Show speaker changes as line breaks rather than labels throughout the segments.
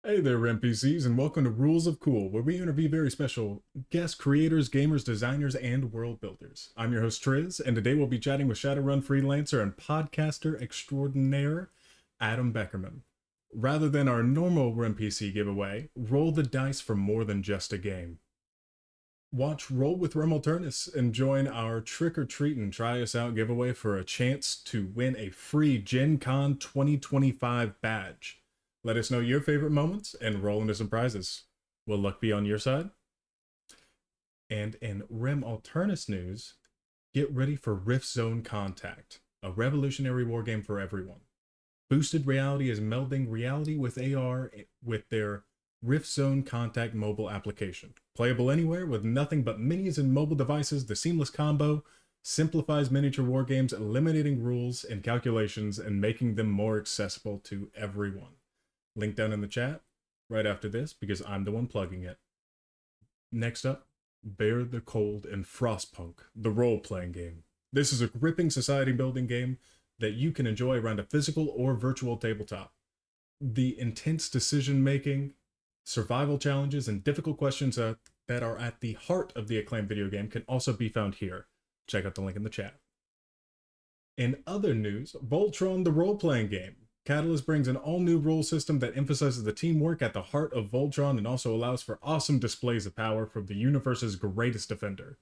Hey there, NPCs, and welcome to Rules of Cool, where we interview very special guest creators, gamers, designers, and world builders. I'm your host, Triz, and today we'll be chatting with Shadowrun freelancer and podcaster extraordinaire, Adam Beckerman. Rather than our normal NPC giveaway, roll the dice for more than just a game. Watch Roll with Rem Alternus and join our Trick or Treat and Try Us Out giveaway for a chance to win a free Gen Con 2025 badge. Let us know your favorite moments and roll into some prizes. Will luck be on your side? And in Rem Alternus news, get ready for Rift Zone Contact, a revolutionary wargame for everyone. Boosted Reality is melding reality with AR with their Rift Zone Contact mobile application. Playable anywhere with nothing but minis and mobile devices, the seamless combo simplifies miniature wargames, eliminating rules and calculations and making them more accessible to everyone. Link down in the chat right after this because I'm the one plugging it. Next up, Bear the Cold and Frostpunk, the role-playing game. This is a gripping society building game that you can enjoy around a physical or virtual tabletop. The intense decision-making, survival challenges, and difficult questions that are at the heart of the acclaimed video game can also be found here. Check out the link in the chat. In other news, Voltron, the role-playing game. Catalyst brings an all-new rule system that emphasizes the teamwork at the heart of Voltron and also allows for awesome displays of power from the universe's greatest defender.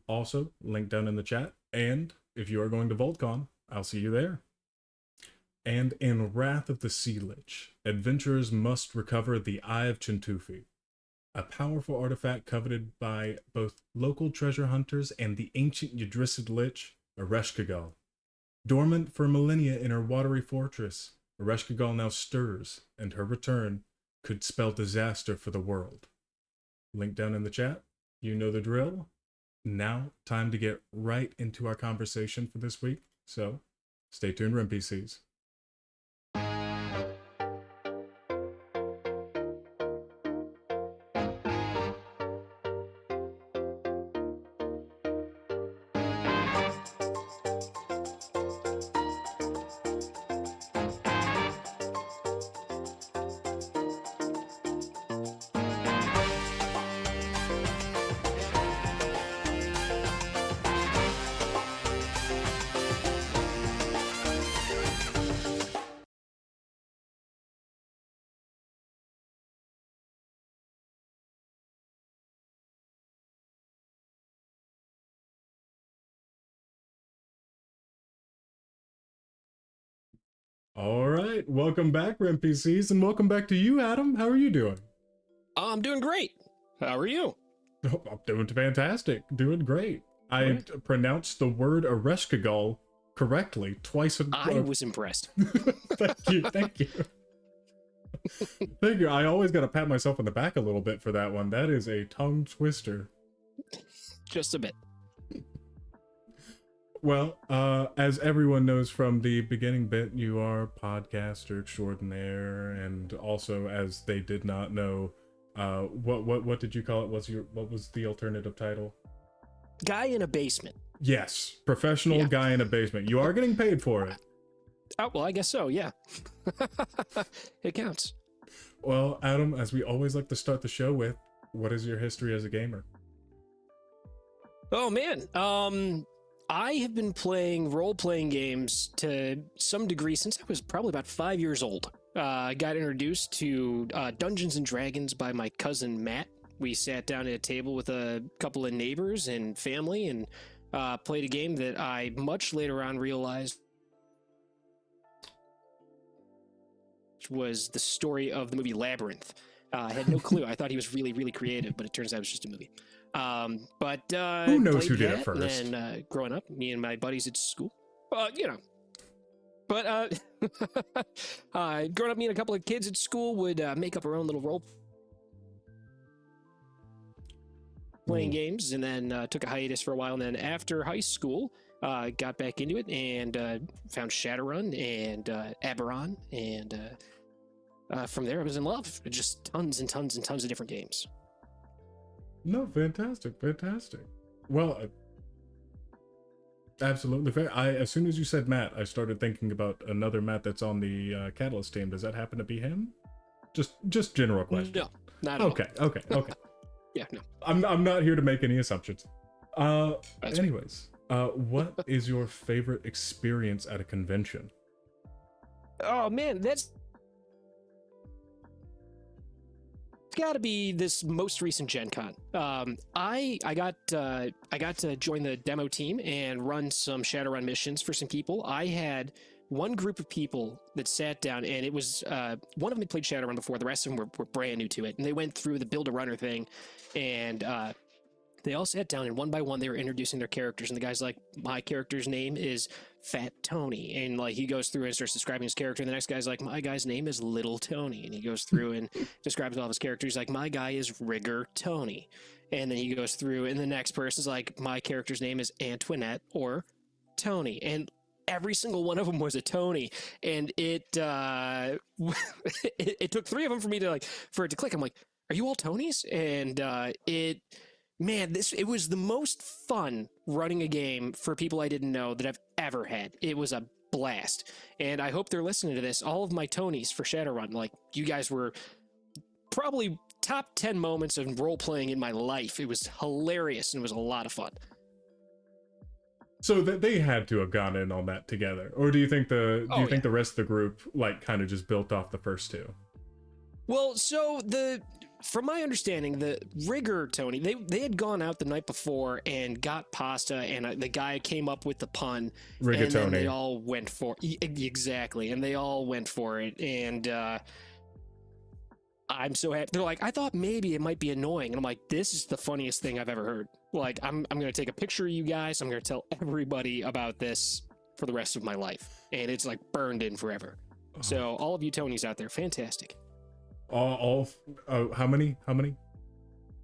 Also, link down in the chat, and if you are going to VoltCon, I'll see you there. And in Wrath of the Sea Lich, adventurers must recover the Eye of Chintufi, a powerful artifact coveted by both local treasure hunters and the ancient Yggdrasil Lich, Ereshkigal. Dormant for millennia in her watery fortress, Ereshkigal now stirs, and her return could spell disaster for the world. Link down in the chat. You know the drill. Now, time to get right into our conversation for this week, so stay tuned, NPCs. All right, welcome back, NPCs, and welcome back to you, Adam. How are you doing?
I'm doing great. How are you?
Oh, I'm doing fantastic. Doing great. I pronounced the word Ereshkigal correctly twice.
I was impressed.
Thank you. Thank you. Thank you. I always got to pat myself on the back a little bit for that one. That is a tongue twister.
Just a bit.
Well, as everyone knows from the beginning bit, you are podcaster extraordinaire, and also, as they did not know, what did you call it? What was the alternative title?
Guy in a basement.
Yes, professional guy in a basement. You are getting paid for it.
Oh, well, I guess so, yeah. It counts.
Well, Adam, as we always like to start the show with, what is your history as a gamer?
Oh, man. I have been playing role-playing games to some degree since I was probably about 5 years old. I got introduced to Dungeons and Dragons by my cousin Matt. We sat down at a table with a couple of neighbors and family and played a game that I much later on realized was the story of the movie Labyrinth. I had no clue. I thought he was really, really creative, but it turns out it was just a movie.
Who knows who did it first?
And growing up, me and my buddies at school, you know. But growing up, me and a couple of kids at school would make up our own little role playing games, and then took a hiatus for a while. And then after high school, got back into it and found Shadowrun and Aberon, and from there I was in love. Just tons and tons and tons of different games.
No, fantastic. Well, absolutely fair. As soon as you said Matt, I started thinking about another Matt that's on the Catalyst team. Does that happen to be him? Just general question.
No, not at all.
Okay.
Yeah, no.
I'm not here to make any assumptions.
That's
Anyways, what is your favorite experience at a convention?
Oh man, that's got to be this most recent Gen Con. I got to join the demo team and run some Shadowrun missions for some people. I had one group of people that sat down, and it was one of them had played Shadowrun before. The rest of them were brand new to it, and they went through the build a runner thing, and they all sat down, and one by one they were introducing their characters. And the guy's like, my character's name is Fat Tony, and like he goes through and starts describing his character. And the next guy's like, my guy's name is Little Tony, and he goes through and describes all of his characters. He's like, my guy is Rigger Tony, and then he goes through, and the next person's like, my character's name is Antoinette or Tony, and every single one of them was a Tony, and it it took three of them for it to click. I'm like, are you all Tonys? And it was the most fun running a game for people I didn't know that I've ever had. It was a blast. And I hope they're listening to this. All of my Tonys for Shadowrun, like, you guys were probably top 10 moments of role playing in my life. It was hilarious and it was a lot of fun.
So that they had to have gone in on that together, or do you think the rest of the group like kind of just built off the first two?
Well, so from my understanding, the Rigger Tony, they had gone out the night before and got pasta, and the guy came up with the pun,
Rigger
and
Tony.
then they all went for exactly, and they all went for it, and I'm so happy. They're like, I thought maybe it might be annoying, and I'm like, this is the funniest thing I've ever heard. Like, I'm gonna take a picture of you guys. I'm gonna tell everybody about this for the rest of my life, and it's like burned in forever. So all of you Tonys out there, fantastic.
How many?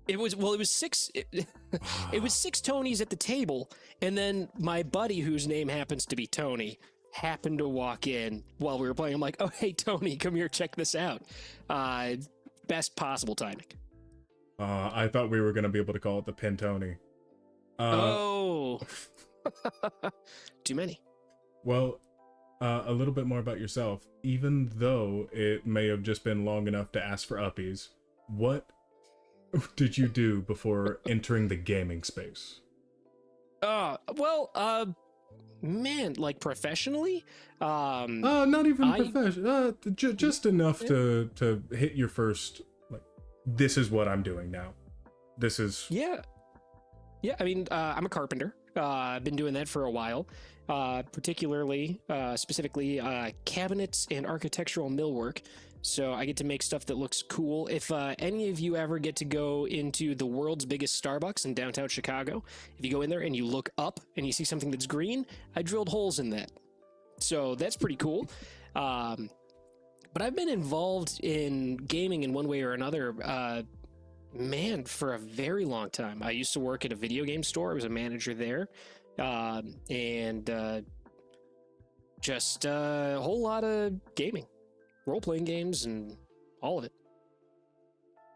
It was six. It was six Tonys at the table, and then my buddy, whose name happens to be Tony, happened to walk in while we were playing. I'm like, oh hey Tony, come here, check this out. Best possible timing.
I thought we were gonna be able to call it the Pin Tony.
Oh, too many.
Well, a little bit more about yourself. Even though it may have just been long enough to ask for uppies, what did you do before entering the gaming space?
Man, like professionally?
Not even professional. Just enough to hit your first, like, this is what I'm doing now. This is...
Yeah. I mean, I'm a carpenter. I've been doing that for a while. Specifically cabinets and architectural millwork. So I get to make stuff that looks cool. If any of you ever get to go into the world's biggest Starbucks in downtown Chicago, if you go in there and you look up and you see something that's green, I drilled holes in that. So that's pretty cool. But I've been involved in gaming in one way or another, for a very long time. I used to work at a video game store. I was a manager there. Just a whole lot of gaming, role-playing games, and all of it.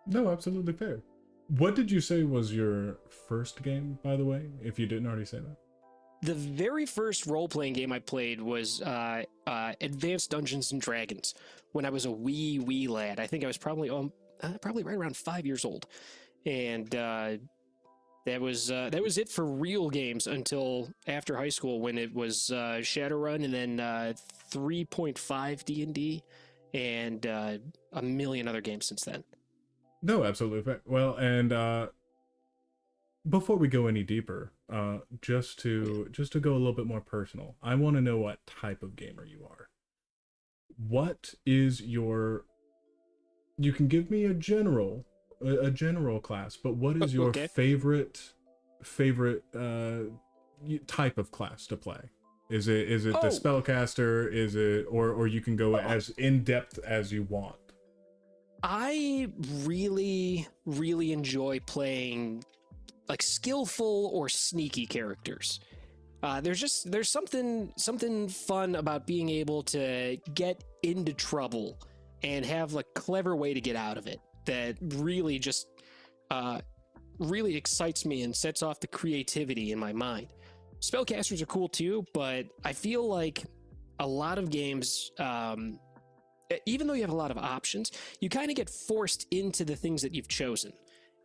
No, absolutely fair. What did you say was your first game, by the way, if you didn't already say that?
The very first role-playing game I played was Advanced Dungeons and Dragons when I was a wee lad. I think I was probably right around 5 years old, and that was it for real games until after high school, when it was Shadowrun, and then 3.5 D&D, and a million other games since then.
No, absolutely fair. Well, and before we go any deeper, just to go a little bit more personal, I want to know what type of gamer you are. What is your... You can give me a general class, but what is your favorite type of class to play? Is it the spellcaster? Is it, or you can go as in depth as you want?
I really enjoy playing like skillful or sneaky characters. There's something fun about being able to get into trouble and have a clever way to get out of it that really just really excites me and sets off the creativity in my mind. Spellcasters are cool too, but I feel like a lot of games, even though you have a lot of options, you kind of get forced into the things that you've chosen.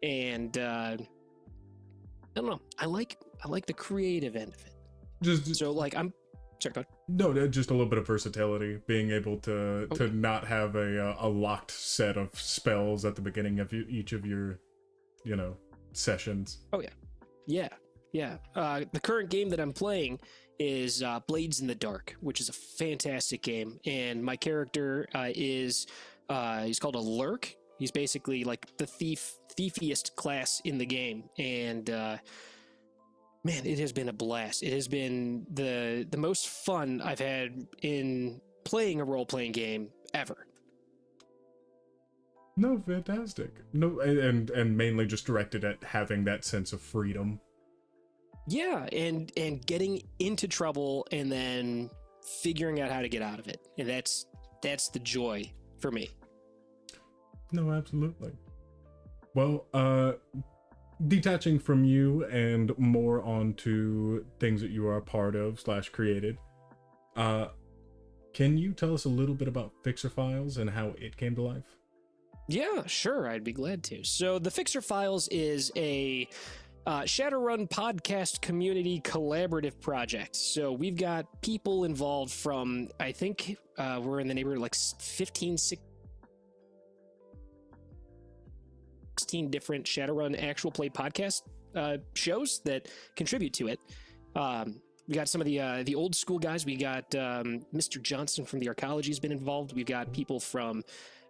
And I don't know. I like the creative end of it. So like I'm sorry, go ahead.
No, just a little bit of versatility, being able to not have a locked set of spells at the beginning of each of your, sessions.
Oh yeah. The current game that I'm playing is Blades in the Dark, which is a fantastic game, and my character is he's called a Lurk. He's basically like the thiefiest class in the game, and man, it has been a blast. It has been the most fun I've had in playing a role-playing game ever.
No, fantastic. No, and mainly just directed at having that sense of freedom.
Yeah, and getting into trouble and then figuring out how to get out of it. And that's the joy for me.
No, absolutely. Well, detaching from you and more onto things that you are a part of / created, can you tell us a little bit about Fixer Files and how it came to life?
Yeah, sure, I'd be glad to. So the Fixer Files is a Shadowrun podcast community collaborative project. So we've got people involved from, I think we're in the neighborhood of like 15, 16 different Shadowrun actual play podcast shows that contribute to it. We got some of the old school guys. We got Mr. Johnson from the Arcology has been involved. We've got people from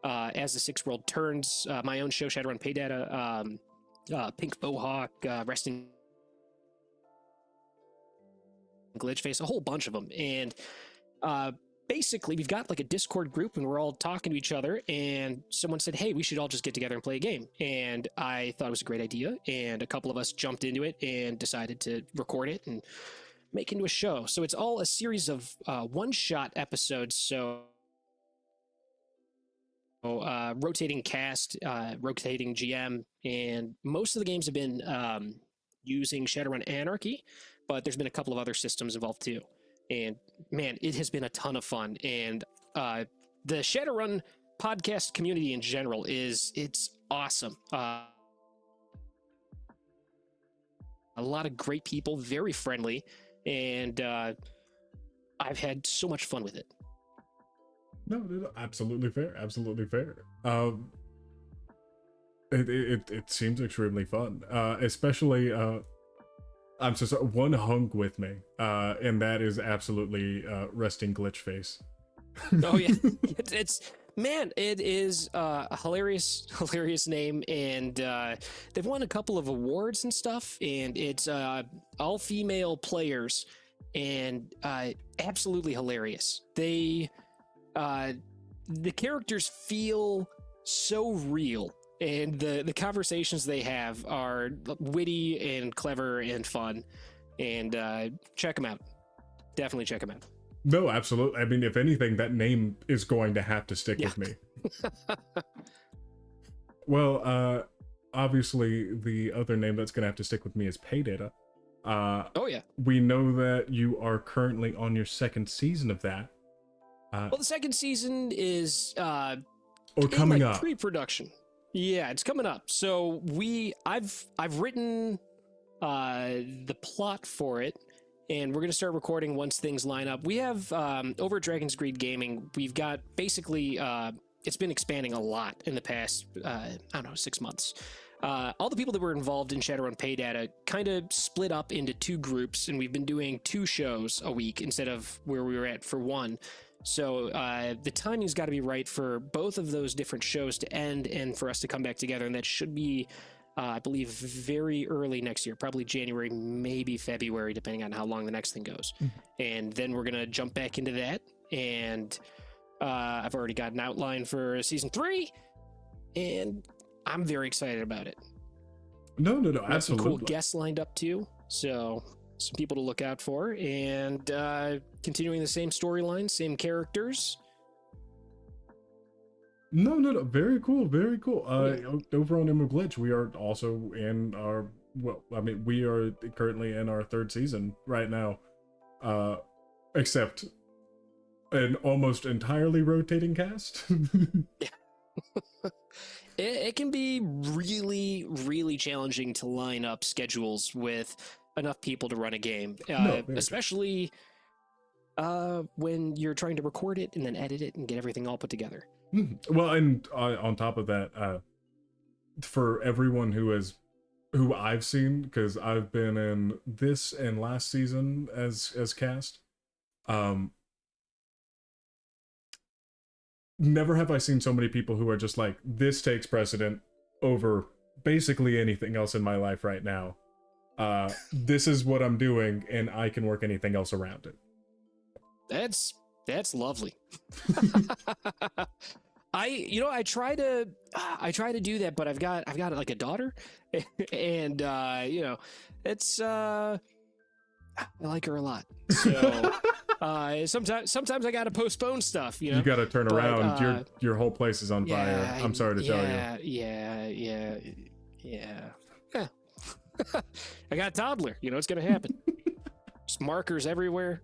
As the Sixth World Turns, my own show, Shadowrun Pay Data, Pink Bohawk, Resting Glitchface, a whole bunch of them. And basically, we've got like a Discord group and we're all talking to each other. And someone said, hey, we should all just get together and play a game. And I thought it was a great idea. And a couple of us jumped into it and decided to record it and make into a show. So it's all a series of one-shot episodes. So rotating cast, rotating GM, and most of the games have been using Shadowrun Anarchy, but there's been a couple of other systems involved too. And man, it has been a ton of fun. And the Shadowrun podcast community in general it's awesome. A lot of great people, very friendly, and I've had so much fun with it.
No, absolutely fair. Absolutely fair. It seems extremely fun. Especially, I'm so sorry, one hung with me, and that is absolutely Resting Glitchface.
Oh yeah, it is a hilarious name, and they've won a couple of awards and stuff, and it's all female players, and absolutely hilarious. The characters feel so real, and the conversations they have are witty and clever and fun. And check them out. Definitely check them out.
No, absolutely. I mean, if anything, that name is going to have to stick with me. Well, obviously, the other name that's going to have to stick with me is Paydata.
Oh yeah.
We know that you are currently on your second season of that.
Well, the second season is
coming up.
Pre-production. Yeah, it's coming up. So I've written the plot for it, and we're gonna start recording once things line up. We have over at Dragon's Greed Gaming, we've got basically it's been expanding a lot in the past 6 months. All the people that were involved in Shadowrun Pay Data kind of split up into two groups, and we've been doing 2 shows a week instead of where we were at for one. So the timing's got to be right for both of those different shows to end and for us to come back together. And that should be, I believe, very early next year, probably January, maybe February, depending on how long the next thing goes. Mm-hmm. And then we're going to jump back into that. And I've already got an outline for season 3. And I'm very excited about it.
No,
absolutely. Some cool guests lined up too. So some people to look out for, and continuing the same storyline, same characters.
No, very cool. Over on Emerald Glitch, we are also in our, we are currently in our 3rd season right now, except an almost entirely rotating cast.
It can be really, really challenging to line up schedules with enough people to run a game,
No, very
especially when you're trying to record it and then edit it and get everything all put together.
Well, and on top of that, for everyone who I've seen, because I've been in this and last season as cast, never have I seen so many people who are just like, this takes precedent over basically anything else in my life right now. This is what I'm doing, and I can work anything else around it.
That's lovely. I try to do that, but I've got like a daughter, and it's I like her a lot. So sometimes I gotta postpone stuff. You
got to turn around. Your whole place is on fire. I'm sorry to tell you.
Yeah. I got a toddler. It's gonna happen. Just markers everywhere.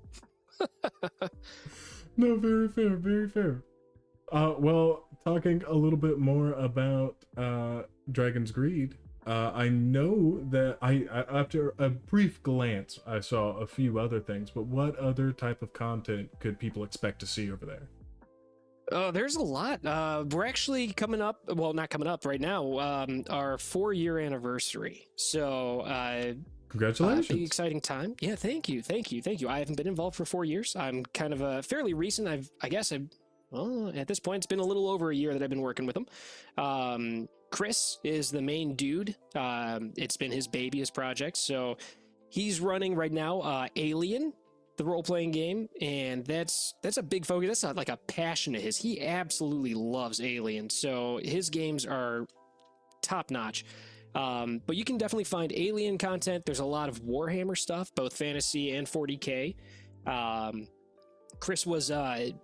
No, very fair, very fair. Well, talking a little bit more about Dragon's Greed, I know that after a brief glance, I saw a few other things, but what other type of content could people expect to see over there?
There's a lot. We're actually coming up, well, not coming up right now, our 4-year anniversary. So,
congratulations.
Big exciting time. Yeah, thank you. I haven't been involved for 4 years. I'm kind of fairly recent. Well, at this point, it's been a little over a year that I've been working with him. Chris is the main dude. It's been his baby, his project. So he's running right now Alien, the role-playing game, and that's a big focus. That's not like a passion of his. He absolutely loves Alien, so his games are top-notch. But you can definitely find Alien content. There's a lot of Warhammer stuff, both fantasy and 40K. Chris was a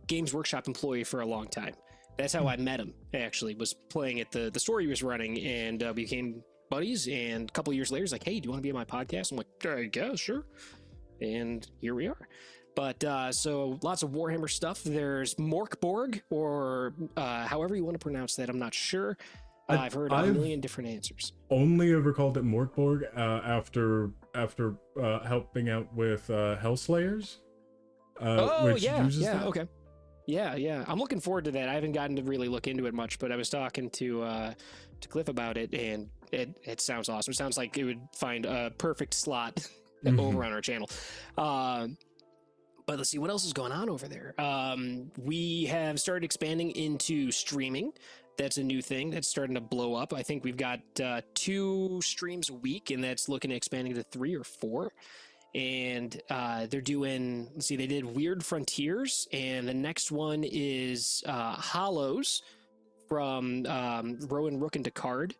Games Workshop employee for a long time. That's how I met him, actually, was playing at the store he was running, and we became buddies, and a couple years later, he's like, hey, do you want to be on my podcast? I'm like, I guess, sure. And here we are. But so lots of Warhammer stuff. There's Morkborg, or however you want to pronounce that, I'm not sure. I've heard a million different answers.
Only ever called it Morkborg after helping out with Hellslayers.
Okay. Yeah. I'm looking forward to that. I haven't gotten to really look into it much, but I was talking to Cliff about it, and it sounds awesome. It sounds like it would find a perfect slot over on our channel. But let's see what else is going on over there. We have started expanding into streaming. That's a new thing that's starting to blow up. I think we've got 2 streams a week, and that's looking at expanding to 3 or 4. And they're doing, they did Weird Frontiers, and the next one is Hollows from Rowan Rook and Descartes.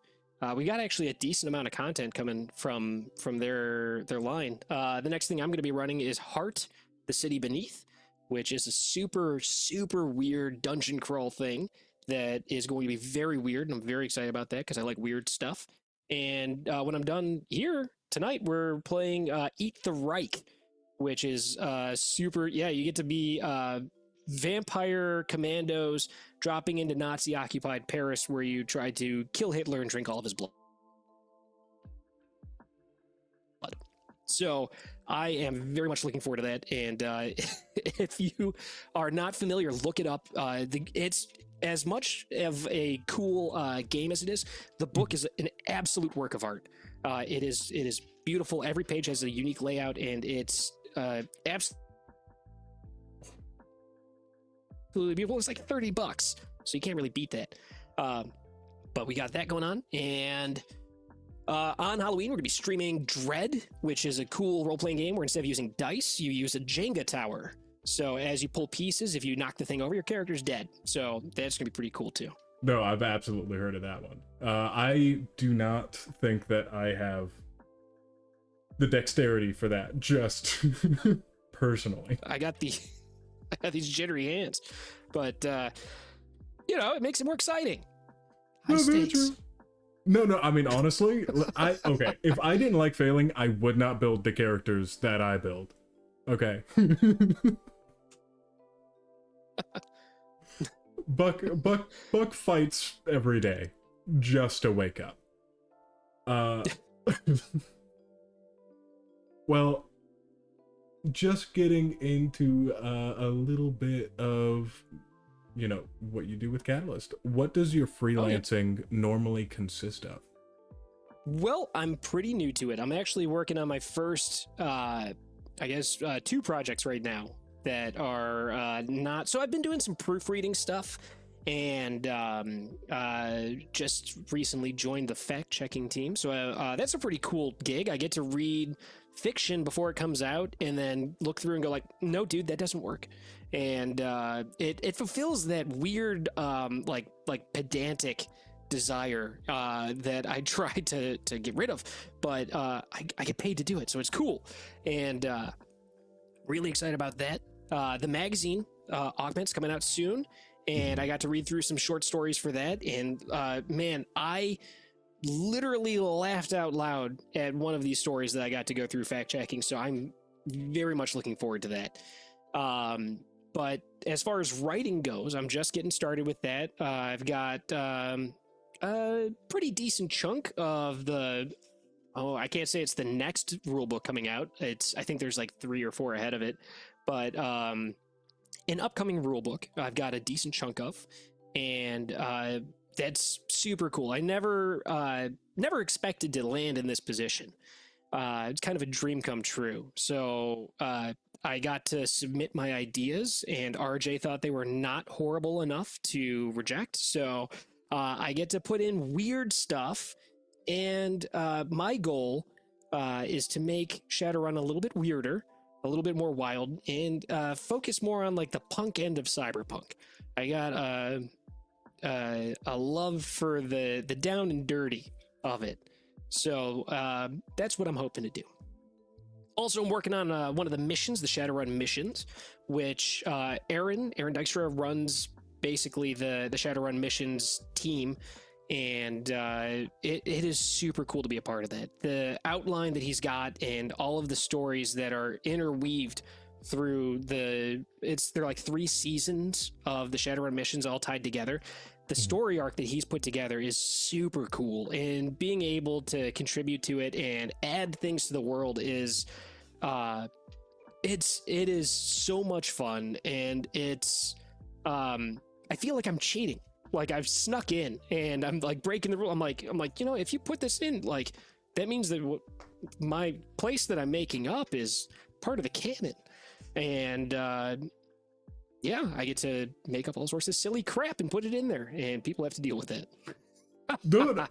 We got actually a decent amount of content coming from their line. The next thing I'm going to be running is Heart, the City Beneath, which is a super, super weird dungeon crawl thing that is going to be very weird, and I'm very excited about that because I like weird stuff. And when I'm done here tonight, we're playing Eat the Reich, which is super, you get to be vampire commandos dropping into Nazi-occupied Paris, where you try to kill Hitler and drink all of his blood. So I am very much looking forward to that, and if you are not familiar, look it up. It's as much of a cool game as it is. The book is an absolute work of art. It is beautiful. Every page has a unique layout, and it's absolutely beautiful. It's like $30, so you can't really beat that. But we got that going on, and on Halloween, we're gonna be streaming Dread, which is a cool role-playing game where instead of using dice, you use a Jenga tower. So as you pull pieces, if you knock the thing over, your character's dead. So that's gonna be pretty cool too.
No, I've absolutely heard of that one. I do not think that I have the dexterity for that, just personally.
I got these jittery hands, but it makes it more exciting. High stakes.
No, I mean, honestly, okay, if I didn't like failing, I would not build the characters that I build. Okay. Buck fights every day just to wake up. Uh, well, just getting into a little bit of, what you do with Catalyst. What does your freelancing normally consist of?
Well, I'm pretty new to it. I'm actually working on my first, two projects right now that are not. So I've been doing some proofreading stuff, and just recently joined the fact-checking team. So that's a pretty cool gig. I get to read fiction before it comes out, and then look through and go like, "No, dude, that doesn't work." And it fulfills that weird, like pedantic desire that I tried to get rid of, but I get paid to do it, so it's cool, and really excited about that. The magazine Augment's coming out soon, and I got to read through some short stories for that, and man, I literally laughed out loud at one of these stories that I got to go through fact checking, so I'm very much looking forward to that. But as far as writing goes, I'm just getting started with that. I've got a pretty decent chunk of I can't say it's the next rule book coming out. I think there's like 3 or 4 ahead of it, but an upcoming rule book I've got a decent chunk of, and that's super cool. I never expected to land in this position. It's kind of a dream come true. So I got to submit my ideas, and RJ thought they were not horrible enough to reject. So I get to put in weird stuff, and my goal is to make Shadowrun a little bit weirder, a little bit more wild, and focus more on like the punk end of cyberpunk. I got a love for the down and dirty of it, so that's what I'm hoping to do. Also, I'm working on one of the missions, the Shadowrun missions, which Aaron Dykstra runs basically the Shadowrun missions team, and it is super cool to be a part of that. The outline that he's got and all of the stories that are interweaved through they're like 3 seasons of the Shadowrun missions all tied together. The story arc that he's put together is super cool, and being able to contribute to it and add things to the world is it is so much fun, and it's I feel like I'm cheating. Like I've snuck in and I'm like breaking the rule. I'm like, if you put this in, like that means that my place that I'm making up is part of the canon. And yeah, I get to make up all sorts of silly crap and put it in there, and people have to deal with it.
Dude,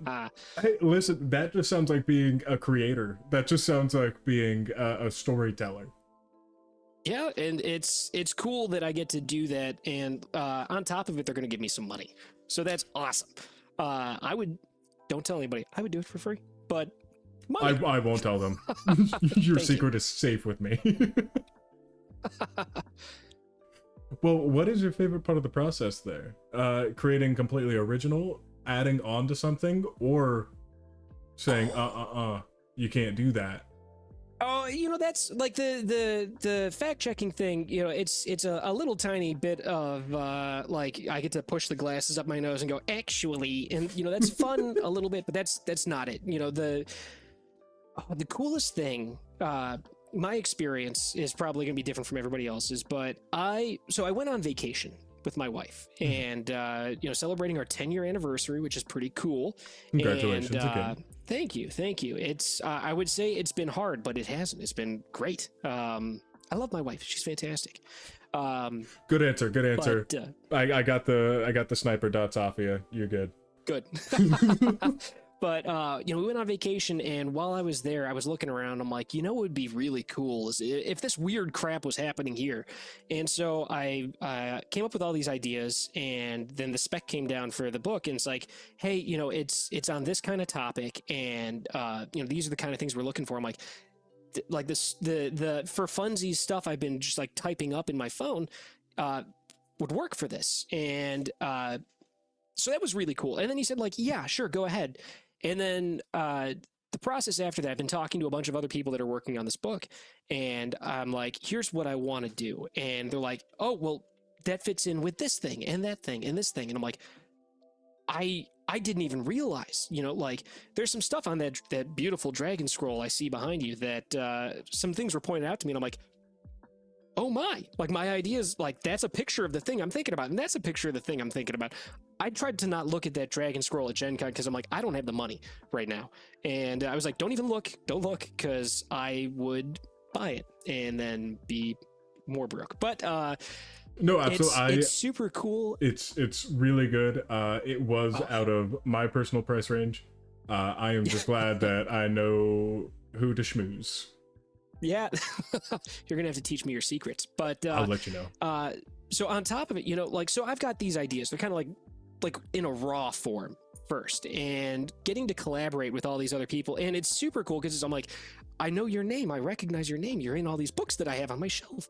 hey, listen, that just sounds like being a creator. That just sounds like being a storyteller.
Yeah, and it's cool that I get to do that, and on top of it, they're going to give me some money, so that's awesome. Don't tell anybody, I would do it for free, but money.
I won't tell them. Your secret is safe with me. Well, what is your favorite part of the process there? Creating completely original, adding on to something, or saying, you can't do that?
Oh, that's like the fact checking thing. It's a little tiny bit of like I get to push the glasses up my nose and go actually, and that's fun a little bit, but that's not it. The coolest thing. My experience is probably going to be different from everybody else's, but I went on vacation with my wife, and celebrating our 10-year anniversary, which is pretty cool.
Congratulations
again. Thank you. It's I would say it's been hard, but it hasn't. It's been great. I love my wife. She's fantastic.
Good answer. But, I got the sniper dots off of you. You're good.
Good. But we went on vacation, and while I was there, I was looking around. I'm like, what would be really cool is if this weird crap was happening here. And so I came up with all these ideas, and then the spec came down for the book, and it's like, hey, it's on this kind of topic, and these are the kind of things we're looking for. I'm like this the for funsies stuff I've been just like typing up in my phone would work for this, and so that was really cool. And then he said like, yeah, sure, go ahead. And then the process after that, I've been talking to a bunch of other people that are working on this book, and I'm like, here's what I want to do. And they're like, oh, well, that fits in with this thing and that thing and this thing. And I'm like, I didn't even realize, like there's some stuff on that beautiful dragon scroll I see behind you that some things were pointed out to me, and I'm like, oh my, like my ideas, like that's a picture of the thing I'm thinking about, and that's a picture of the thing I'm thinking about. I tried to not look at that dragon scroll at Gen Con because I'm like, I don't have the money right now. And I was like, don't look, because I would buy it and then be more broke. But
no, absolutely,
it's super cool.
It's really good. It was out of my personal price range. I am just glad that I know who to schmooze.
Yeah, you're gonna have to teach me your secrets, but
I'll let you know.
So on top of it, so I've got these ideas. They're kind of like in a raw form first, and getting to collaborate with all these other people, and it's super cool because I'm like, I know your name, I recognize your name, you're in all these books that I have on my shelf,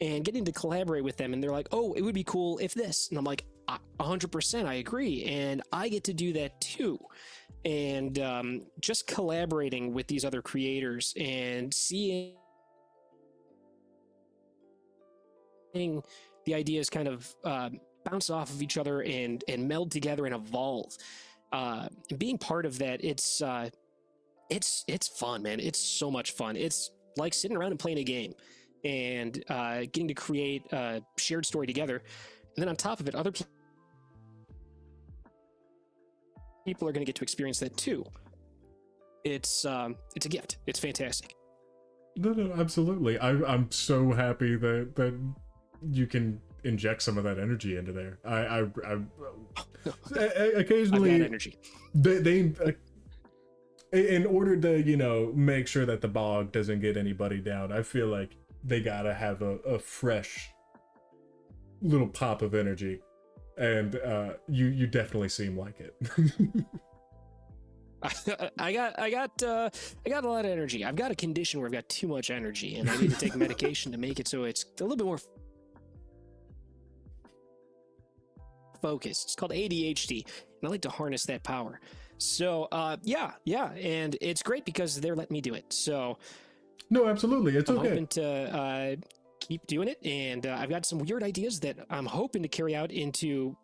and getting to collaborate with them, and they're like, oh, it would be cool if this, and I'm like, 100%, I agree, and I get to do that too. And just collaborating with these other creators and seeing the ideas kind of bounce off of each other and meld together and evolve. And being part of that, it's fun, man. It's so much fun. It's like sitting around and playing a game and getting to create a shared story together. And then on top of it, other people are going to get to experience that too. It's a gift. It's fantastic.
No, absolutely. I'm so happy that you can inject some of that energy into there. I occasionally
I've got energy.
They in order to make sure that the bog doesn't get anybody down, I feel like they gotta have a fresh little pop of energy. And you definitely seem like it.
I got a lot of energy. I've got a condition where I've got too much energy, and I need to take medication to make it so it's a little bit more focused. It's called ADHD, and I like to harness that power. So yeah, and it's great because they're letting me do it. So
no, absolutely, it's
I'm
okay.
hoping to keep doing it, and I've got some weird ideas that I'm hoping to carry out into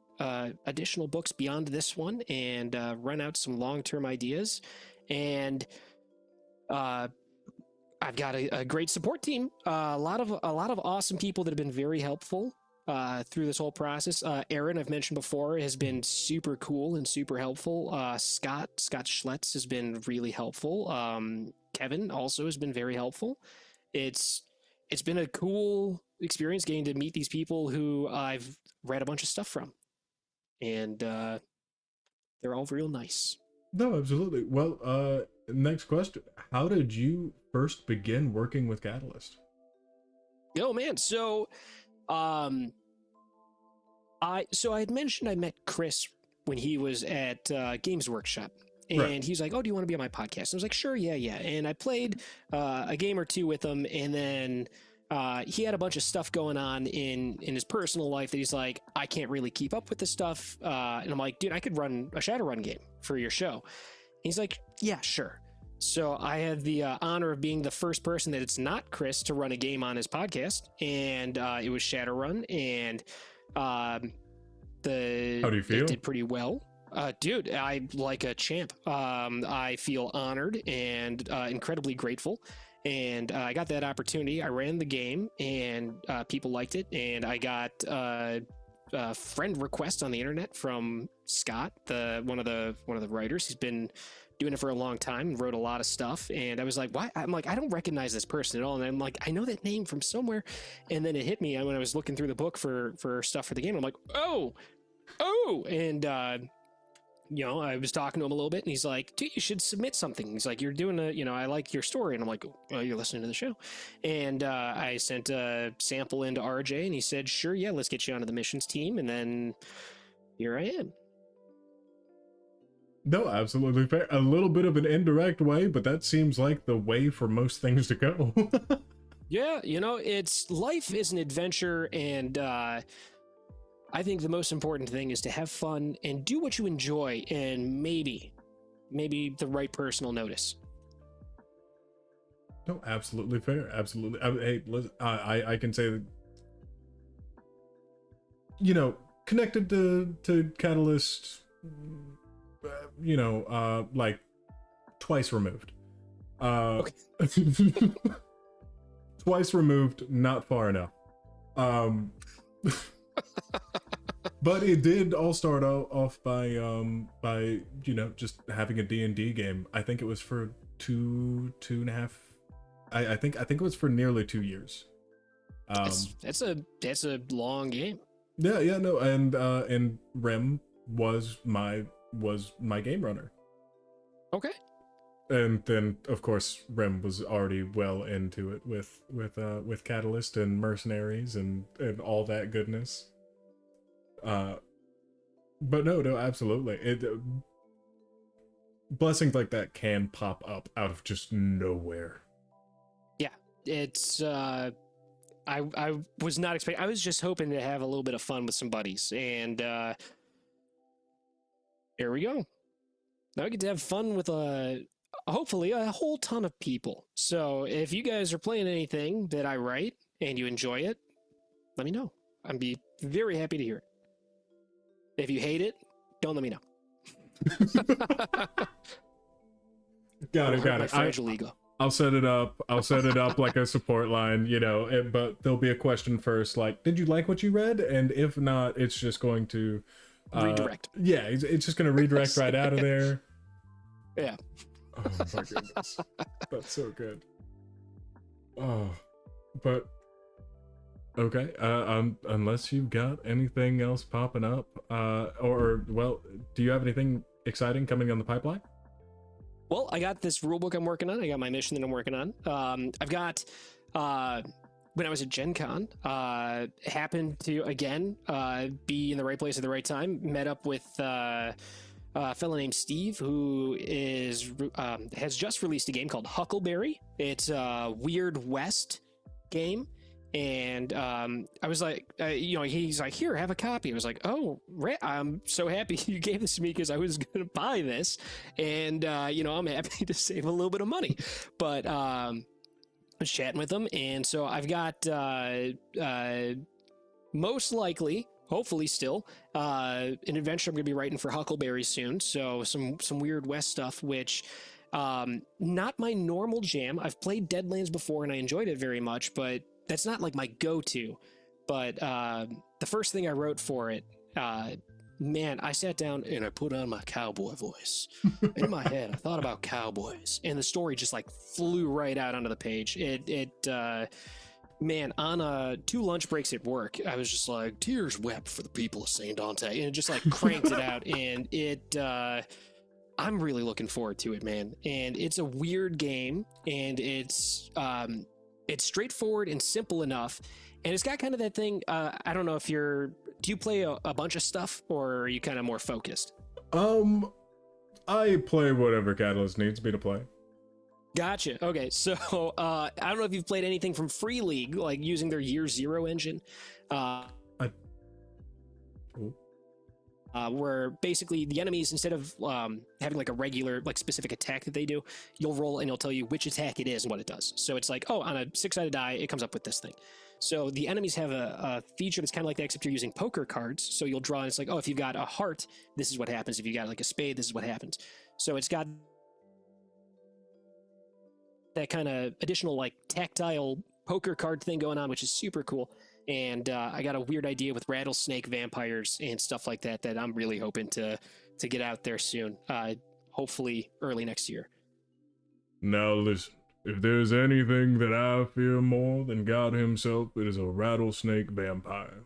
additional books beyond this one, and run out some long-term ideas. And I've got a great support team, a lot of awesome people that have been very helpful through this whole process. Aaron, I've mentioned before, has been super cool and super helpful. Scott Schletz has been really helpful. Kevin also has been very helpful. It's been a cool experience getting to meet these people who I've read a bunch of stuff from, and they're all real nice.
No, absolutely. Well, next question: how did you first begin working with Catalyst?
Oh man, so I had mentioned I met Chris when he was at Games Workshop, and
Right.
he's like, oh, do you want to be on my podcast? And I was like, sure, yeah. And I played a game or two with him, and then he had a bunch of stuff going on in his personal life that he's like, I can't really keep up with this stuff. And I'm like, dude, I could run a Shadowrun game for your show. And he's like, yeah, sure. So I had the honor of being the first person that it's not Chris to run a game on his podcast, and it was Shadowrun, and how
do you feel?
it did pretty well. Dude, I like a champ. I feel honored and incredibly grateful. And I got that opportunity. I ran the game, and people liked it. And I got a friend request on the internet from Scott, one of the writers. He's been doing it for a long time and wrote a lot of stuff. And I was like, why? I'm like, I don't recognize this person at all. And I'm like, I know that name from somewhere. And then it hit me when I was looking through the book for stuff for the game. I'm like, oh, and I was talking to him a little bit, and he's like, dude, you should submit something. He's like, you're doing I like your story. And I'm like, oh, you're listening to the show. And I sent a sample into RJ, and he said, sure, yeah, let's get you onto the missions team. And then here I am.
No, absolutely fair. A little bit of an indirect way, but that seems like the way for most things to go.
Yeah, it's life is an adventure, and I think the most important thing is to have fun and do what you enjoy, and maybe the right person will notice.
No, absolutely fair. Absolutely. Hey, listen, I can say that connected to Catalyst, like twice removed.
Okay.
Twice removed, not far enough. But it did all start off by just having a D&D game. I think it was for two and a half. I think it was for nearly 2 years.
That's a long game.
Yeah, no, and Rem was my game runner.
Okay.
And then of course Rem was already well into it with Catalyst and Mercenaries and all that goodness. But no, absolutely. Blessings like that can pop up out of just nowhere.
Yeah, it's I was not expecting. I was just hoping to have a little bit of fun with some buddies, and here we go. Now I get to have fun with hopefully a whole ton of people. So if you guys are playing anything that I write and you enjoy it, let me know. I'd be very happy to hear it. If you hate it, don't let me know.
Got it.
My fragile ego.
I'll set it up. Like a support line, but there'll be a question first, like, did you like what you read? And if not, it's just going to
redirect.
Yeah, it's just going to redirect right out of there.
Yeah.
Oh my goodness, that's so good. Oh, but okay. Unless you've got anything else popping up, do you have anything exciting coming on the pipeline?
Well, I got this rule book I'm working on. I got my mission that I'm working on. I've got, when I was at Gen Con, happened to, again, be in the right place at the right time. Met up with a fellow named Steve, who has just released a game called Huckleberry. It's a Weird West game. And I was like, he's like, here, have a copy. I was like, oh, I'm so happy you gave this to me because I was going to buy this. And, I'm happy to save a little bit of money. But I was chatting with him. And so I've got most likely, hopefully still, an adventure I'm going to be writing for Huckleberry soon. So some Weird West stuff, which... not my normal jam. I've played Deadlands before and I enjoyed it very much, but that's not like my go-to. But the first thing I wrote for it, man, I sat down and I put on my cowboy voice. In my head, I thought about cowboys, and the story just like flew right out onto the page. Man, on 2 lunch breaks at work, I was just like, tears wept for the people of Saint Dante, and it just like cranked it out, and I'm really looking forward to it, man. And it's a weird game, and it's straightforward and simple enough. And it's got kind of that thing. I don't know if do you play a bunch of stuff, or are you kind of more focused?
I play whatever Catalyst needs me to play.
Gotcha. Okay. So, I don't know if you've played anything from Free League, like using their Year Zero engine. Where basically the enemies, instead of having like a regular, like specific attack that they do, you'll roll and it'll tell you which attack it is and what it does. So it's like, oh, on a 6-sided die, it comes up with this thing. So the enemies have a feature that's kind of like that, except you're using poker cards. So you'll draw, and it's like, oh, if you've got a heart, this is what happens. If you got like a spade, this is what happens. So it's got that kind of additional like tactile poker card thing going on, which is super cool. And I got a weird idea with rattlesnake vampires and stuff like that I'm really hoping to get out there soon. Hopefully early next year.
Now listen, if there's anything that I fear more than God himself, it is a rattlesnake vampire.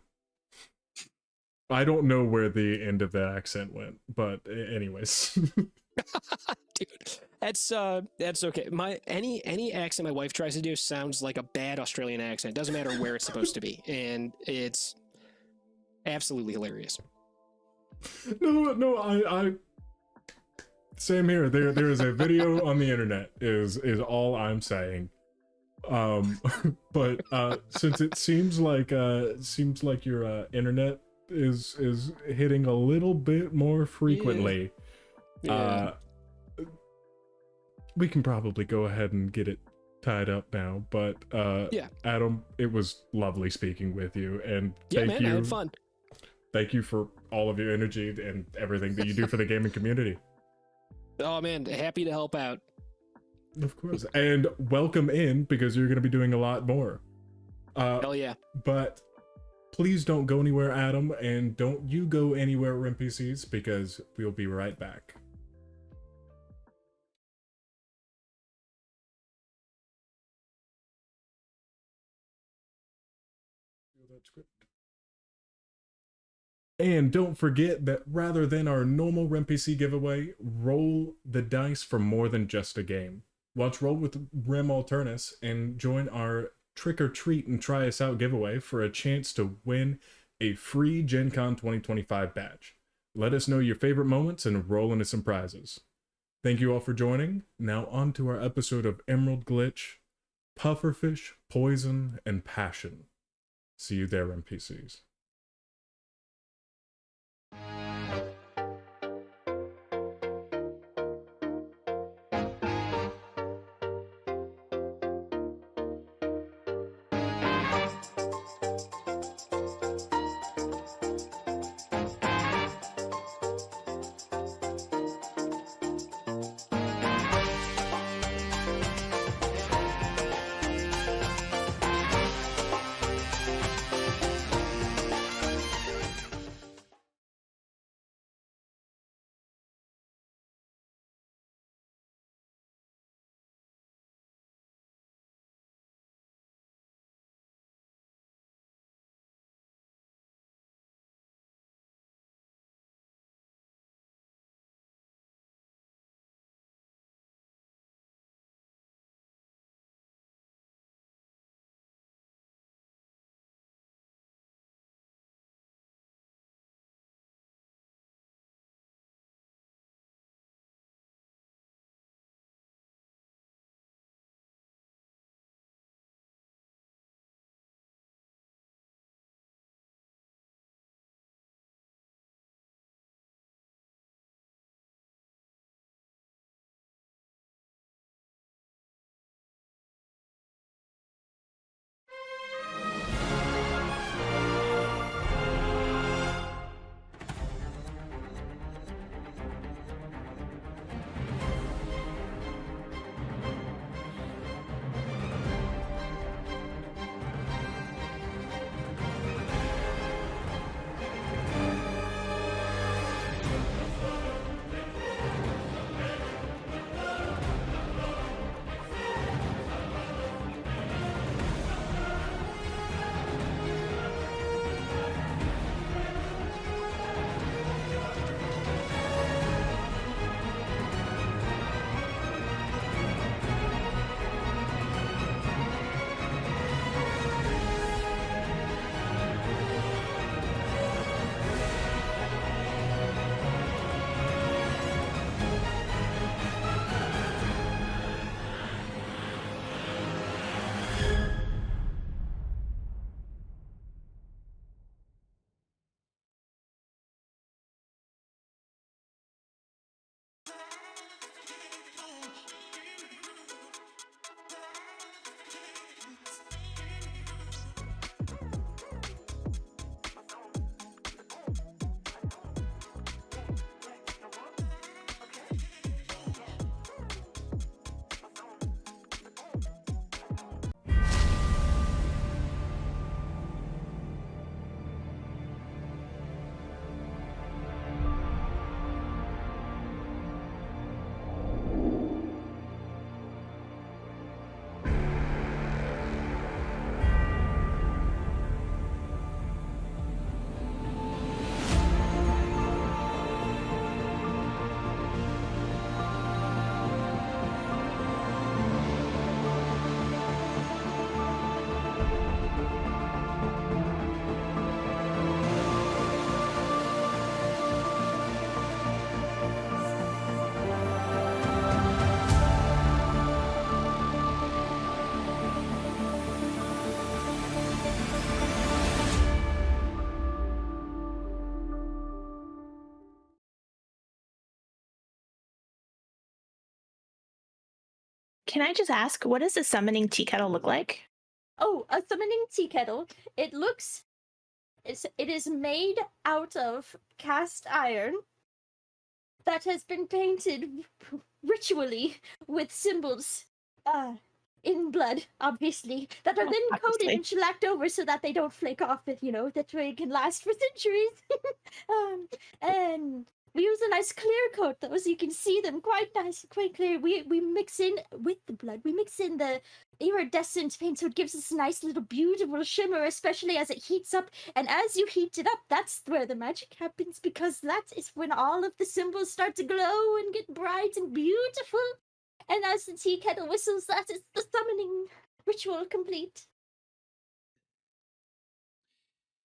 I don't know where the end of that accent went, but anyways.
Dude, that's okay. Any accent my wife tries to do sounds like a bad Australian accent. It doesn't matter where it's supposed to be, and it's absolutely hilarious.
No, I same here. There is a video on the internet, is all I'm saying. But since it seems like your internet is hitting a little bit more frequently,
Yeah.
we can probably go ahead and get it tied up now. But
Yeah.
Adam, it was lovely speaking with you, and
Yeah,
thank
man,
you.
I had fun.
thank you for all of your energy and everything that you do for the gaming community.
Oh man, happy to help out.
Of course. And welcome in, because you're going to be doing a lot more.
Hell yeah.
But please don't go anywhere, Adam, and don't you go anywhere, NPCs, because we'll be right back. And don't forget that rather than our normal NPC giveaway, roll the dice for more than just a game. Watch Roll with Rem Alternus and join our Trick or Treat and Try Us Out giveaway for a chance to win a free Gen Con 2025 badge. Let us know your favorite moments and roll into some prizes. Thank you all for joining. Now on to our episode of Emerald Glitch, Pufferfish, Poison, and Passion. See you there, NPCs.
Can I just ask, what does a summoning tea kettle look like?
Oh, a summoning tea kettle. It looks It is made out of cast iron that has been painted ritually with symbols in blood, obviously, that are then coated
Obviously.
and shellacked over so that they don't flake off, that way it can last for centuries. And we use a nice clear coat though, so you can see them quite nice, quite clear. We mix in with the blood, we mix in the iridescent paint, so it gives us a nice little beautiful shimmer, especially as it heats up. And as you heat it up, that's where the magic happens, because that is when all of the symbols start to glow and get bright and beautiful. And as the tea kettle whistles, that is the summoning ritual complete.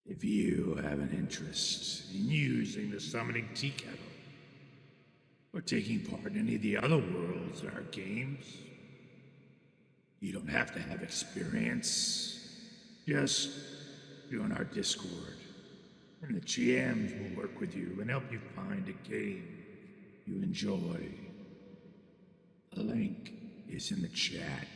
If you have an interest in using the summoning tea kettle, or taking part in any of the other worlds in our games, you don't have to have experience. Just join our Discord, and the GMs will work with you and help you find a game you enjoy. The link is in the chat.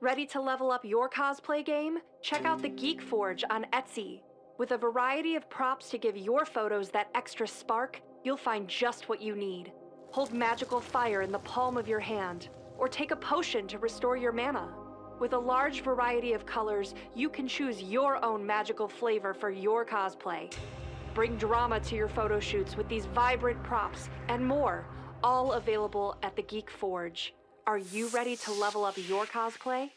Ready to level up your cosplay game? Check out the Geek Forge on Etsy. With a variety of props to give your photos that extra spark, you'll find just what you need. Hold magical fire in the palm of your hand, or take a potion to restore your mana. With a large variety of colors, you can choose your own magical flavor for your cosplay. Bring drama to your photo shoots with these vibrant props and more, all available at the Geek Forge. Are you ready to level up your cosplay?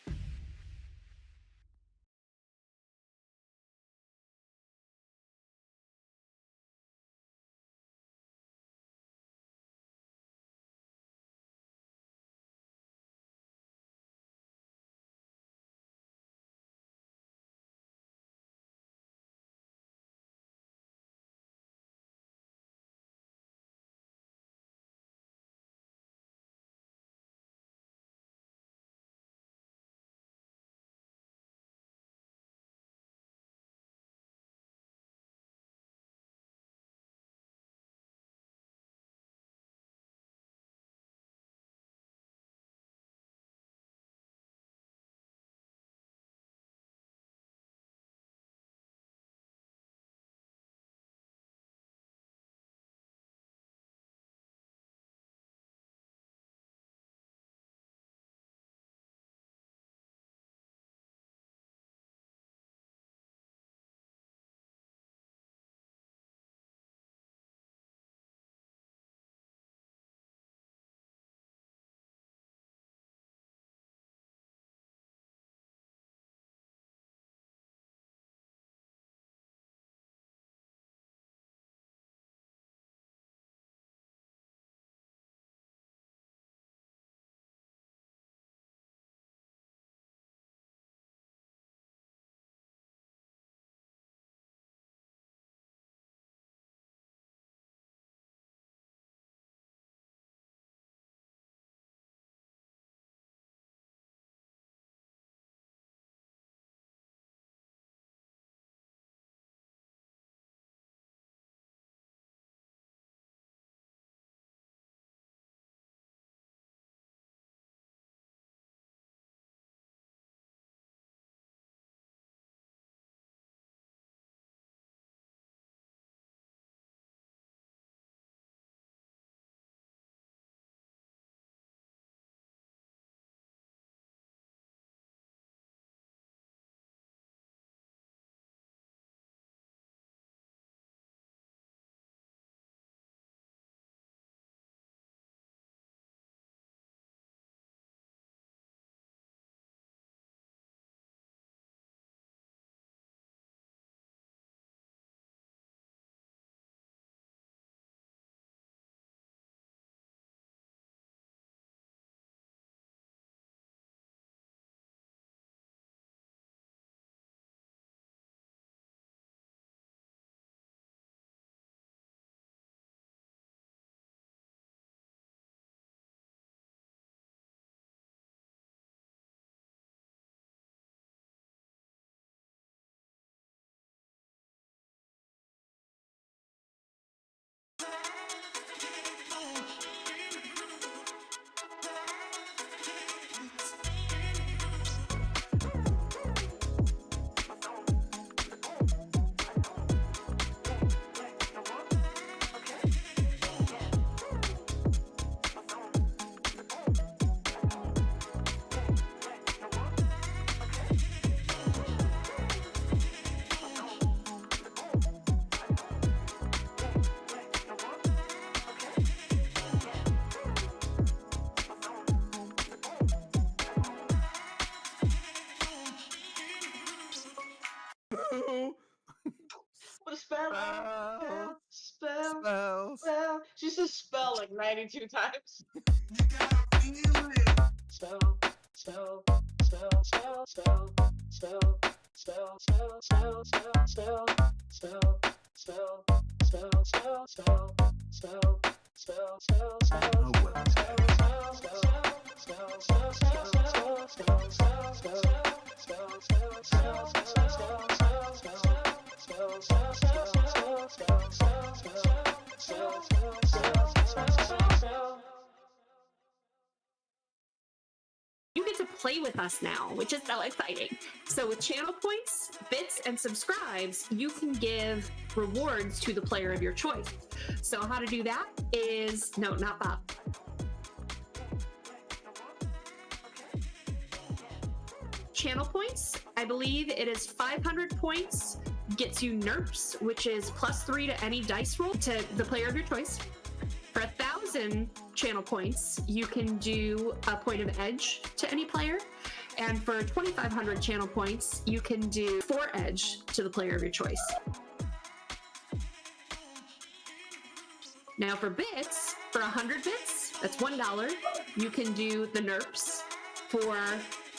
do.
What a spell!
Spells.
Spell!
Spells.
She says spell like 92 times. Spell, spell, spell, spell, spell, spell, spell, spell, spell, spell, spell, spell, spell, spell, spell, spell, spell, spell, spell, spell.
Oh well.
You get to play with us now, which is so exciting. So with channel points, bits, and subscribes, you can give rewards to the player of your choice. So how to do that is, no, not Bob. Channel points, I believe it is 500 points, gets you NERPs, which is +3 to any dice roll to the player of your choice. For 1,000 channel points, you can do a point of edge to any player. And for 2,500 channel points, you can do 4 edge to the player of your choice. Now for bits, for 100 bits, that's $1, you can do the NERPs. For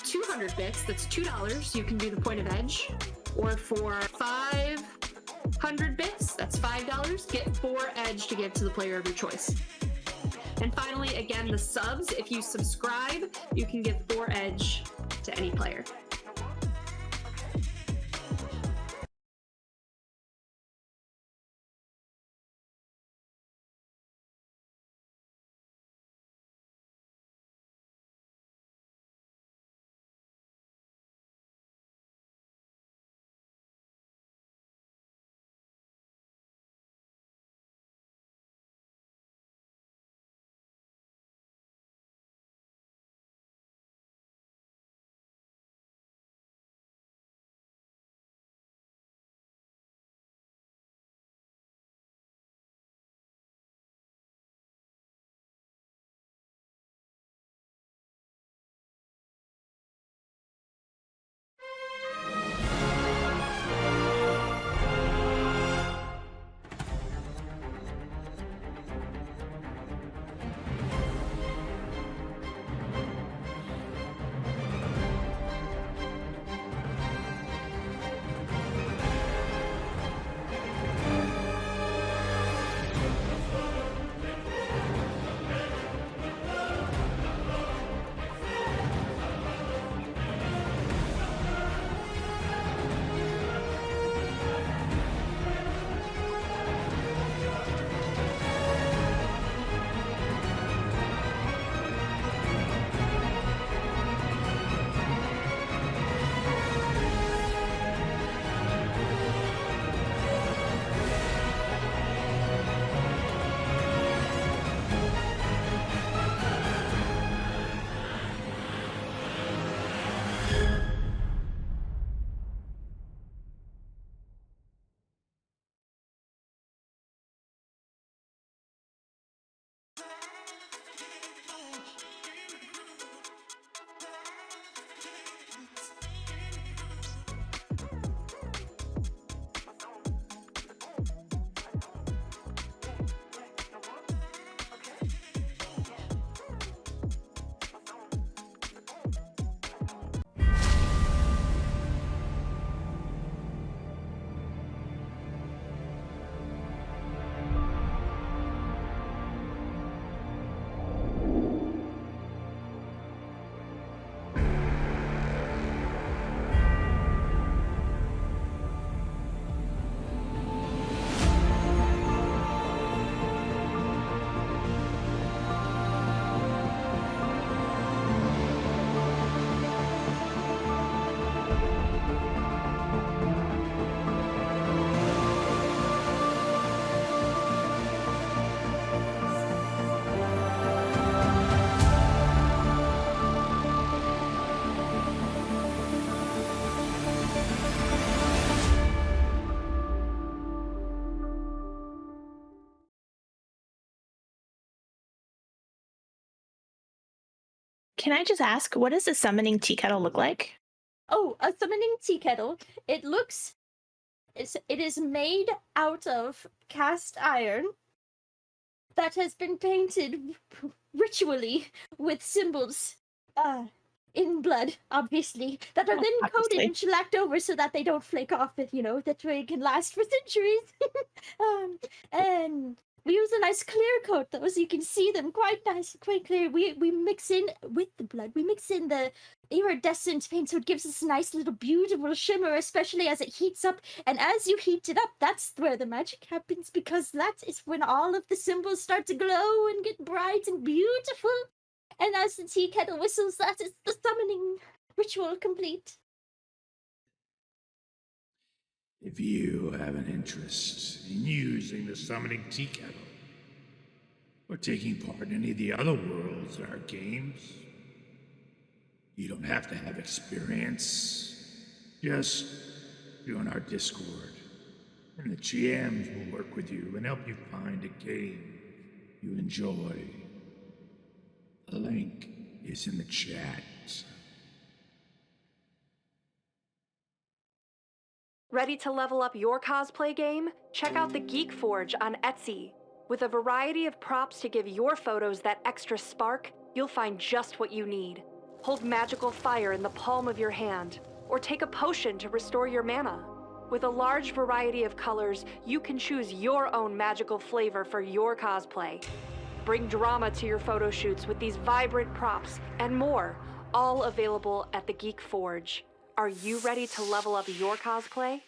200 bits, that's $2, you can do the point of edge. Or for 500 bits, that's $5, get 4 edge to give to the player of your choice. And finally, again, the subs, if you subscribe, you can give 4 edge to any player.
Can I just ask, what does a summoning tea kettle look like?
Oh, a summoning tea kettle. It looks It is made out of cast iron that has been painted ritually with symbols in blood, obviously, that are then coated
Obviously.
and shellacked over so that they don't flake off, that way it can last for centuries. And we use a nice clear coat though, so you can see them quite nice, quite clear. We mix in with the blood, we mix in the iridescent paint, so it gives us a nice little beautiful shimmer, especially as it heats up. And as you heat it up, that's where the magic happens, because that is when all of the symbols start to glow and get bright and beautiful. And as the tea kettle whistles, that is the summoning ritual complete.
If you have an interest in using the summoning tea kettle, or taking part in any of the other worlds in our games, you don't have to have experience. Just join our Discord, and the GMs will work with you and help you find a game you enjoy. The link is in the chat.
Ready to level up your cosplay game? Check out the Geek Forge on Etsy. With a variety of props to give your photos that extra spark, you'll find just what you need. Hold magical fire in the palm of your hand, or take a potion to restore your mana. With a large variety of colors, you can choose your own magical flavor for your cosplay. Bring drama to your photo shoots with these vibrant props and more, all available at the Geek Forge. Are you ready to level up your cosplay?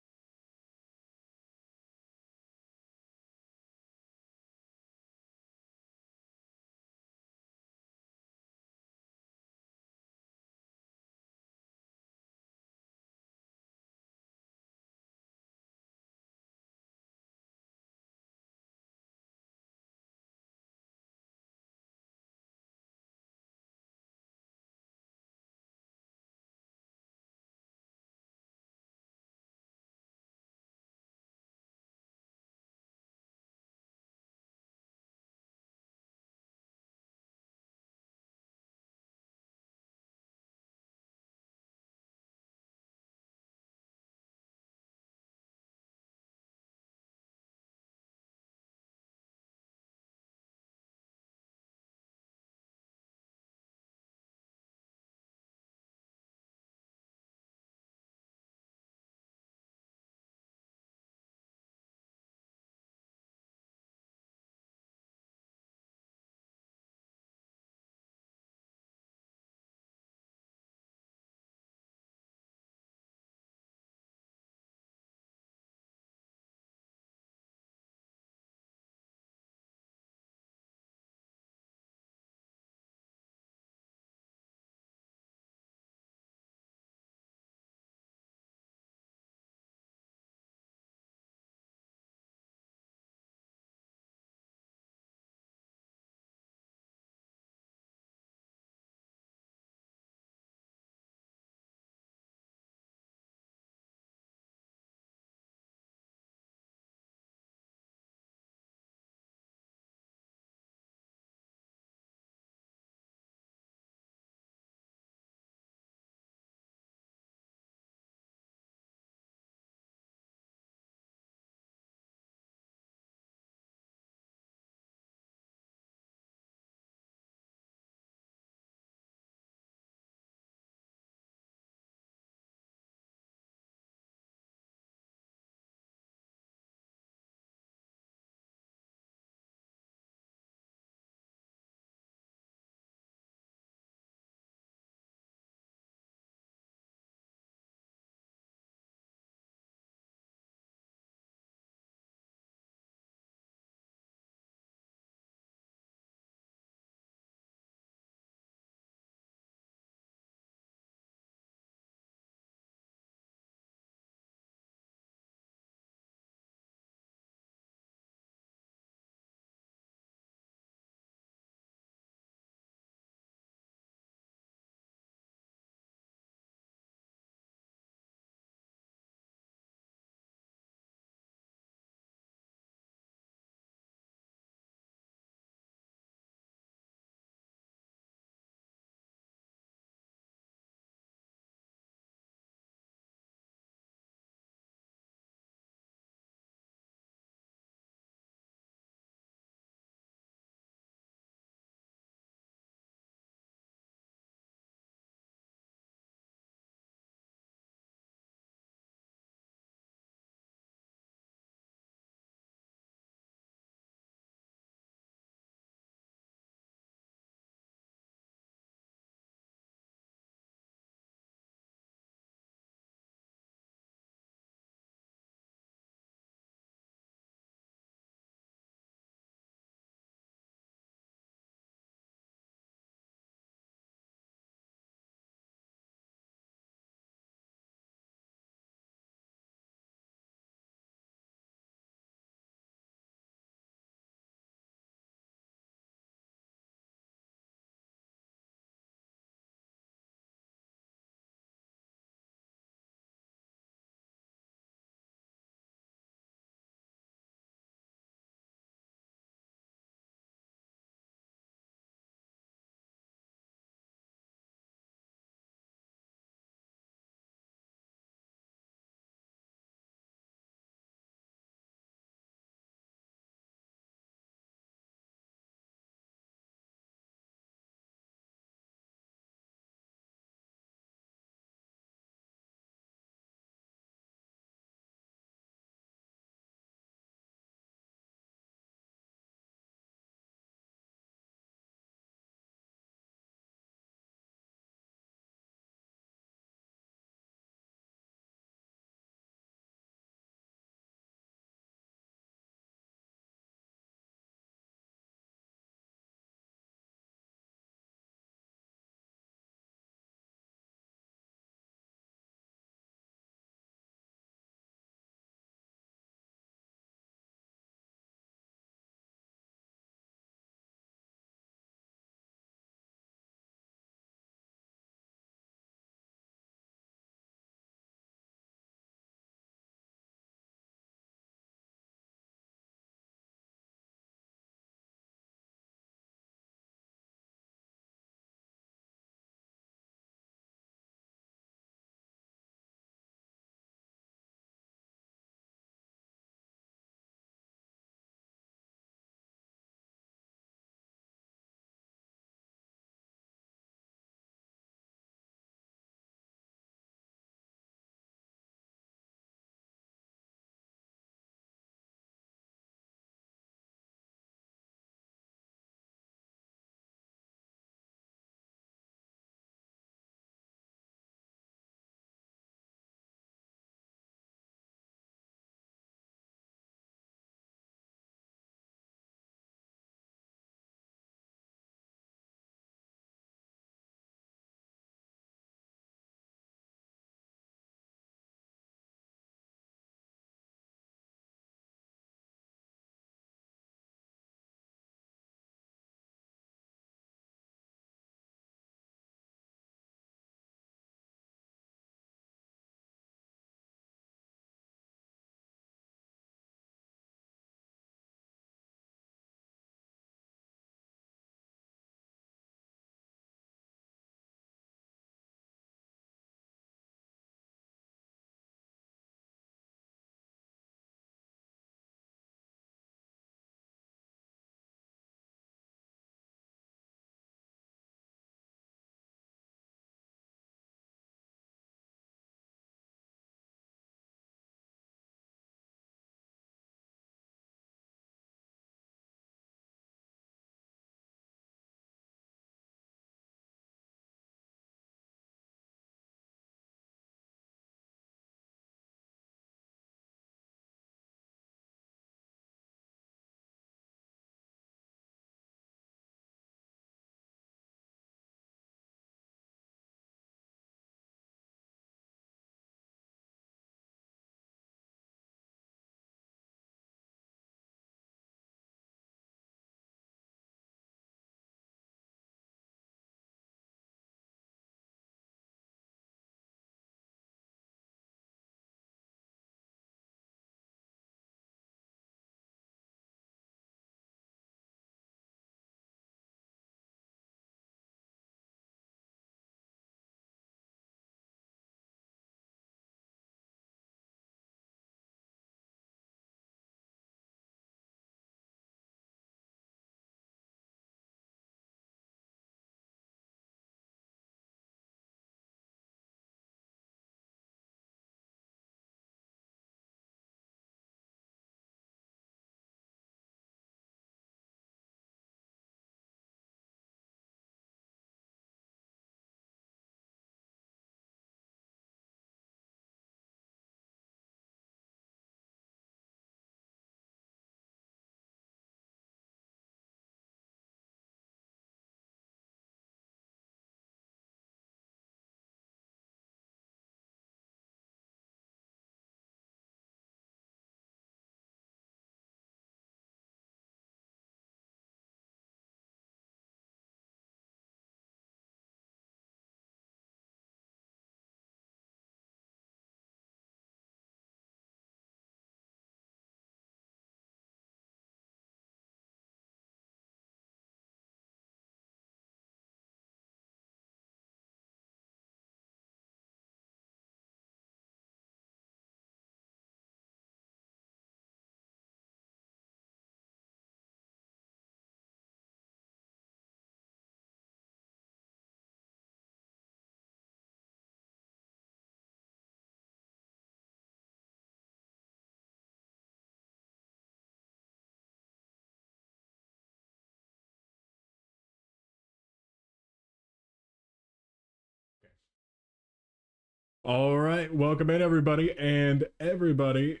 All right, welcome in everybody, and everybody,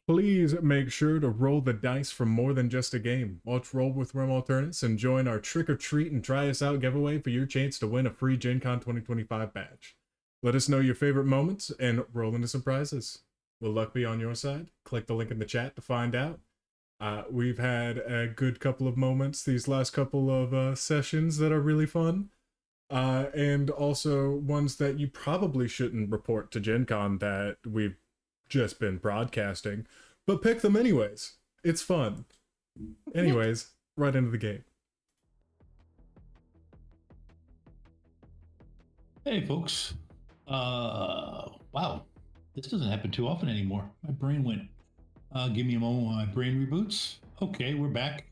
please make sure to roll the dice for more than just a game. Watch Roll with Realm Alternates and join our Trick or Treat and Try Us Out giveaway for your chance to win a free Gen Con 2025 badge. Let us know your favorite moments and roll into some prizes. Will luck be on your side? Click the link in the chat to find out. We've had a good couple of moments these last couple of sessions that are really fun. And also ones that you probably shouldn't report to Gen Con that we've just been broadcasting, but pick them anyways. It's fun. Anyways, right into the game.
Hey, folks. Wow. This doesn't happen too often anymore. My brain went, give me a moment while my brain reboots. Okay, we're back.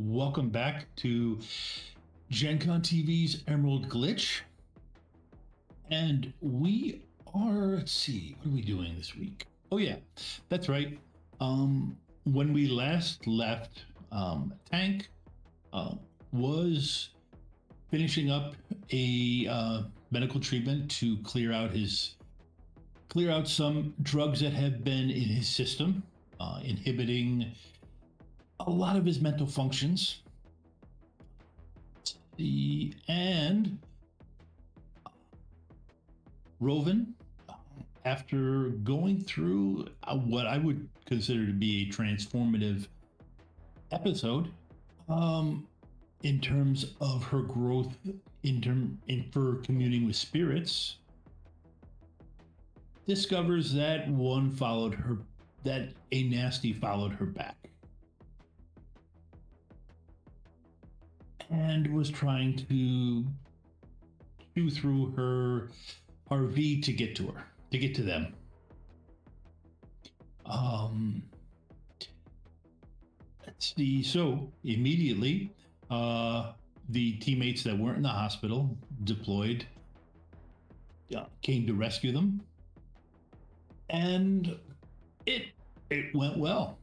Welcome back to Gen Con TV's Emerald Glitch. And we are, let's see, what are we doing this week? Oh yeah, that's right. When we last left, Tank was finishing up a medical treatment to clear out some drugs that have been in his system, inhibiting a lot of his mental functions. And Roven, after going through what I would consider to be a transformative episode, in terms of her growth, for communing with spirits, discovers that that a nasty followed her back and was trying to chew through her RV to get to them. Let's see. So immediately, the teammates that weren't in the hospital deployed, came to rescue them, and it went well.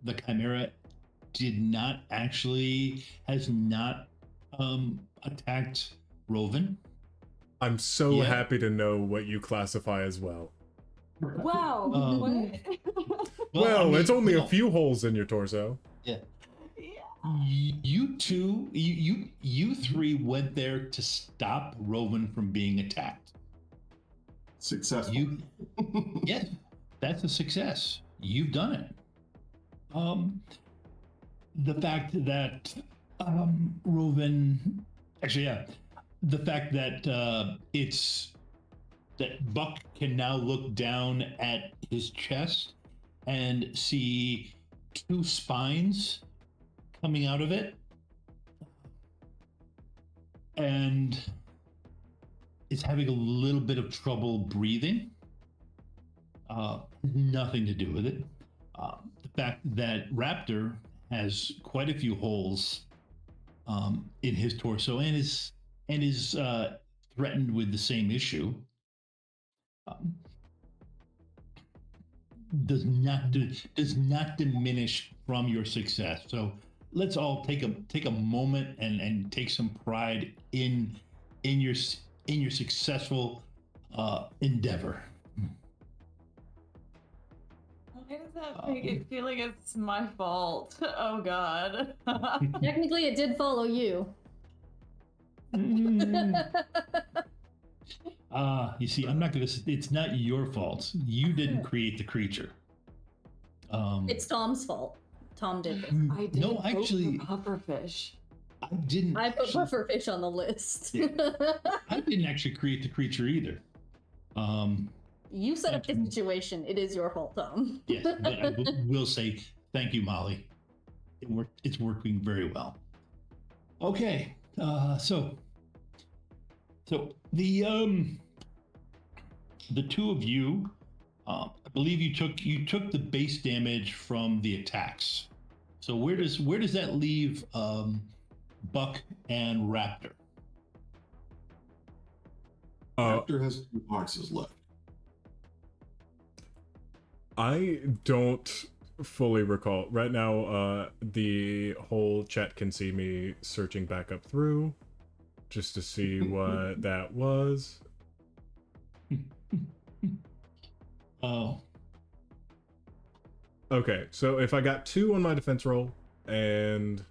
The Chimera has not attacked Roven.
I'm so happy to know what you classify as well.
Wow.
Well,
I mean,
it's only a few holes in your torso.
Yeah. You three went there to stop Roven from being attacked.
Successful.
Yes, that's a success. You've done it. The fact that Roven, actually, yeah, the fact that that Buck can now look down at his chest and see two spines coming out of it, and is having a little bit of trouble breathing. Nothing to do with it. The fact that Raptor has quite a few holes in his torso and is threatened with the same issue. Does not diminish from your success. So let's all take a moment and take some pride in your successful endeavor.
Why does that make it feel like it's my fault? Oh God.
Technically, it did follow you.
You see, I'm not gonna. It's not your fault. You didn't create the creature.
It's Tom's fault. Tom did this.
I did
No, actually,
Pufferfish.
I didn't.
I put Pufferfish on the list.
I didn't actually create the creature either.
You set up the situation. It is your fault, Tom.
Yes, but I will say thank you, Molly. It's working very well. Okay, so the two of you, I believe you took the base damage from the attacks. So where does that leave Buck and Raptor?
Raptor has 2 boxes left.
I don't fully recall. Right now, the whole chat can see me searching back up through. just to see what that was.
Oh.
Okay, so if I got 2 on my defense roll, and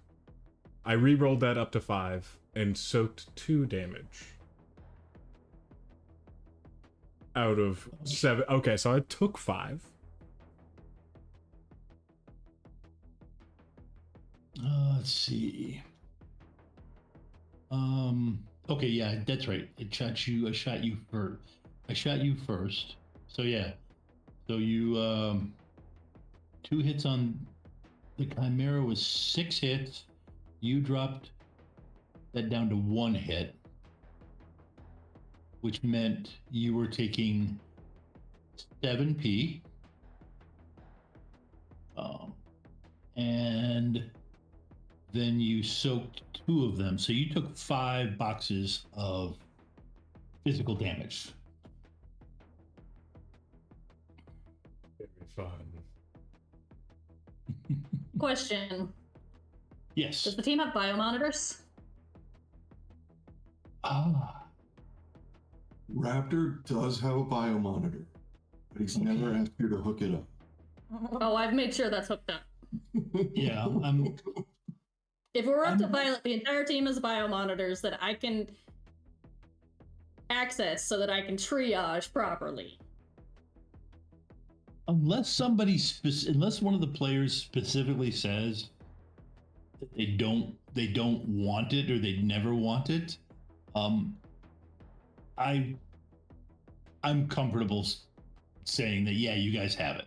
I re-rolled that up to 5, and soaked 2 damage out of 7. Okay, so I took 5.
Let's see. Okay, yeah, that's right. I shot you first. So yeah. So you 2 hits on the Chimera was 6 hits. You dropped that down to 1 hit, which meant you were taking 7p. And then you soaked 2 of them. So you took 5 boxes of physical damage.
Very fun.
Question.
Yes.
Does the team have biomonitors?
Raptor does have a biomonitor, but he's never asked you to hook it up.
Oh, I've made sure that's hooked up.
Yeah,
If we're up to Violet, the entire team has biomonitors that I can access so that I can triage properly.
Unless unless one of the players specifically says that they don't want it or they never want it, I'm comfortable saying that yeah, you guys have it.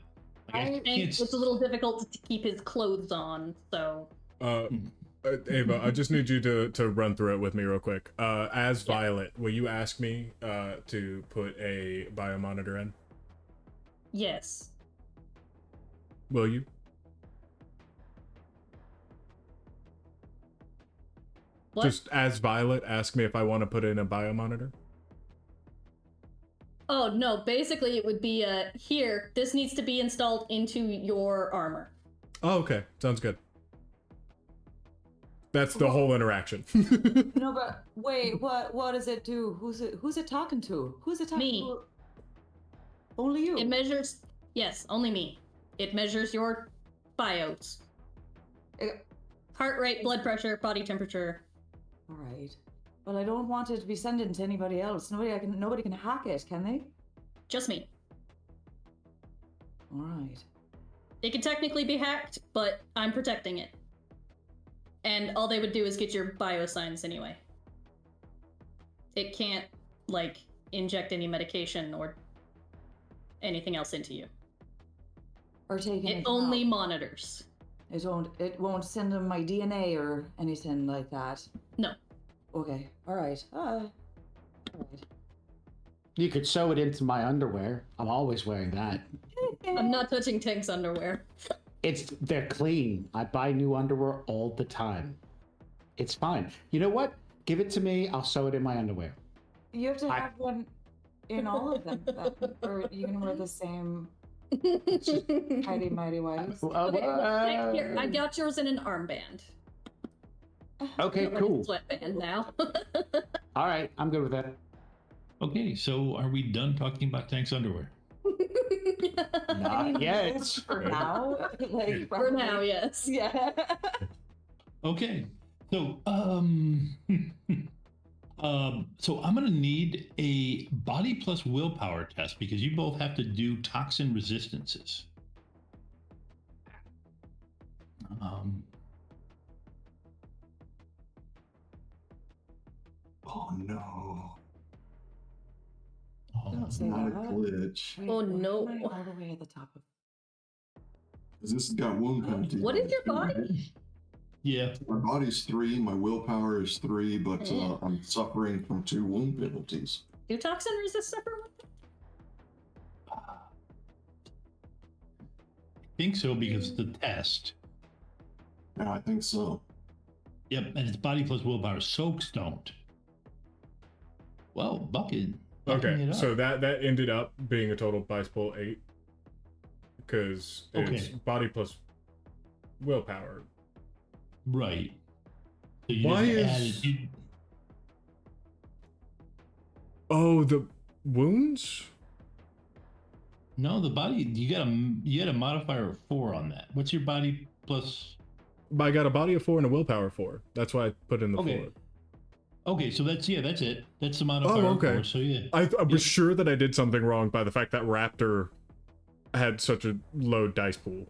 Like,
I think it's a little difficult to keep his clothes on, so.
Ava, I just need you to run through it with me real quick. As Violet, will you ask me to put a biomonitor in?
Yes.
Will you?
What?
Just as Violet, ask me if I want to put in a biomonitor.
Oh, no, basically it would be here, this needs to be installed into your armor.
Oh, okay. Sounds good. That's the whole interaction.
No, but wait, what does it do? Who's it talking to? Who's it talking
Me.
to? Only you.
It measures, yes, only me. It measures your bios. Heart rate, blood pressure, body temperature.
All right. Well, I don't want it to be sent to anybody else. Nobody can hack it, can they?
Just me.
All right.
It could technically be hacked, but I'm protecting it. And all they would do is get your bio signs anyway. It can't, like, inject any medication or anything else into you.
Or taking
it only monitors.
It won't send them my DNA or anything like that.
No.
Okay. All right.
You could sew it into my underwear. I'm always wearing that.
I'm not touching Tank's underwear.
They're clean. I buy new underwear all the time. It's fine. You know what? Give it to me. I'll sew it in my underwear.
You have to have one in all of them, or you can wear the same tidy mighty whities.
Okay, here, I got yours in an armband.
Okay, cool.
Sweatband now.
All right, I'm good with that.
Okay, so are we done talking about Tank's underwear?
Not yet.
For now, like,
for now, yes.
Yeah.
Okay, so so I'm gonna need a body plus willpower test because you both have to do toxin resistances.
Oh no.
Don't say
Not a
that.
glitch.
Oh no.
All the way at the top of.
Because this has got wound penalty.
What is your body?
Yeah.
My body's 3, my willpower is 3, but I'm suffering from 2 wound penalties.
Do toxin resist suffer with it?
I think so because of the test.
Yeah, I think so.
Yep, and it's body plus willpower. Soaks don't. Well, bucking
Okay,
it up.
so that ended up being a total bice pull 8. Because it's body plus willpower.
Right. So you
Why
just
is...
added,
Oh, the wounds?
No, the body. You got a modifier of 4 on that. What's your body plus?
I got a body of 4 and a willpower of 4. That's why I put in the 4.
Okay, so that's it. That's the modifier
Oh,
of
okay.
4. So yeah,
I was sure that I did something wrong by the fact that Raptor had such a low dice pool.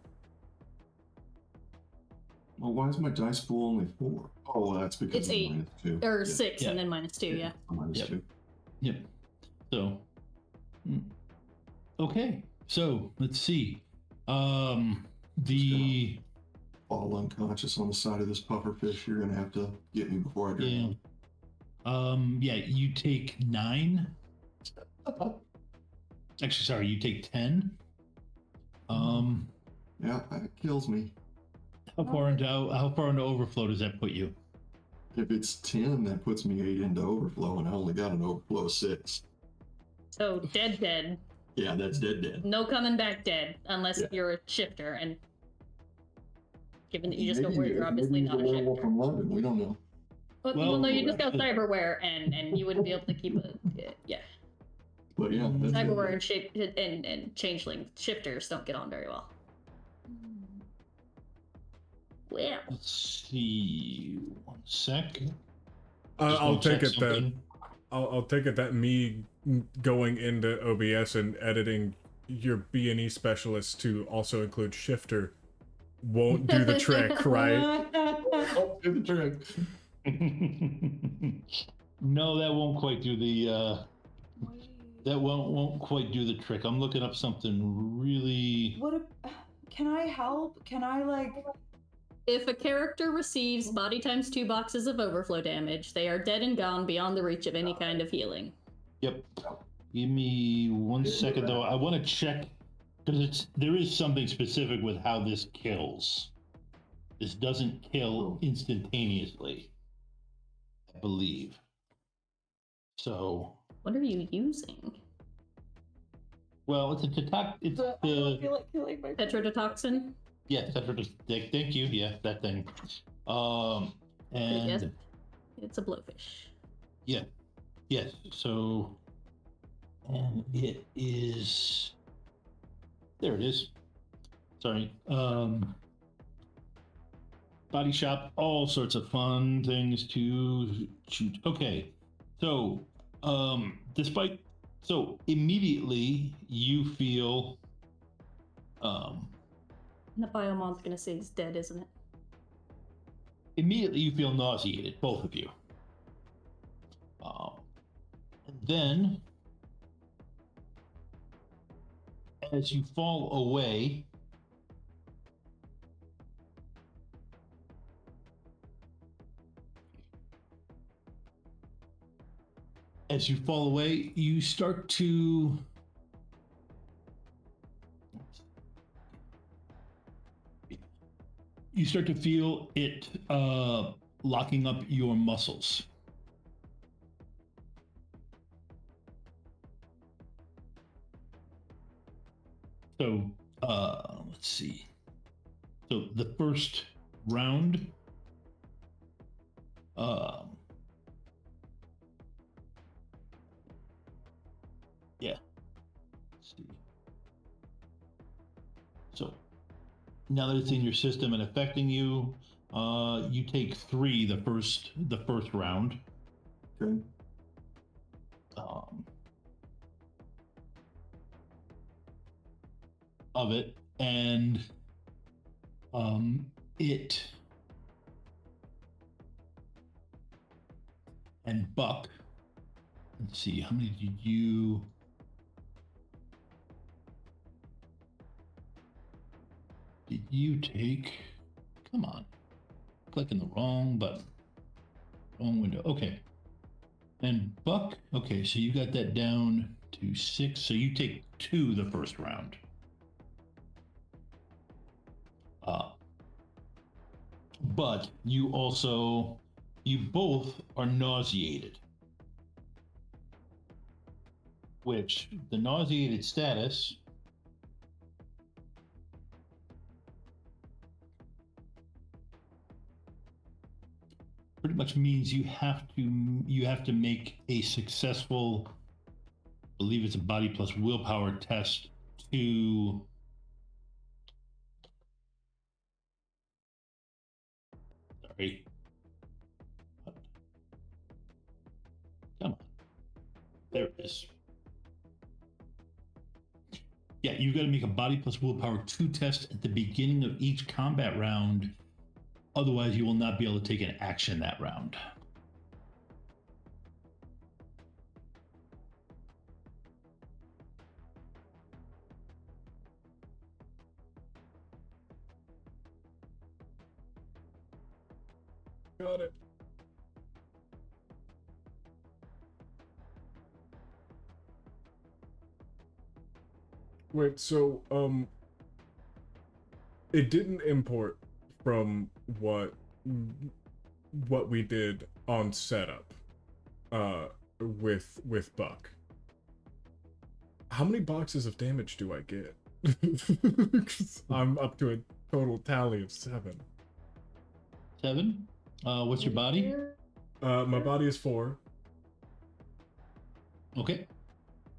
Well, why is my dice pool only 4? Oh, that's because
It's
of
8
-2.
or
Yeah.
6 and then -2. Yeah.
-2.
Yep. So, okay. So let's see. The
Fall unconscious on the side of this pufferfish. You're gonna have to get me before I drown.
Yeah. You take 9. Actually, sorry. You take 10.
Yeah, that kills me.
How far into overflow does that put you?
If it's 10, that puts me 8 into overflow, and I only got an overflow of 6.
So dead.
Yeah, that's dead.
No coming back dead unless you're a shifter, and given that you just go where you're obviously
maybe
not a shifter.
from London. We don't know.
Well, no, you just got cyberware, and you wouldn't be able to keep a yeah.
But yeah, that's
Cyberware and changeling shifters don't get on very well. Well,
Let's see. 1 sec.
I'll take it
something.
that I'll take it that me going into OBS and editing your B&E specialist to also include shifter won't do the trick, right?
Won't do the trick.
No, that won't quite do the. That won't quite do the trick. I'm looking up something really.
Can I help? Can I like?
if a character receives body times 2 boxes of overflow damage, they are dead and gone beyond the reach of any kind of healing.
Yep. Give me 1 second though. I want to check because there is something specific with how this kills. This doesn't kill instantaneously, I believe. So.
What are you using?
Well, it's a it's
I feel like killing my
tetrodotoxin.
Yeah, thank you. Yeah, that thing. And
yes, it's a blowfish.
Yeah, yes. So, and it is. There it is. Sorry. Body shop, all sorts of fun things to shoot. Okay, so immediately you feel
The Biomon's gonna say he's dead, isn't it?
Immediately you feel nauseated, both of you. And then as you fall away, you start to feel it locking up your muscles. So let's see. So the first round, yeah. Let's see. So now that it's in your system and affecting you, you take 3 the first round.
Okay.
Of it, and it and Buck. Let's see, how many did you? Take? Come on, clicking the wrong button, wrong window. Okay, and Buck. Okay, so you got that down to 6. So you take 2 the first round. But you both are nauseated, which the nauseated status pretty much means you have to make a successful believe it's a body plus willpower test to. Sorry. Come on. There it is. Yeah, you've got to make a body plus willpower 2 test at the beginning of each combat round. Otherwise, you will not be able to take an action that round.
Got it. Wait, so it didn't import from what we did on setup with Buck. How many boxes of damage do I get? 'Cause I'm up to a total tally of 7.
7? What's your body?
My body is 4.
Okay.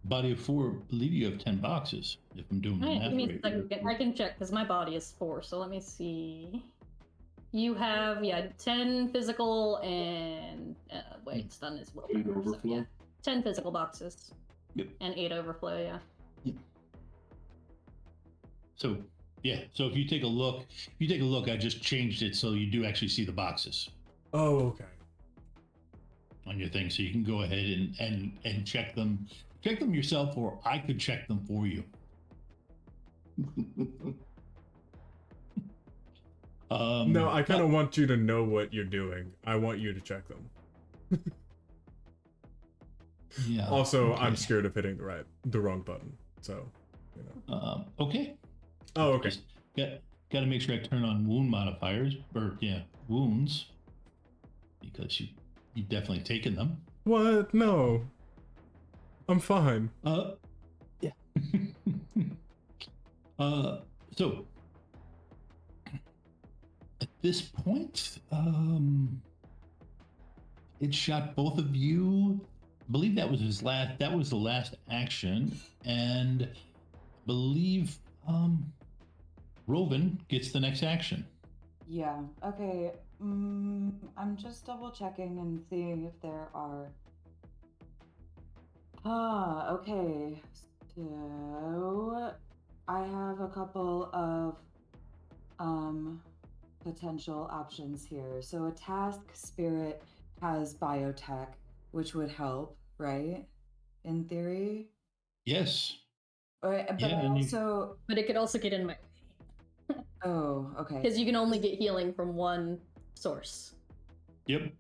Body of 4, I believe you have 10 boxes, if I'm doing the
Alright,
math
give me a
right.
second. I can check because my body is 4, so let me see. You have, 10 physical and, wait, stun is willpower.
8 overflow?
So, yeah. 10 physical boxes.
Yep.
And 8 overflow, yeah.
Yep. So, yeah, so if you take a look, I just changed it so you do actually see the boxes.
Oh, okay.
On your thing, so you can go ahead and check them. Check them yourself, or I could check them for you.
No, I kind of want you to know what you're doing. I want you to check them.
Yeah.
Also,
okay.
I'm scared of hitting the wrong button. So, you know.
Okay.
Oh, okay.
Got to make sure I turn on wound modifiers, or wounds, because you've definitely taken them.
What? No. I'm fine.
Yeah. So at this point, it shot both of you. I believe that was the last action, and I believe Roven gets the next action.
Yeah. Okay. I'm just double checking and seeing if there are. Okay. So I have a couple of potential options here. So a task spirit has biotech, which would help, right? In theory.
Yes.
But
Yeah,
But it could also get in my way.
Oh, okay.
Because you can only get healing from one source.
Yep.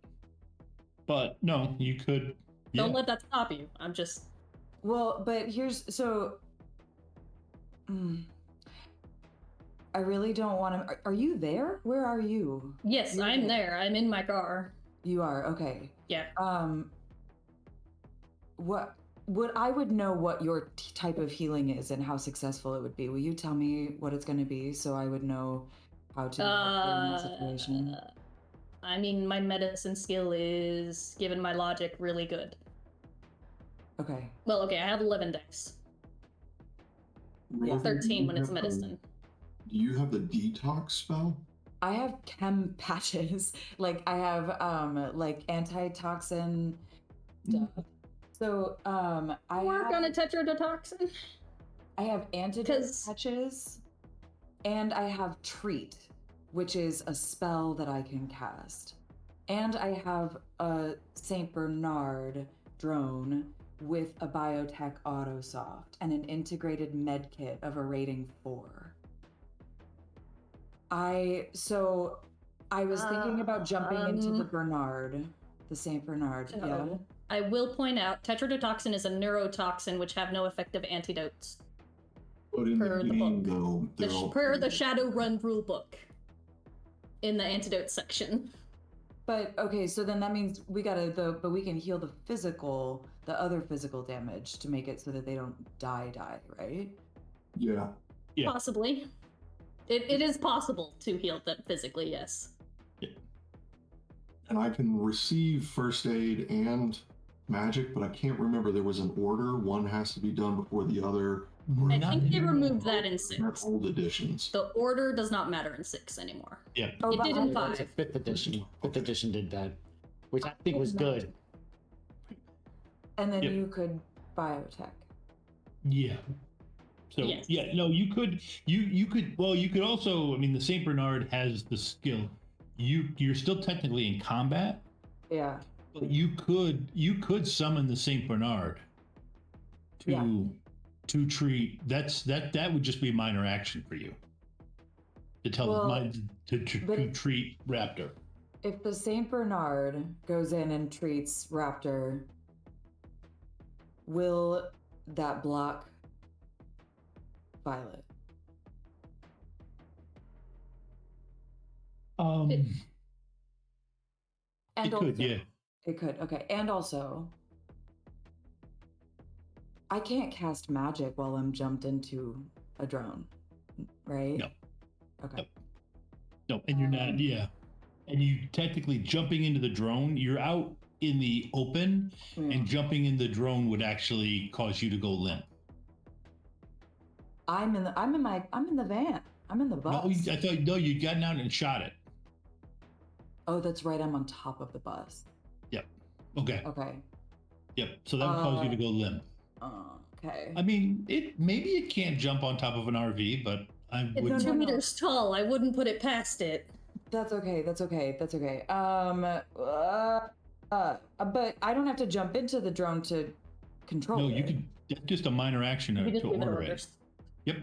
But no, you could.
Don't let that stop you. I'm just.
Well, but I really don't want to. Are you there? Where are you?
Yes, I'm there. I'm in my car.
You are, okay.
Yeah.
I would know what your type of healing is and how successful it would be. Will you tell me what it's going to be so I would know how to help you in that situation?
I mean, my medicine skill is, given my logic, really good.
Okay.
Well, okay, I have 11 dex.
Yeah.
13 when it's medicine.
Do you have the detox spell?
I have chem patches. Like I have like antitoxin stuff. So I
work on a tetrodotoxin.
I have antidote patches, and I have treat, which is a spell that I can cast, and I have a Saint Bernard drone with a biotech autosoft and an integrated med kit of a rating 4. I was thinking about jumping into the Bernard, the Saint Bernard.
So,
yeah.
I will point out, tetrodotoxin is a neurotoxin which have no effective antidotes.
But in
Per
the
the
game,
book.
though,
Per the Shadowrun rulebook. In the antidote section.
But okay, so then that means we but we can heal the other physical damage to make it so that they don't die, right?
Yeah.
Possibly. It is possible to heal them physically, yes.
And I can receive first aid and magic, but I can't remember. There was an order. One has to be done before the other.
I think they removed that in 6.
That's old editions.
The order does not matter in 6 anymore.
Yeah.
It did in
That's
5.
5th edition. 5th edition did that, which I think was good.
And then
Yep.
you could biotech.
Yeah. So
Yes.
yeah, no, you could also, I mean, the Saint Bernard has the skill. You're still technically in combat,
Yeah.
but you could summon the Saint Bernard to treat. That would just be a minor action for you. To tell to treat Raptor.
If the Saint Bernard goes in and treats Raptor, will that block Violet?
It
And
could,
also,
yeah.
It could. Okay. And also, I can't cast magic while I'm jumped into a drone, right?
No.
Okay.
No, and you're not, yeah. And you technically jumping into the drone, you're out in the open, and jumping in the drone would actually cause you to go limp.
I'm in the van. I'm in the bus.
No, I thought you'd gotten out and shot it.
Oh, that's right. I'm on top of the bus.
Yep. Okay.
Okay.
Yep. So that would cause you to go limp.
Okay.
I mean, maybe it can't jump on top of an RV, but I would.
It's 2 meters tall. I wouldn't put it past it.
That's okay. That's okay. That's okay. But I don't have to jump into the drone to control
No,
it.
you could. That's just a minor action
You
to
just give it
order it.
orders.
Yep.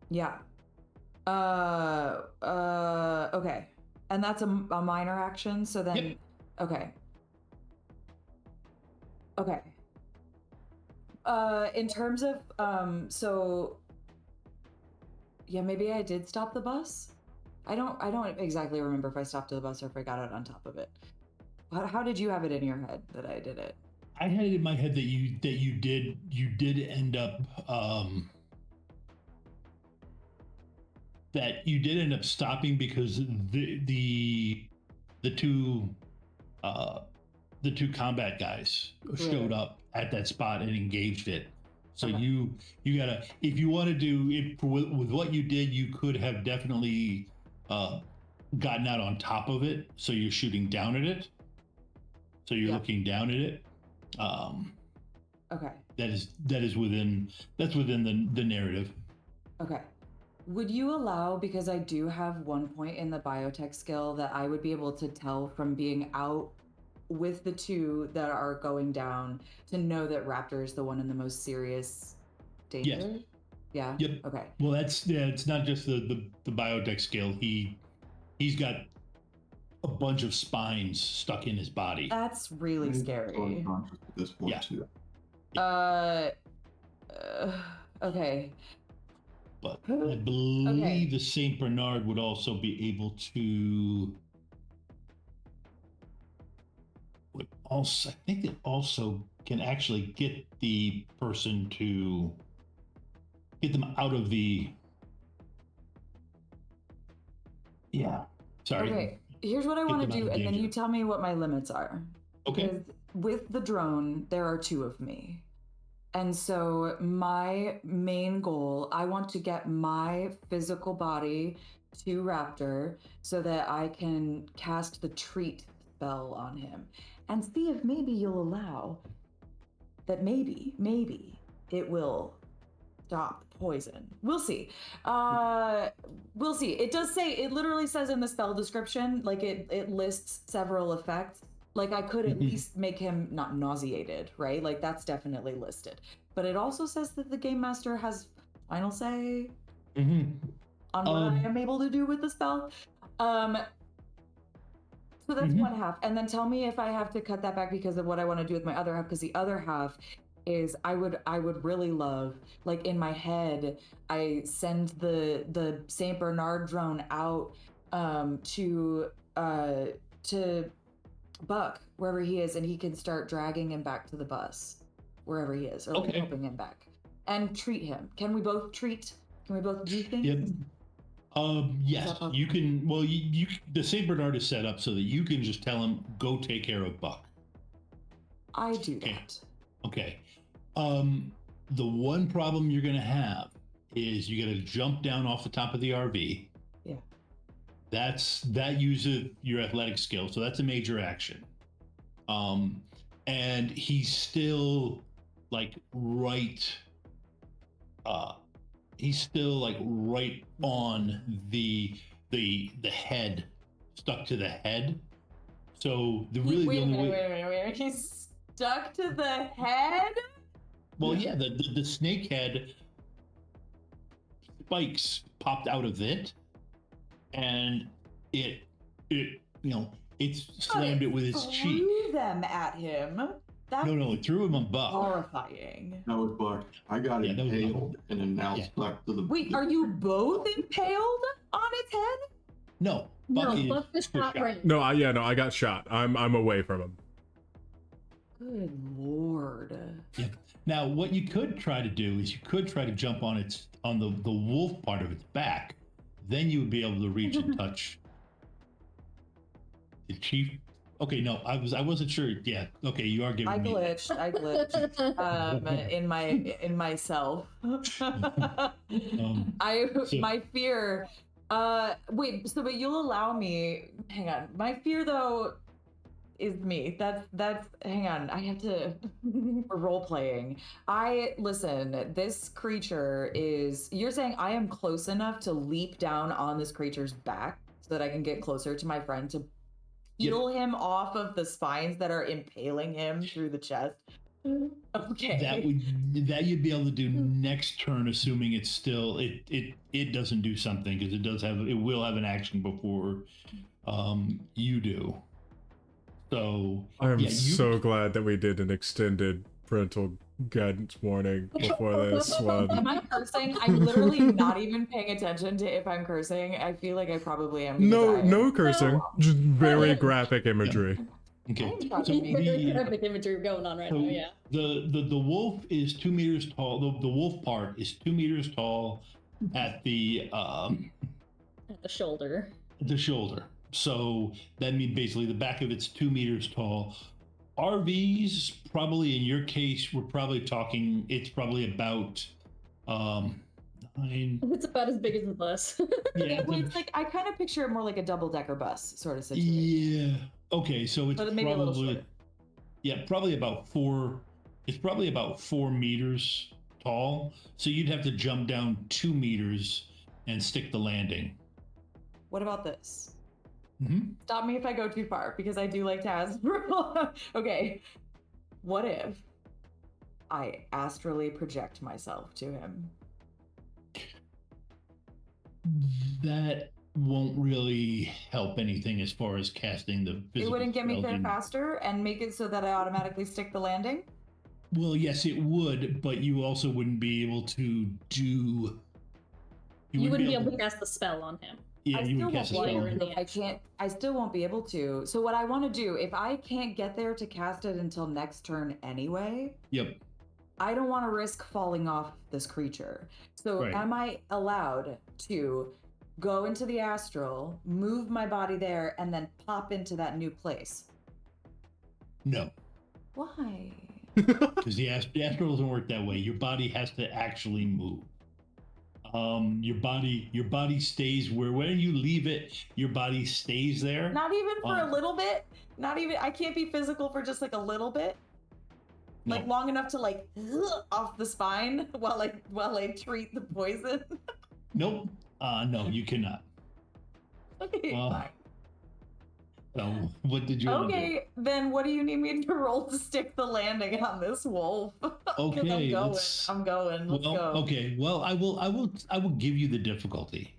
Yeah. Okay. And that's a minor action. So then,
Yep.
Okay. Okay. In terms of, so, yeah, maybe I did stop the bus. I don't exactly remember if I stopped the bus or if I got it on top of it. How did you have it in your head that I did it?
I had it in my head that you did end up stopping because the two combat guys showed up at that spot and engaged it. So you gotta, if you want to do it with what you did, you could have definitely gotten out on top of it. So you're shooting down at it. So you're looking down at it.
Okay.
That's within the narrative.
Okay. Would you allow, because I do have one point in the biotech skill that I would be able to tell from being out with the two that are going down to know that Raptor is the one in the most serious danger?
Yes.
Yeah?
Yep.
Okay.
Well, it's not just the biotech skill. He's got a bunch of spines stuck in his body.
That's really scary.
At this point,
Yeah.
too.
Okay.
But I believe the Saint Bernard would also be able to. I think it also can actually get the person to get them out of the. Yeah. Sorry.
Okay. Here's what I
Get
want to
them out
do,
of
and then
danger.
you tell me what my limits are.
Okay.
Because with the drone, there are two of me. And so my main goal, I want to get my physical body to Raptor so that I can cast the treat spell on him and see if maybe you'll allow that maybe it will stop poison. We'll see. We'll see. It does say, it literally says in the spell description, like it lists several effects. Like I could at least make him not nauseated, right? Like that's definitely listed. But it also says that the game master has final say on what I am able to do with the spell. So that's one half. And then tell me if I have to cut that back because of what I want to do with my other half, because the other half is I would really love, like in my head, I send the Saint Bernard drone out to Buck wherever he is, and he can start dragging him back to the bus wherever he is, or like helping him back, and treat him. Can we both treat? Can we both do things?
Yep. Yes, you can. Well, you the Saint Bernard is set up so that you can just tell him go take care of Buck.
I do that.
Okay. The one problem you're gonna have is you got to jump down off the top of the RV.
Yeah.
That uses your athletic skill, so that's a major action. And he's still like right. He's still like right on the head, stuck to the head. So the really
Wait
the
a
only
minute,
way.
wait a minute. He's stuck to the head?
Well, yeah, the snake head spikes popped out of it, and it slammed it with its cheek.
Threw them at him. That's
No, it threw him on Buck.
horrifying.
That was Buck. I got impaled and then now stuck to the.
Wait, are you both impaled on its head?
No,
Buck is not right.
No, I got shot. I'm away from him.
Good lord.
Yep. Now, what you could try to do is you could try to jump on the wolf part of its back. Then you would be able to reach and touch the chief. Okay, no, I wasn't sure. Yeah, okay, you are giving me.
I glitched in myself. My fear. Wait. So, but you'll allow me? Hang on. My fear, though, is me. That's. Hang on. I have to. Role playing. Listen. This creature is. You're saying I am close enough to leap down on this creature's back so that I can get closer to my friend to peel him off of the spines that are impaling him through the chest. Okay.
That you'd be able to do next turn, assuming it's still it doesn't do something, because it will have an action before you do. So
I'm so glad that we did an extended parental guidance warning before this one.
Am I cursing? I'm literally not even paying attention to if I'm cursing. I feel like I probably am.
No cursing, just very graphic imagery.
Okay.
Graphic imagery going on right now. Yeah.
The wolf is 2 meters tall. The wolf part is 2 meters tall at the
At the shoulder.
The shoulder. So that means basically the back of it's 2 meters tall. RVs, probably in your case, we're probably talking. It's probably about 9.
It's about as big as the bus.
Yeah,
it's like I kind of picture it more like a double-decker bus sort of situation.
Yeah. Okay, so it's
maybe a little
probably
shorter.
probably about 4. It's probably about 4 meters tall. So you'd have to jump down 2 meters and stick the landing.
What about this?
Mm-hmm.
Stop me if I go too far, because I do like to ask. Okay. What if I astrally project myself to him?
That won't really help anything as far as casting the physical.
It wouldn't get me there
spells.
faster and make it so that I automatically stick the landing?
Well, yes, it would, but you also wouldn't be able to do.
You wouldn't be able to cast the spell on him.
Yeah, you would cast a spell.
I still won't be able to. So what I want to do, if I can't get there to cast it until next turn anyway,
Yep.
I don't want to risk falling off this creature. So
Right.
am I allowed to go into the astral, move my body there, and then pop into that new place?
No,
Why?
because the astral doesn't work that way. Your body has to actually move. Your body stays when you leave it. Your body stays there.
Not even for a little bit? Not even, I can't be physical for just like a little bit?
No.
Like long enough to like off the spine while I treat the poison?
Nope. No, you cannot.
Okay, fine.
So what did you want to do?
Okay, then what do you need me to roll to stick the landing on this wolf? 'Cause
Okay,
I'm going. Let's go.
Okay. Well, I will give you the difficulty.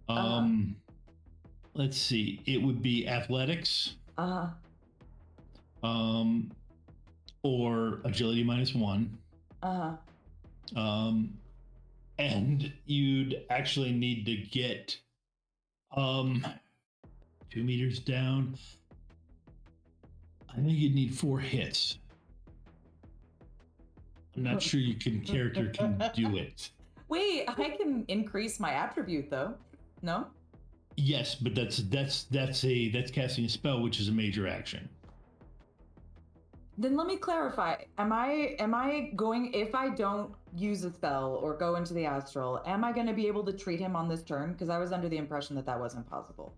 Let's see. It would be athletics. Or agility -1. And you'd actually need to get 2 meters down. I think you'd need 4 hits. I'm not sure character can do it.
Wait, I can increase my attribute though. No?
Yes, but that's casting a spell, which is a major action.
Then let me clarify. Am I going, if I don't use a spell or go into the astral, am I going to be able to treat him on this turn? Because I was under the impression that wasn't possible.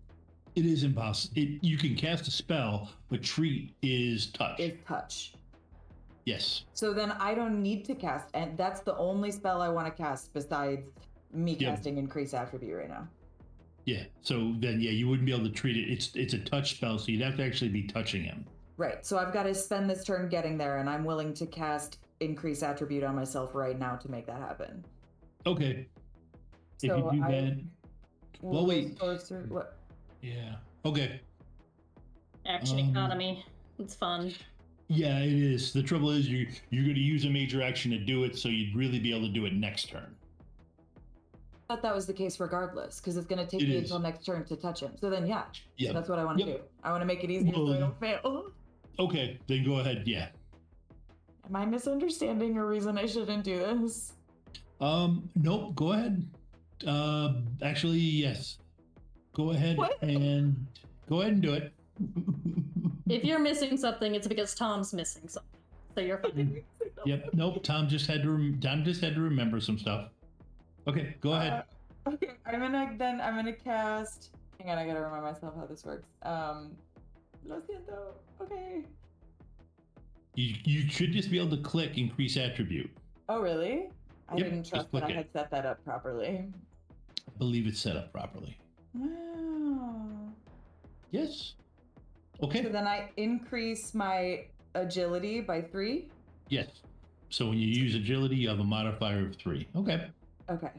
It is impossible. You can cast a spell, but treat is touch.
Is touch.
Yes.
So then I don't need to cast, and that's the only spell I want to cast besides me casting Increase Attribute right now.
Yeah. So then, you wouldn't be able to treat it. It's a touch spell, so you'd have to actually be touching him.
Right. So I've got to spend this turn getting there, and I'm willing to cast Increase Attribute on myself right now to make that happen.
Okay.
So
if you do that. Well, wait.
What?
Yeah. Okay.
Action economy. It's fun.
Yeah, it is. The trouble is you're going to use a major action to do it, so you'd really be able to do it next turn.
I thought that was the case regardless, because it's going to take me until next turn to touch him. So then, so that's what I want to do. I want to make it easier so I don't fail.
Okay, then go ahead. Yeah.
Am I misunderstanding a reason I shouldn't do this?
Nope. Go ahead. Actually, yes. Go ahead and do it.
If you're missing something, it's because Tom's missing something. So you're fine.
Yep. Nope. Tom just had to remember some stuff. Okay, go ahead.
Okay, I'm gonna cast. Hang on, I gotta remind myself how this works. Lo siento. Okay.
You should just be able to click increase attribute.
Oh really? I
Yep,
didn't trust that I had set that up properly.
I believe it's set up properly.
Wow.
Yes. Okay.
So then I increase my agility by 3?
Yes. So when you use agility, you have a modifier of 3. Okay.
Okay.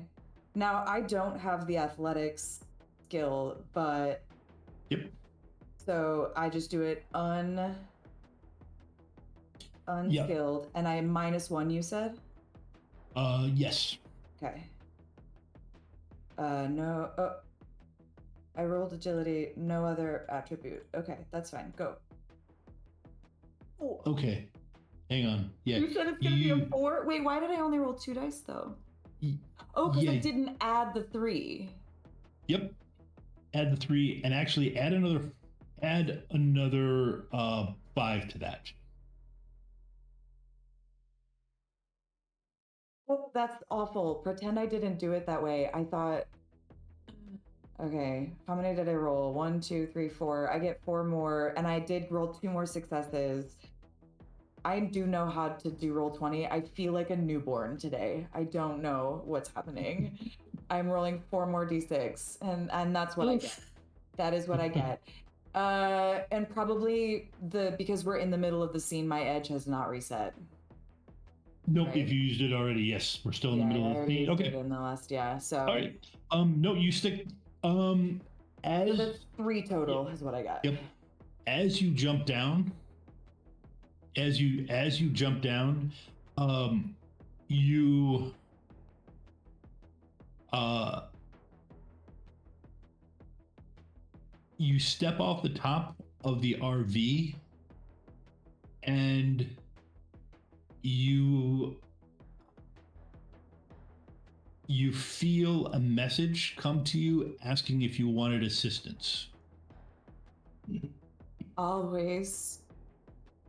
Now I don't have the athletics skill, but
Yep.
So I just do it unskilled, and I am -1. You said.
Yes.
Okay. No. Oh, I rolled agility. No other attribute. Okay, that's fine. Go. Oh.
Okay. Hang on. Yeah.
You said it's gonna be a 4. Wait, why did I only roll 2 dice though? Oh, because I didn't add the 3.
Yep. Add the 3, and actually add another 5 to that.
Oh, that's awful. Pretend I didn't do it that way. I thought. Okay, how many did I roll? 1, 2, 3, 4. I get 4 more, and I did roll 2 more successes. I do know how to do Roll20. I feel like a newborn today. I don't know what's happening. I'm rolling 4 more d6, and that's what I get. That is what I get. And probably because we're in the middle of the scene, my edge has not reset.
Nope, right? If you used it already, yes. We're still in the middle of the scene. Okay.
In the last, so.
All right. No, you stick.
So that's 3 total is what I got.
Yep. As you jump down, you you step off the top of the RV, and you feel a message come to you asking if you wanted assistance.
Always.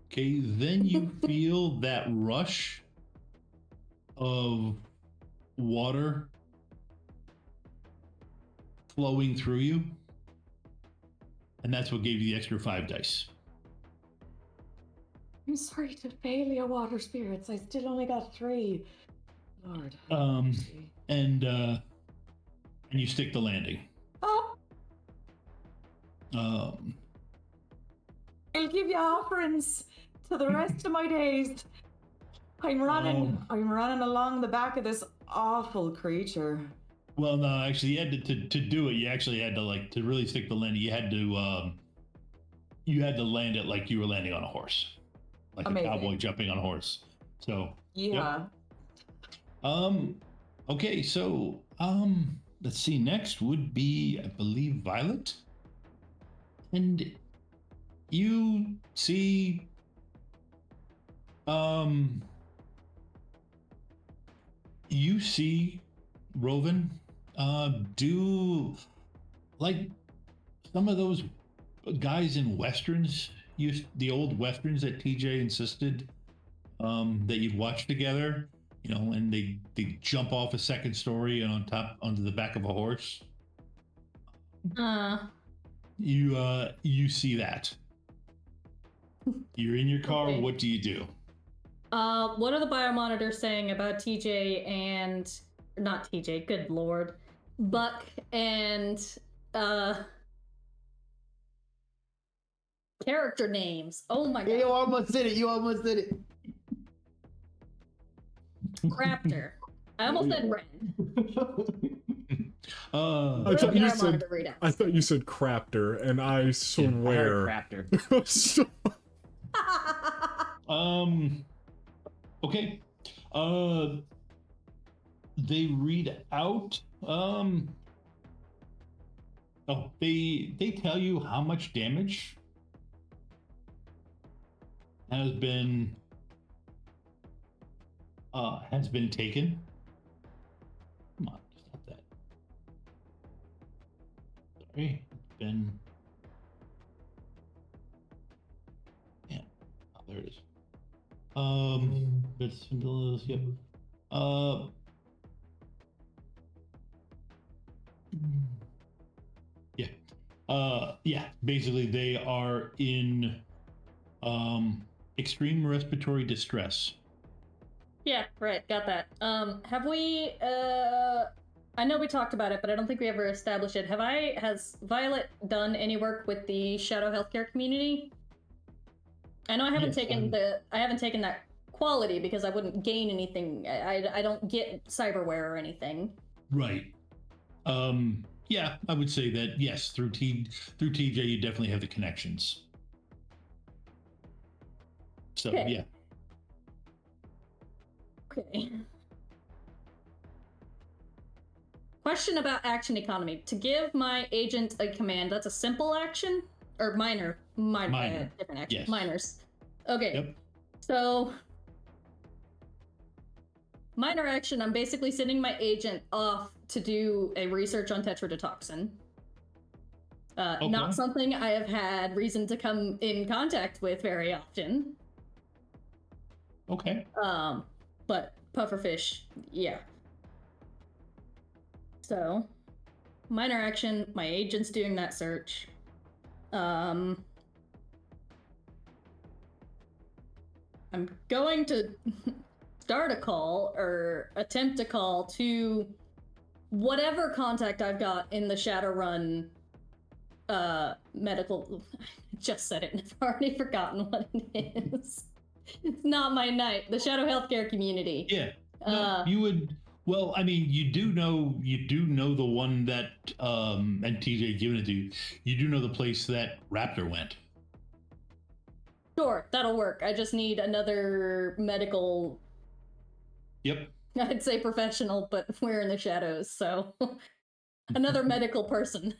Okay, then you feel that rush of water flowing through you, and that's what gave you the extra 5 dice.
I'm sorry to fail you, water spirits. I still only got 3. Lord.
And you stick the landing.
Oh. I'll give you offerings to the rest of my days. I'm running along the back of this awful creature.
Well, no, actually, you had to do it. You actually had to really stick the landing. You had to land it like you were landing on a horse, like Amazing. A cowboy jumping on a horse. So
yeah.
Yep. Okay, so let's see. Next would be, I believe, Violet, and you see Rovan do like some of those guys in westerns, the old westerns that TJ insisted that you'd watch together, and they jump off a second story and onto the back of a horse. You see that. You're in your car.
Okay.
What do you do?
What are the biomonitors saying about TJ and not TJ? Good lord, Buck and character names. Oh my god!
You almost did it.
Raptor. I almost said Ren.
I thought you said crapter, and I swear.
Crapter.
Okay. They read out. They tell you how much damage has been taken. Come on, stop that. Sorry, it's been. Yeah, oh, there it is. Bits and pillows. Yep. Yeah. Basically, they are in extreme respiratory distress.
Yeah, right, got that. Have we, I know we talked about it, but I don't think we ever established it. Has Violet done any work with the Shadow Healthcare community? I know I haven't taken that quality because I wouldn't gain anything. I don't get cyberware or anything.
Right. Yeah, I would say that yes, through TJ you definitely have the connections. So
Okay.
yeah.
Okay. Question about action economy. To give my agent a command, that's a simple action? Or minor. Different action.
Yes.
Minors. Okay.
Yep.
So, minor action, I'm basically sending my agent off to do a research on tetrodotoxin.
Okay.
Not something I have had reason to come in contact with very often.
Okay.
But Pufferfish, yeah. So, minor action, my agent's doing that search. I'm going to start a call or attempt a call to whatever contact I've got in the Shadowrun medical. I just said it and I've already forgotten what it is. It's not my night. The Shadow Healthcare community.
Yeah. No, you would. Well, I mean, you do know the one that and TJ given it to you. You do know the place that Raptor went.
Sure, that'll work. I just need another medical.
Yep.
I'd say professional, but we're in the shadows, so another medical person.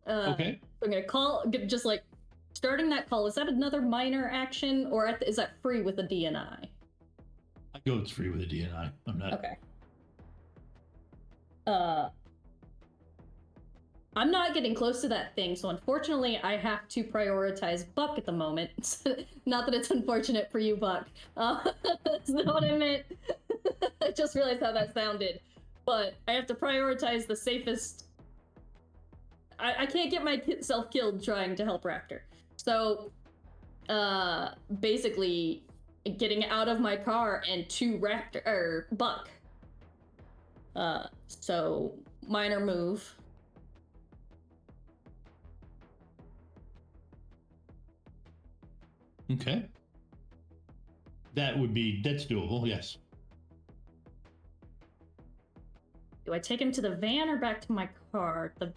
Okay.
So I'm gonna call, just like starting that call. Is that another minor action, or is that free with a DNI?
I go it's free with a DNI. I'm not.
Okay. I'm not getting close to that thing, so unfortunately I have to prioritize Buck at the moment. Not that it's unfortunate for you, Buck. That's not what I meant. I just realized how that sounded. But I have to prioritize the safest. I can't get myself killed trying to help Raptor. So, basically, getting out of my car and to Buck. So, minor move.
Okay. That's doable, yes.
Do I take him to the van or back to my car? The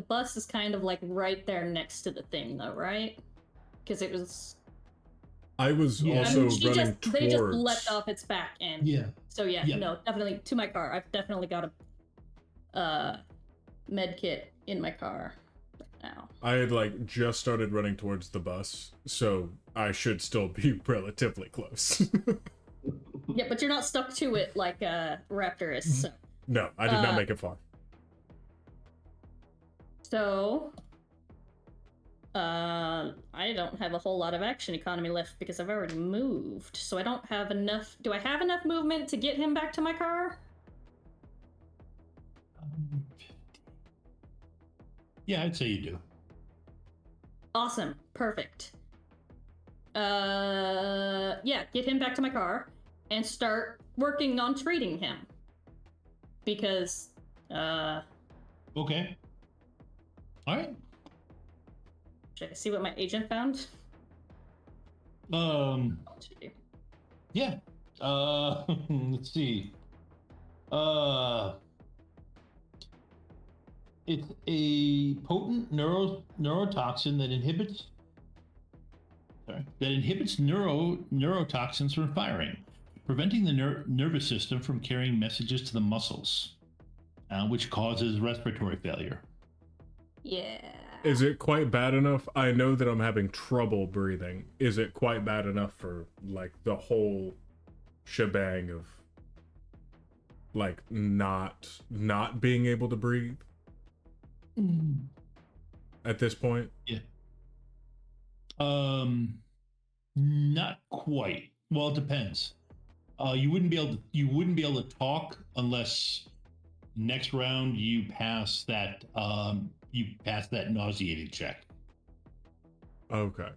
bus is kind of like right there next to the thing though, right? Because it was...
I was also running towards...
They just leapt off its back end.
Yeah.
So yeah, no, definitely to my car. I've definitely got a med kit in my car right now.
I had just started running towards the bus, so I should still be relatively close.
Yeah, but you're not stuck to it like Raptor is. So.
No, I did not make it far.
So, I don't have a whole lot of action economy left because I've already moved. So I don't have enough. Do I have enough movement to get him back to my car?
Yeah, I'd say you do.
Awesome. Perfect. Yeah, get him back to my car and start working on treating him. Because,
Okay. All right.
Should I see what my agent found?
Yeah. Let's see. It's a potent neurotoxin that inhibits neurotoxins from firing, preventing the nervous system from carrying messages to the muscles, which causes respiratory failure.
Yeah.
Is it quite bad enough? I know that I'm having trouble breathing. Is it quite bad enough for, like, the whole shebang of, like, not being able to breathe? At this point?
Yeah. Not quite. Well, it depends. You wouldn't be able to talk unless next round you pass that nauseating check.
Okay.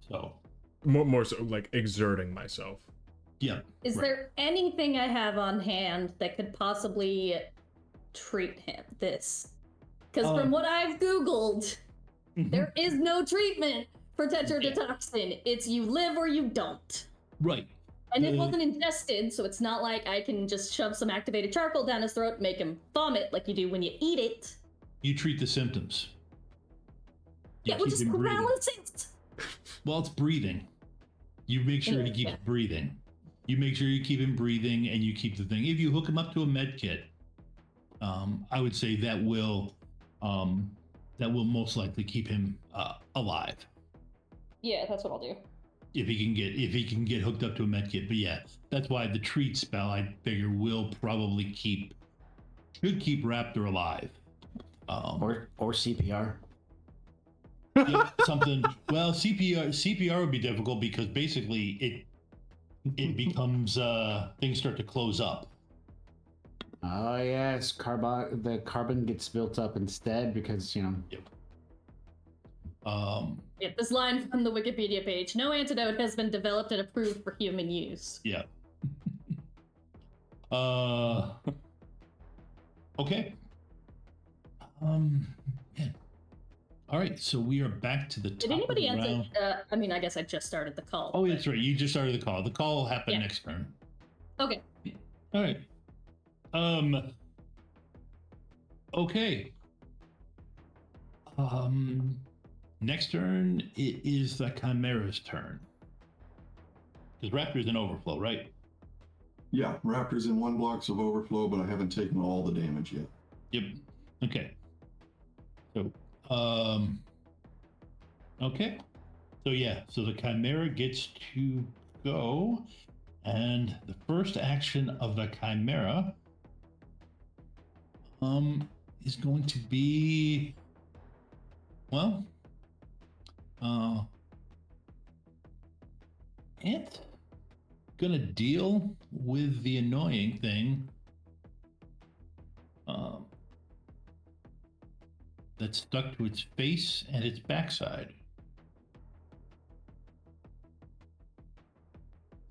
So
more so like exerting myself.
Yeah.
Is there anything I have on hand that could possibly treat this? Because from what I've Googled, there is no treatment for tetrodotoxin. It's you live or you don't.
Right.
And it wasn't ingested, so it's not like I can just shove some activated charcoal down his throat and make him vomit like you do when you eat it.
You treat the symptoms.
Yeah, which is paralysis.
Well, it's breathing. You make sure he keeps breathing. You make sure you keep him breathing, and you keep the thing. If you hook him up to a med kit, I would say that will most likely keep him alive.
Yeah, that's what I'll do.
If he can get hooked up to a med kit. But yeah, that's why the treat spell, I figure, will probably should keep Raptor alive.
Or CPR.
Yeah, something. Well, CPR would be difficult because basically it becomes things start to close up.
Oh yes, the carbon gets built up instead because
Yep.
This line from the Wikipedia page: no antidote has been developed and approved for human use.
Yeah. Okay. Yeah. All right, so we are back to the top.
Did anybody
of the
answer?
round.
I mean, I guess I just started the call.
Oh, that's right. You just started the call. The call will happen next turn.
Okay.
All right. Okay. Next turn, it is the Chimera's turn. Because Raptor's in overflow, right?
Yeah, Raptor's in 1 blocks of overflow, but I haven't taken all the damage yet.
Yep. Okay. So, okay. So yeah, so the Chimera gets to go, and the first action of the Chimera is going to be, well, it's gonna deal with the annoying thing that's stuck to its face and its backside.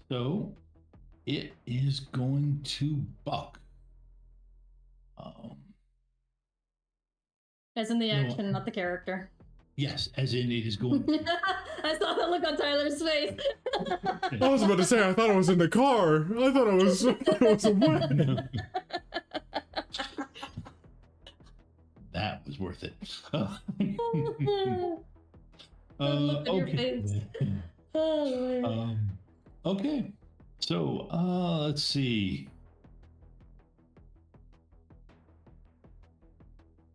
So it is going to buck.
As in the action, not the character.
Yes, as in it is going.
I saw that look on Tyler's face.
I was about to say, I thought I was in the car. I thought it was away.
That was worth it.
Look at your
Okay.
face. Oh,
Okay. So, let's see.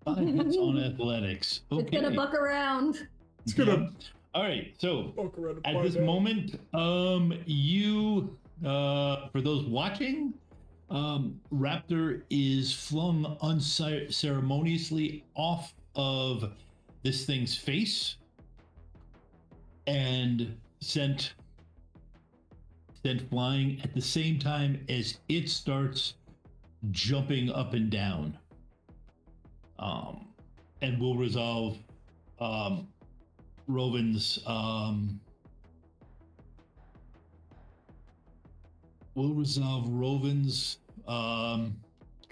5 hits on athletics. Okay.
It's gonna buck around.
It's gonna.
Yeah. All right. So
Walk around and
at
find
this
out.
moment, you, for those watching, Raptor is flung unceremoniously off of this thing's face and sent flying at the same time as it starts jumping up and down. And we'll resolve Rovin's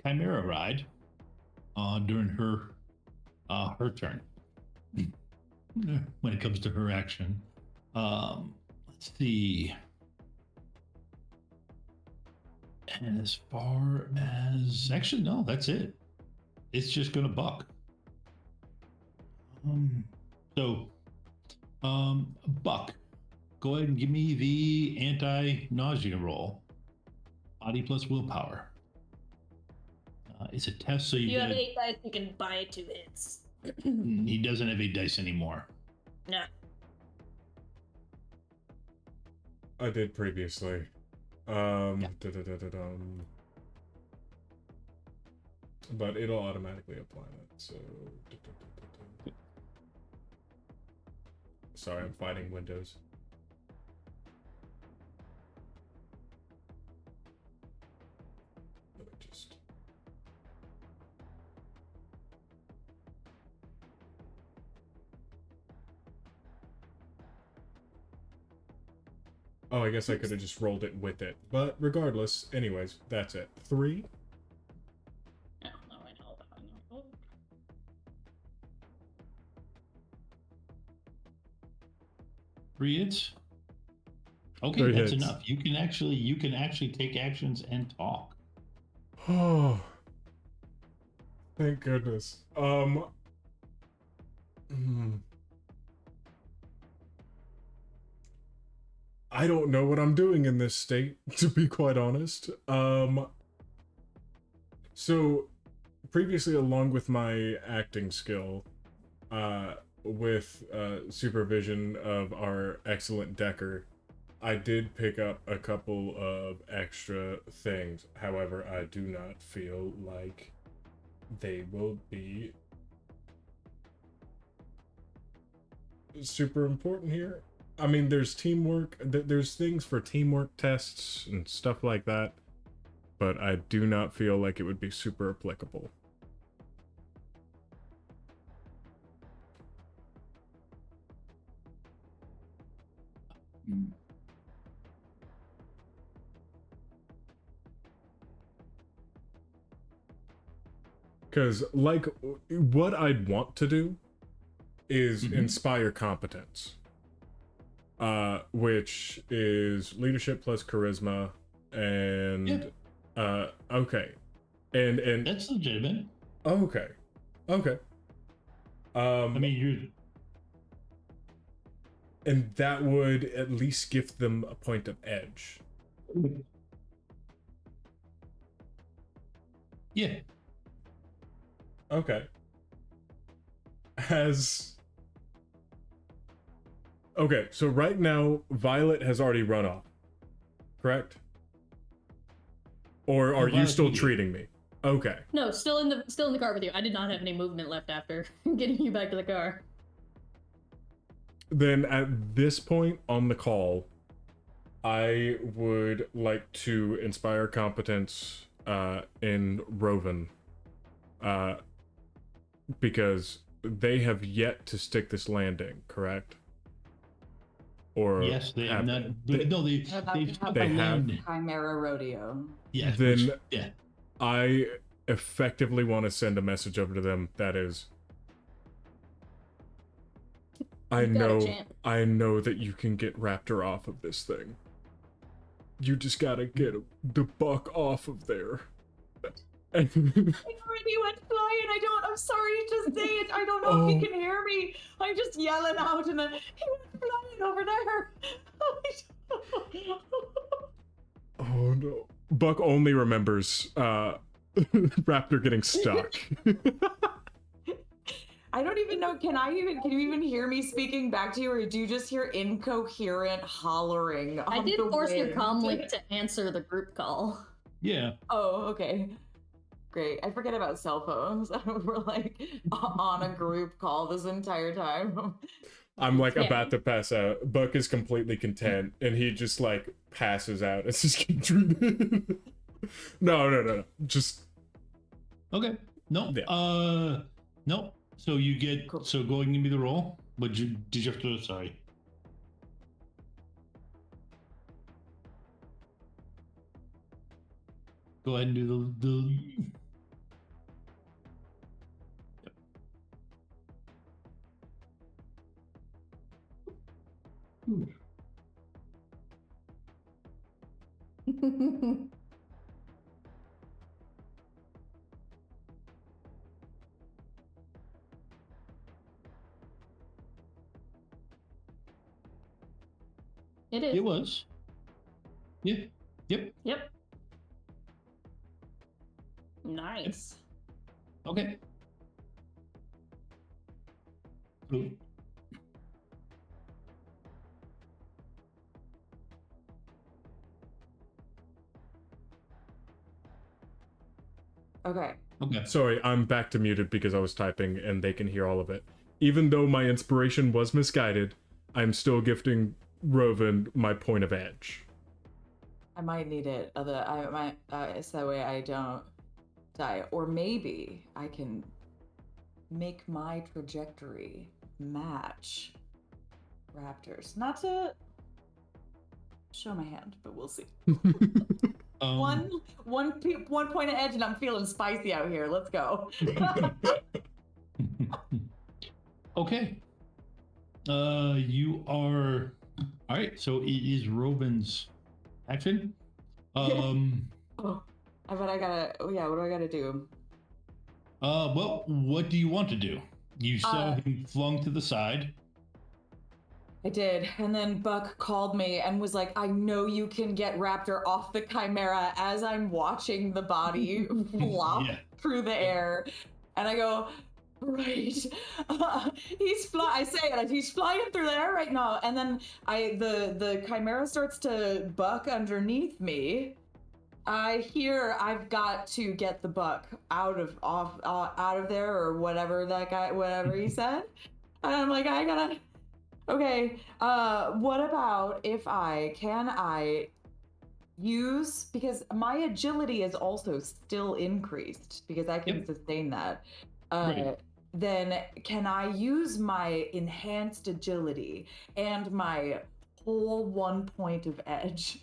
Chimera ride during her turn. When it comes to her action. Let's see. And as far as actually no, that's it. It's just gonna buck. Buck, go ahead and give me the anti-nausea roll. Body plus willpower. It's a test, so
You have 8 dice, you can buy 2 hits.
He doesn't have 8 dice anymore.
No.
I did previously. But it'll automatically apply that, so... Sorry, I'm fighting Windows. Let me just... Oh, I guess I could have just rolled it with it. But regardless, anyways, that's it. 3.
No, I know.
3 hits. Okay,
3
that's
hits.
enough. You can actually take actions and talk.
Oh, thank goodness. I don't know what I'm doing in this state, to be quite honest. So previously, along with my acting skill, with supervision of our excellent Decker, I did pick up a couple of extra things. However, I do not feel like they will be super important here. I mean, there's teamwork, there's things for teamwork tests and stuff like that, but I do not feel like it would be super applicable. Because, like, what I'd want to do is inspire competence. Which is leadership plus charisma, and okay, and
that's legitimate.
Okay. I
mean,
and that would at least give them a point of edge.
Yeah.
Okay. Okay, so right now, Violet has already run off, correct? Or are you still treating me? Okay.
No, still in the car with you. I did not have any movement left after getting you back to the car.
Then at this point on the call, I would like to inspire competence in Roven, because they have yet to stick this landing, correct? Or
yes, they have not.
They have
Chimera Rodeo.
Yeah.
Then I effectively want to send a message over to them that is, I know that you can get Raptor off of this thing. You just gotta get the buck off of there.
I already went flying. I'm sorry to say it. I don't know if you can hear me. I'm just yelling out, and then he went flying over there.
Oh no. Buck only remembers Raptor getting stuck.
I don't even know. Can you even hear me speaking back to you, or do you just hear incoherent hollering?
I did force your comm link to answer the group call.
Yeah.
Oh, okay. Great. I forget about cell phones. We're like on a group call this entire time.
I'm like about to pass out. Buck is completely content, and he just like passes out. It's just getting treated. No. Just
Okay. No.
Yeah.
No. So you get. So go ahead and give me the roll. But did you have to? Sorry. Go ahead and do the.
It is.
It was. Yeah. Yep.
Yep. Nice.
Okay. Cool.
Okay.
Okay.
Sorry, I'm back to muted because I was typing and they can hear all of it. Even though my inspiration was misguided, I'm still gifting Rovan my point of edge.
I might need it. I might. It's that way I don't die. Or maybe I can make my trajectory match Raptors. Not to show my hand, but we'll see. One point of edge, and I'm feeling spicy out here. Let's go.
Okay. You are. All right. So it is Robin's action.
Oh, I bet I gotta. Oh yeah. What do I gotta do?
Well, what do you want to do? You saw him flung to the side.
I did. And then Buck called me and was like, I know you can get Raptor off the Chimera, as I'm watching the body flop through the air. And I go, right. I say it, he's flying through the air right now. And then the Chimera starts to buck underneath me. I hear I've got to get the Buck out of there, or whatever whatever he said. And I'm like, I gotta. Okay, what about if can I use, because my agility is also still increased because I can sustain that. Then can I use my enhanced agility and my whole 1 point of edge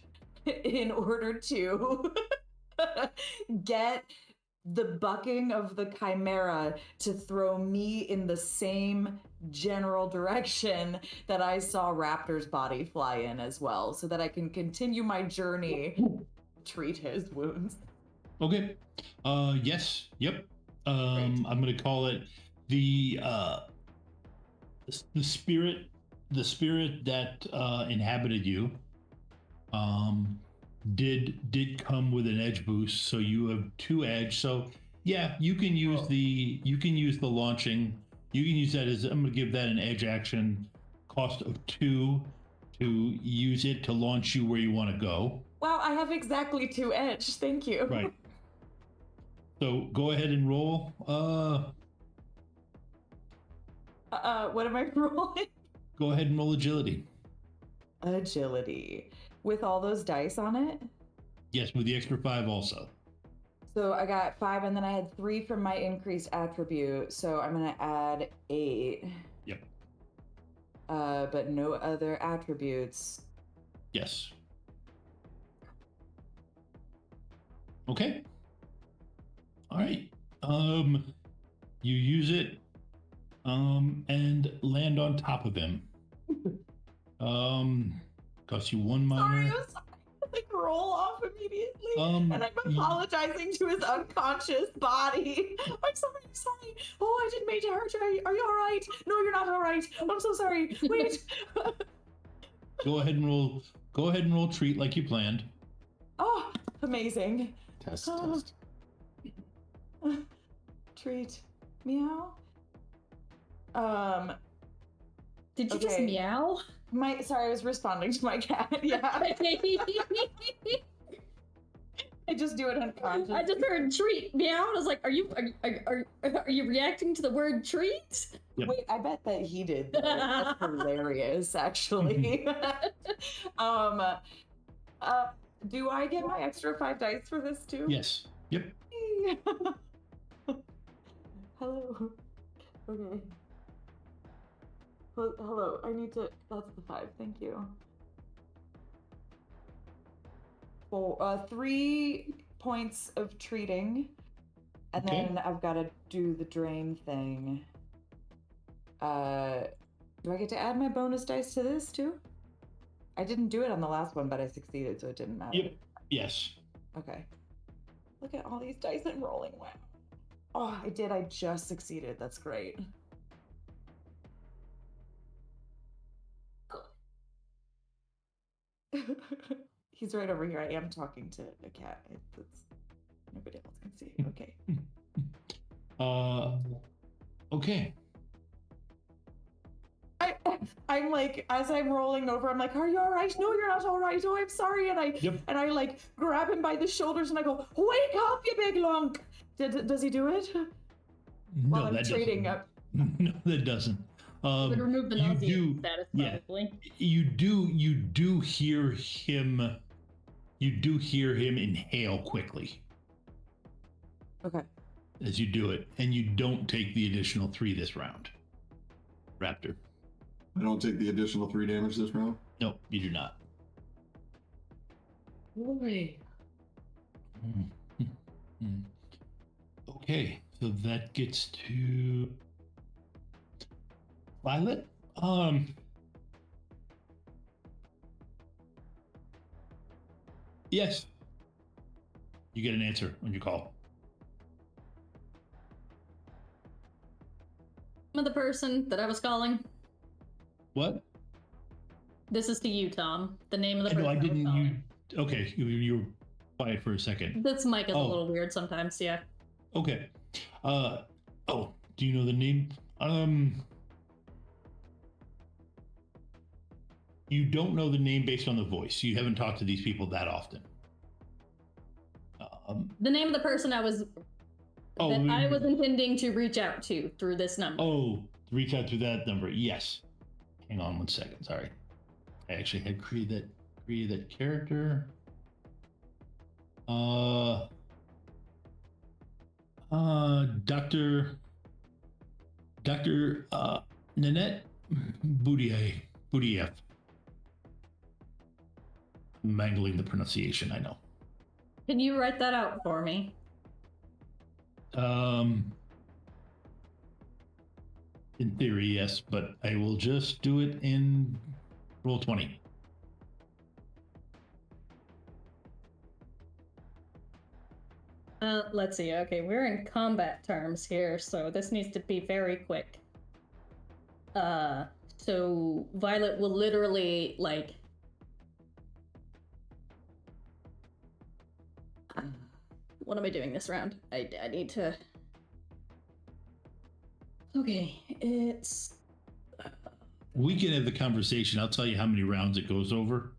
in order to get the bucking of the Chimera to throw me in the same general direction that I saw Raptor's body fly in as well, so that I can continue my journey, treat his wounds?
Okay. Yes. Yep. I'm gonna call it the spirit that inhabited you. Did come with an edge boost, so you have 2 edge. So yeah, you can use the launching. You can use that as, I'm gonna give that an edge action, cost of 2 to use it to launch you where you want to go.
Wow, I have exactly 2 edge. Thank you.
Right. So go ahead and roll.
What am I rolling?
Go ahead and roll agility.
Agility. With all those dice on it?
Yes, with the extra 5 also.
So I got 5, and then I had 3 from my increased attribute, so I'm gonna add 8.
Yep.
But no other attributes.
Yes. Okay. All right. You use it, and land on top of him. Costs you 1 minor.
Sorry, like roll off immediately, and I'm apologizing to his unconscious body. I'm sorry. Oh, I didn't mean to hurt you. Are you all right? No, you're not all right. I'm so sorry. Wait.
Go ahead and roll treat like you planned.
Oh, amazing.
Test.
Treat. Meow.
Did you just meow?
Sorry, I was responding to my cat. Yeah. I just do it unconsciously.
I just heard treat meow, and I was like, "Are you reacting to the word treat?"
Yep.
Wait, I bet that he did. That's hilarious, actually. Do I get my extra 5 dice for this too?
Yes. Yep.
Hello. Okay. Hello. I need to. That's the 5. Thank you. 3 points of treating, and
Okay.
then I've got to do the drain thing. Do I get to add my bonus dice to this too? I didn't do it on the last one, but I succeeded, so it didn't matter.
Yep. Yes.
Okay. Look at all these dice I'm rolling. Wow. Oh, I did. I just succeeded. That's great. He's right over here. I am talking to a cat. Nobody else can see. Okay.
Okay.
I'm like, as I'm rolling over, I'm like, "Are you all right? No, you're not all right. Oh, I'm sorry." And I like grab him by the shoulders and I go, "Wake up, you big lunk!" Does he do it? While I'm
that
trading
doesn't.
up.
No, that doesn't.
Would remove the
you
nausea
do,
status
yeah.
probably.
You do hear him. You do hear him inhale quickly.
Okay.
As you do it, and you don't take the additional 3 this round. Raptor.
I don't take the additional 3 damage this round?
No, you do not.
Boy.
Okay, so that gets to Violet. Yes. You get an answer when you call.
I'm the person that I was calling.
What?
This is to you, Tom. The name of the person
No, I
was
didn't.
calling.
Okay, you were quiet for a second.
This mic is a little weird sometimes, yeah.
Okay. Oh, do you know the name? You don't know the name based on the voice. You haven't talked to these people that often.
The name of the person I was intending to reach out to through this number.
Oh, reach out to that number. Yes. Hang on 1 second. Sorry. I actually had created that character. Dr. Nanette Boudieff. Mangling the pronunciation, I know.
Can you write that out for me?
In theory, yes, but I will just do it in roll 20.
Let's see. Okay, we're in combat terms here, so this needs to be very quick. So Violet will literally, like... What am I doing this round? I need to... Okay, it's...
We can have the conversation. I'll tell you how many rounds it goes over.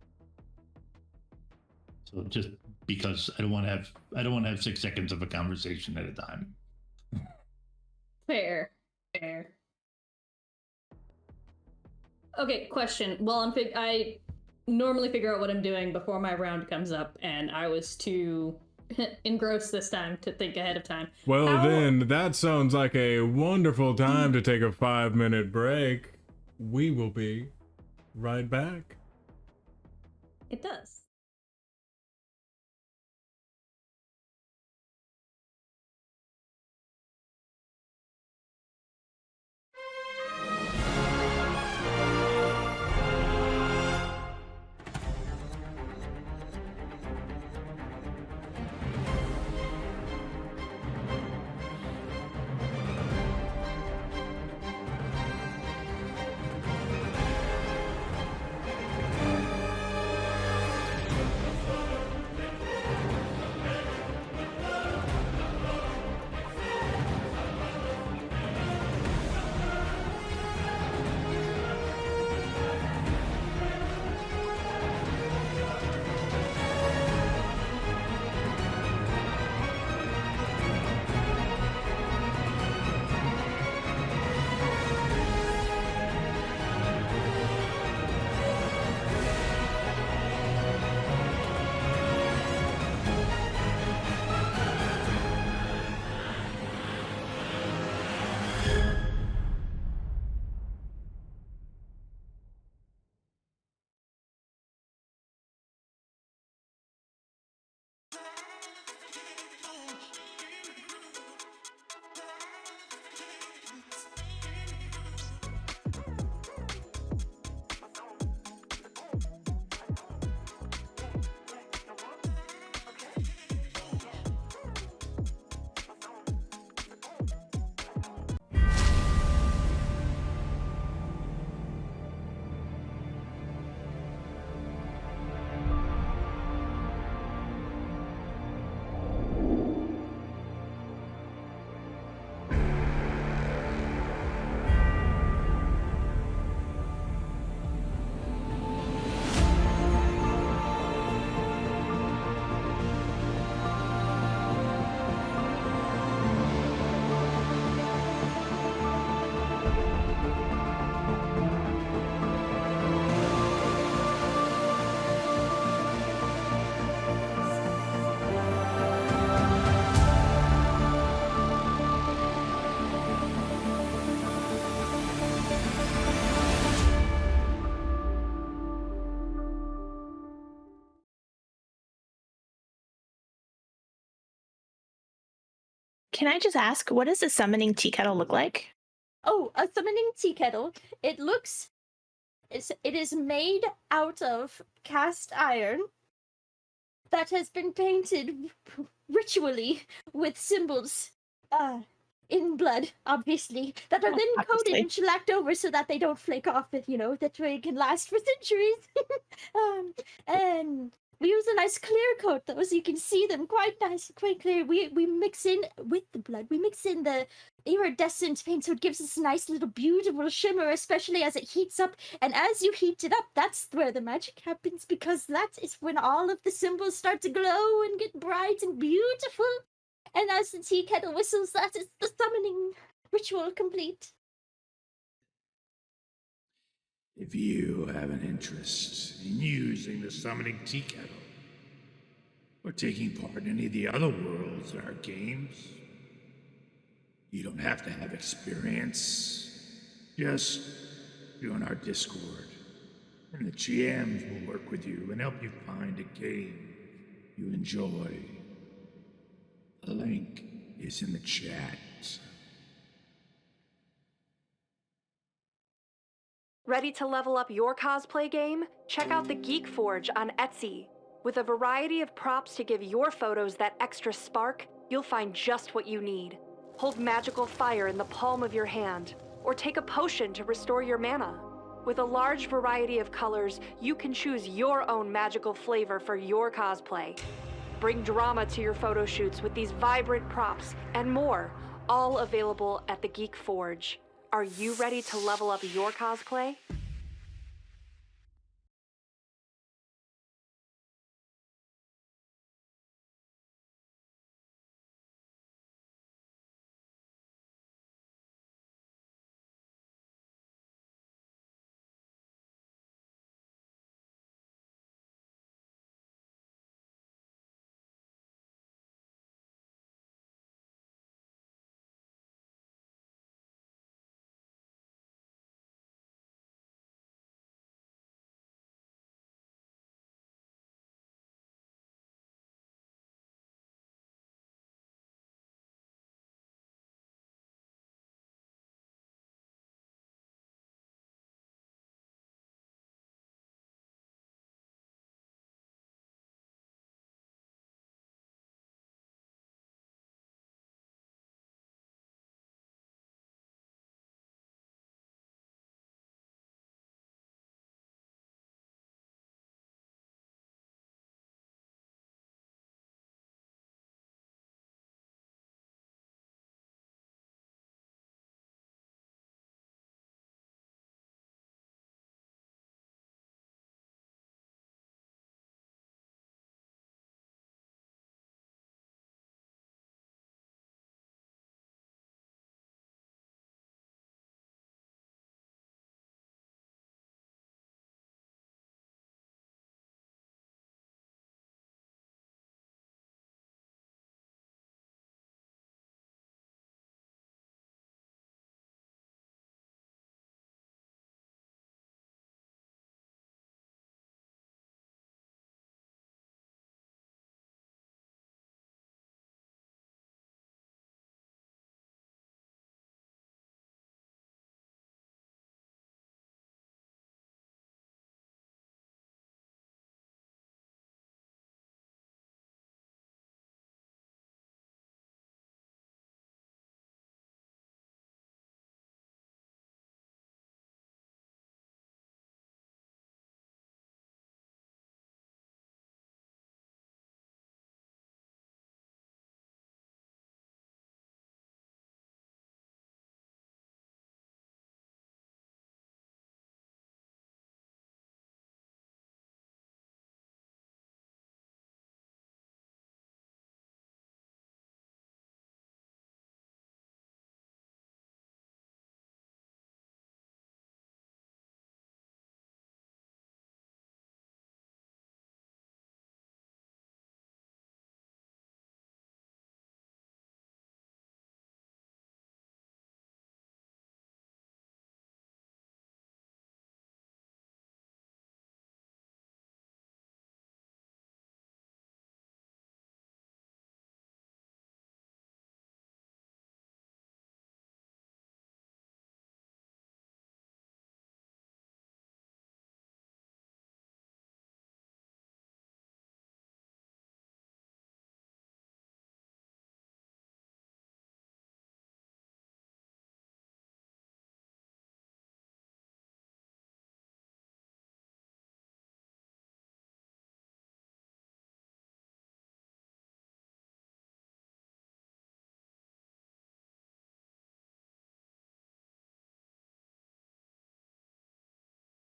So just because I don't want to have 6 seconds of a conversation at a time.
Fair. Okay, question. Well, I normally figure out what I'm doing before my round comes up, and I was too engrossed this time to think ahead of time.
Well, then, that sounds like a wonderful time to take a 5-minute break. We will be right back.
It does.
Can I just ask, what does a summoning tea kettle look like?
Oh, a summoning tea kettle. It is made out of cast iron that has been painted ritually with symbols in blood, obviously, that are then coated and shellacked over so that they don't flake off, that way it can last for centuries. And we use a nice clear coat though, so you can see them quite nice, quite clear. We mix in with the blood, we mix in the iridescent paint so it gives us a nice little beautiful shimmer, especially as it heats up. And as you heat it up, that's where the magic happens, because that is when all of the symbols start to glow and get bright and beautiful. And as the tea kettle whistles, that is the summoning ritual complete.
If you have an interest in using the summoning tea kettle, or taking part in any of the other worlds in our games, you don't have to have experience. Just join our Discord, and the GMs will work with you and help you find a game you enjoy. The link is in the chat.
Ready to level up your cosplay game? Check out the Geek Forge on Etsy. With a variety of props to give your photos that extra spark, you'll find just what you need. Hold magical fire in the palm of your hand, or take a potion to restore your mana. With a large variety of colors, you can choose your own magical flavor for your cosplay. Bring drama to your photo shoots with these vibrant props and more, all available at the Geek Forge. Are you ready to level up your cosplay?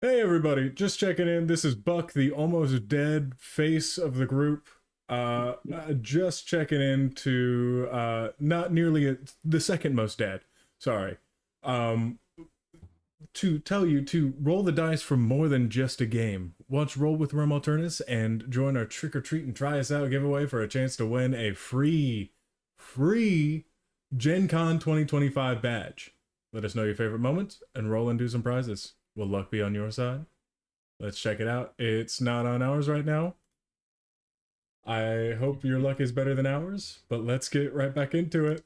Hey everybody, just checking in. This is Buck, the almost dead face of the group. Just checking in to not nearly the second most dead. Sorry. To tell you to roll the dice for more than just a game. Watch Roll with Rome Alternus and join our Trick or Treat and Try Us Out giveaway for a chance to win a free Gen Con 2025 badge. Let us know your favorite moments and roll and do some prizes. Will luck be on your side? Let's check it out. It's not on ours right now. I hope your luck is better than ours, but let's get right back into it.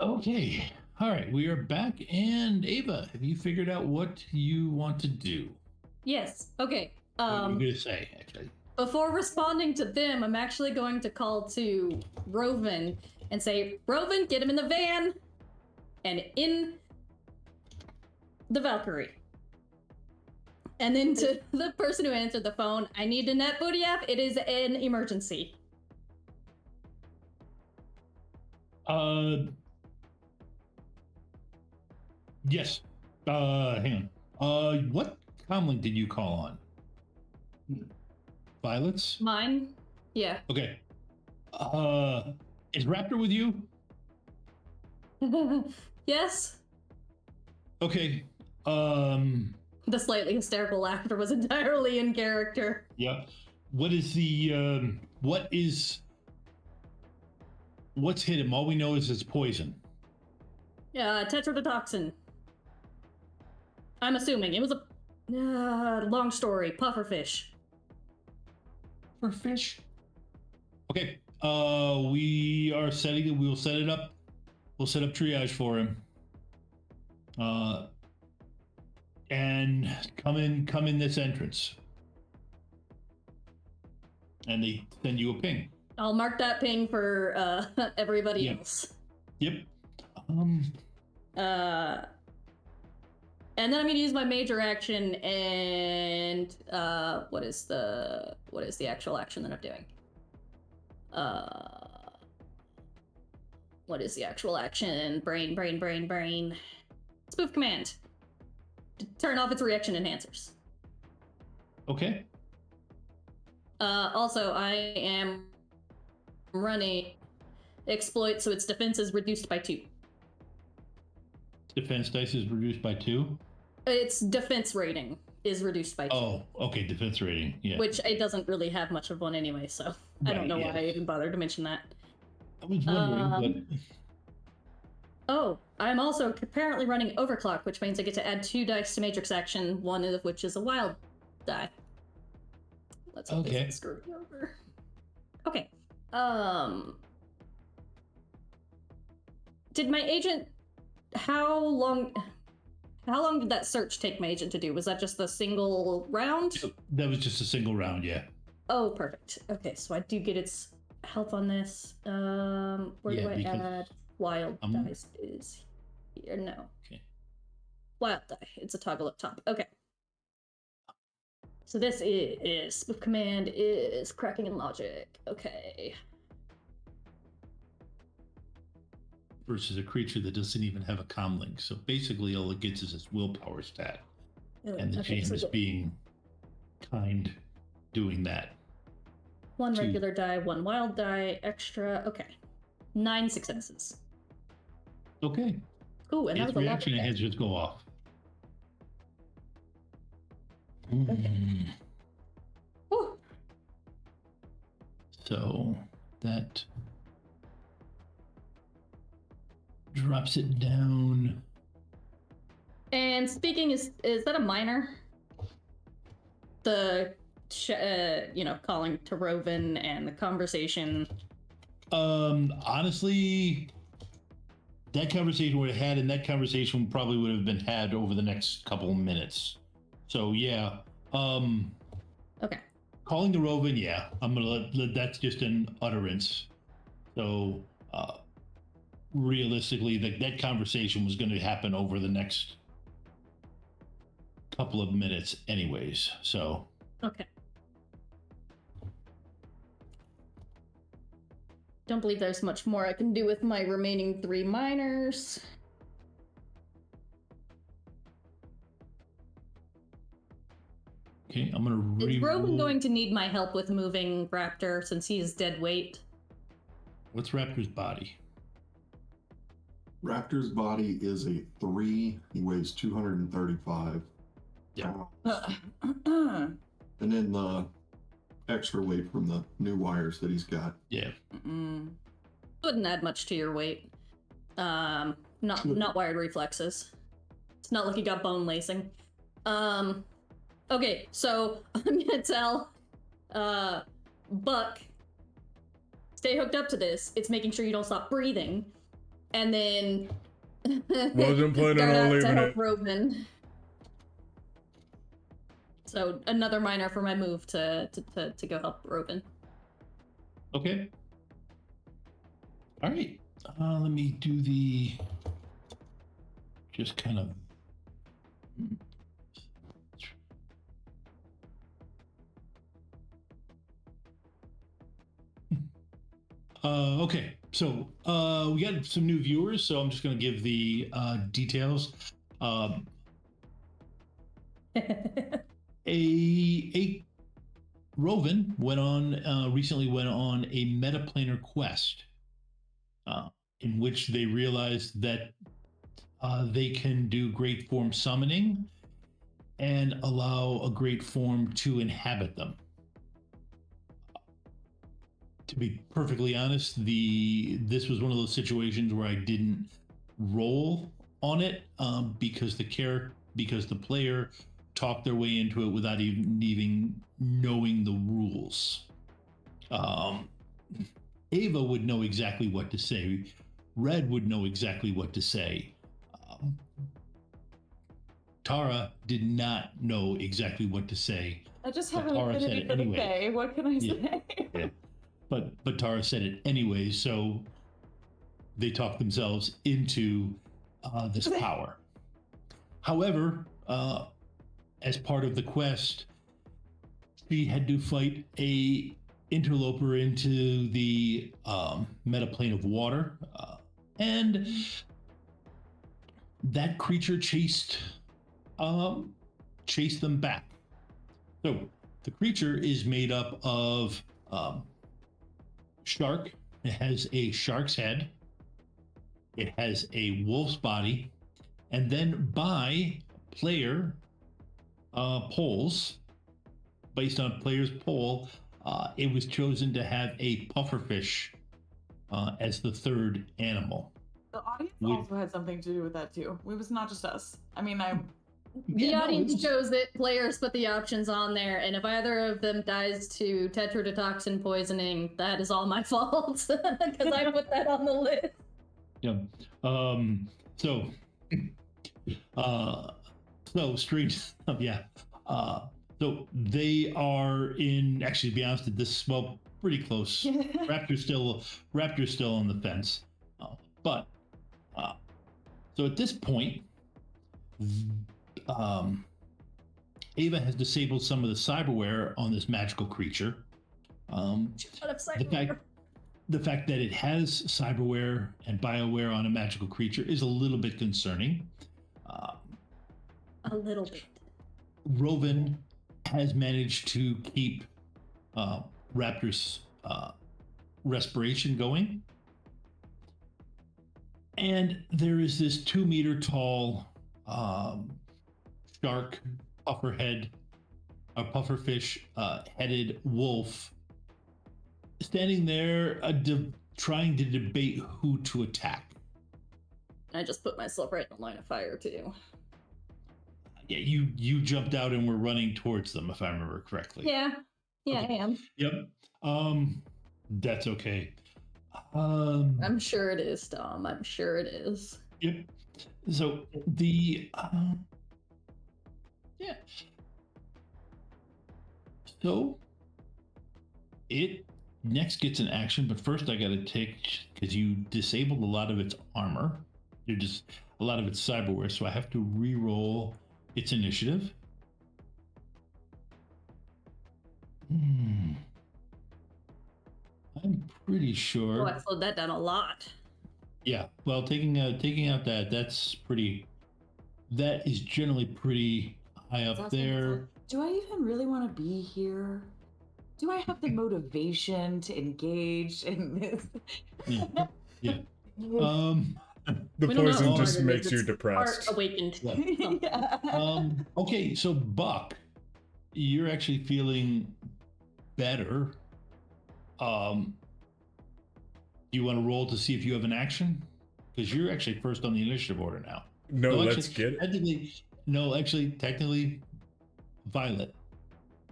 Okay. All right, we are back. And Ava, have you figured out what you want to do?
Yes. Okay.
What are you going to say, actually?
Before responding to them, I'm actually going to call to Roven and say, Roven, get him in the van and in the Valkyrie. And then to the person who answered the phone, I need a net booty app. It is an emergency.
Yes. Hang on. What comlink did you call on? Violet's?
Mine? Yeah.
Okay. Is Raptor with you?
Yes.
Okay.
The slightly hysterical laughter was entirely in character.
Yeah. What is the what's hit him? All we know is it's poison.
Yeah, tetrodotoxin. I'm assuming it was a long story. Pufferfish.
Pufferfish? Okay. We are setting it. We'll set it up. We'll set up triage for him. And come in this entrance. And they send you a ping.
I'll mark that ping for everybody else.
Yep.
And then I'm gonna use my major action and what is the actual action that I'm doing? What is the actual action? Brain. Spoof command. To turn off its reaction enhancers.
Okay.
Also, I am running exploit, so its defense is reduced by 2.
Defense dice is reduced by 2?
Its defense rating is reduced by 2.
Oh, okay, defense rating, yeah.
Which it doesn't really have much of one anyway, so I don't know why I even bothered to mention that.
I was wondering, but...
Oh, I'm also apparently running overclock, which means I get to add 2 dice to matrix action, one of which is a wild die. Let's hope
okay.
this screw me over. Okay. Did my agent... How long did that search take my agent to do? Was that just a single round?
That was just a single round, yeah.
Oh, perfect. Okay, so I do get its health on this. Where do I add wild dice is here? No.
Okay.
Wild die. It's a toggle up top. Okay. So this is spoof command is cracking in logic. Okay.
Versus a creature that doesn't even have a comlink. So basically all it gets is its willpower stat. And the GM is being kind doing that.
1 regular die, 1 wild die, extra. Okay. 9 successes.
Okay.
Ooh, and that was a lot.
Reaction enhancers go off.
Okay.
So that drops it down.
And speaking, is that a minor? The calling to Roven and the conversation.
Honestly, that conversation would have had, and that conversation probably would have been had over the next couple of minutes. So yeah.
Okay.
Calling the Roven, yeah. I'm gonna let that's just an utterance. So realistically, that conversation was going to happen over the next couple of minutes anyways, so.
Okay. Don't believe there's much more I can do with my remaining 3 minors.
Okay, I'm gonna
Is Roman
re-roll.
going to need my help with moving Raptor since he is dead weight?
What's Raptor's body?
Raptor's body is a 3. He weighs 235.
Yeah.
And then the extra weight from the new wires that he's got.
Yeah.
Wouldn't add much to your weight. Not wired reflexes. It's not like you got bone lacing. Okay, so I'm gonna tell Buck, stay hooked up to this. It's making sure you don't stop breathing. And then
Wasn't planning
start
on
out to
leaving
help
it.
Robin. So another minor for my move to go help Robin.
Okay. All right. Let me do the just kind of. Okay, so we got some new viewers, so I'm just going to give the details. A Roven recently went on a metaplanar quest, in which they realized that they can do great form summoning and allow a great form to inhabit them. To be perfectly honest, this was one of those situations where I didn't roll on it because the player talked their way into it without even knowing the rules. Ava would know exactly what to say. Red would know exactly what to say. Tara did not know exactly what to say.
I just
but
have an
Tara said
affinity
it
for the
anyway.
Fae. What can I say?
Yeah. But Tara said it anyway, so they talked themselves into this power. However, as part of the quest, she had to fight a interloper into the metaplane of water, and that creature chased them back. So the creature is made up of shark. It has a shark's head. It has a wolf's body, and then by player polls, based on player's poll, it was chosen to have a pufferfish as the third animal.
The audience also had something to do with that too. It was not just us. I mean,
The audience chose it, players put the options on there, and if either of them dies to tetrodotoxin poisoning, that is all my fault, because I put that on the list.
Yeah. So street. Yeah. So they are in. Actually, to be honest, this well pretty close. Raptor's still on the fence, but so at this point, Ava has disabled some of the cyberware on this magical creature. The fact that it has cyberware and bioware on a magical creature is a little bit concerning.
A little bit.
Roven has managed to keep Raptor's respiration going. And there is this 2 meter tall shark pufferfish headed wolf standing there trying to debate who to attack.
I just put myself right in the line of fire too.
Yeah, you jumped out and were running towards them, if I remember correctly.
Yeah, okay. I am.
Yep. That's okay.
I'm sure it is, Tom. I'm sure it is.
Yep. So the yeah. So it next gets an action, but first I gotta take, because you disabled a lot of its armor. You're just a lot of its cyberware, so I have to re-roll its initiative. I'm pretty sure.
Oh, I slowed that down a lot.
Yeah, well, taking out that is generally pretty high up there.
do I even really want to be here? Do I have the motivation to engage in this?
Yeah.
The
We don't know
poison
how
just
hard it is.
makes you
It's
depressed.
Heart awakened.
Yeah.
Okay, so Buck, you're actually feeling better. Do you want to roll to see if you have an action? Because you're actually first on the initiative order now.
No, let's
actually,
get it.
Technically, Violet,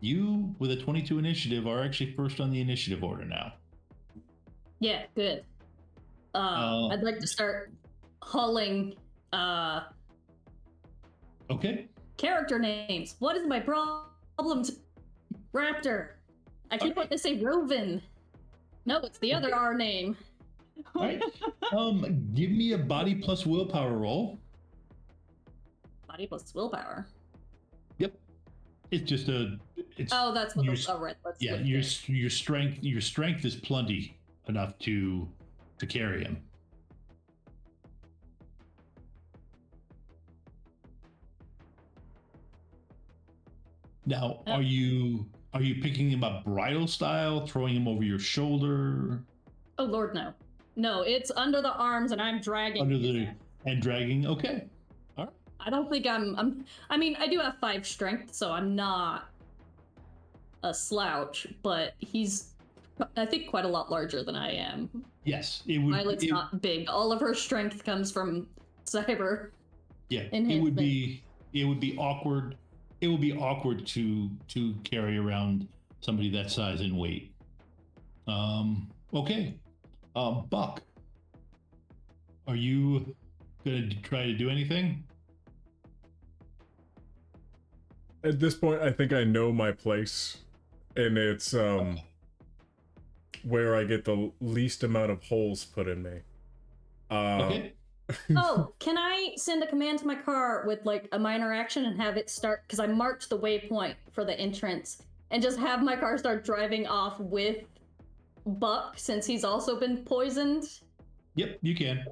you with a 22 initiative are actually first on the initiative order now.
Yeah, good. I'd like to start hauling
Okay.
character names. What is my problem? Raptor. I keep wanting to say Roven. No, it's the other R name.
All right. Give me a body plus willpower roll.
Body plus willpower.
Yep. It's just a. It's
Oh, that's what. Oh, right. Let's
yeah. Your strength is plenty enough to carry him. Now, are you picking him up bridle style, throwing him over your shoulder?
Oh Lord, no. No, it's under the arms, and I'm dragging.
Dragging. Okay. All right.
I don't think I mean, I do have 5 strength, so I'm not a slouch, but he's, I think, quite a lot larger than I am.
Yes, it would.
Violet's not big. All of her strength comes from cyber.
Yeah, it would be awkward. It would be awkward to carry around somebody that size and weight. Okay. Buck, are you gonna try to do anything?
At this point, I think I know my place, and it's where I get the least amount of holes put in me.
Okay.
Oh, can I send a command to my car with like a minor action and have it start, because I marked the waypoint for the entrance, and just have my car start driving off with Buck, since he's also been poisoned?
Yep, you can.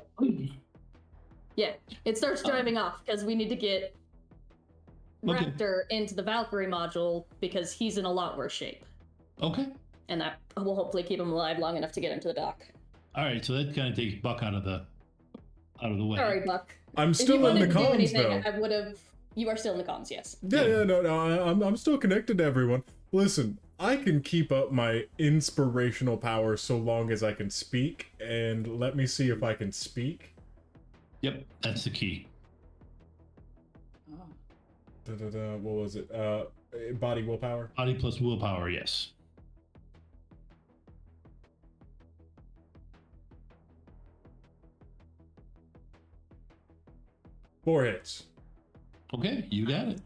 Yeah, it starts driving off because we need to get Raptor into the Valkyrie module because he's in a lot worse shape.
Okay.
And that will hopefully keep him alive long enough to get him to the dock.
All right, so that kind of takes Buck out of the way.
Sorry, Buck.
I'm still in the comms, though.
I would have. You are still in the comms, yes.
Yeah, no, I'm still connected to everyone. Listen, I can keep up my inspirational power so long as I can speak, and let me see if I can speak.
Yep, that's the key.
What was it? Body willpower?
Body plus willpower, yes.
Four hits.
Okay, you got it.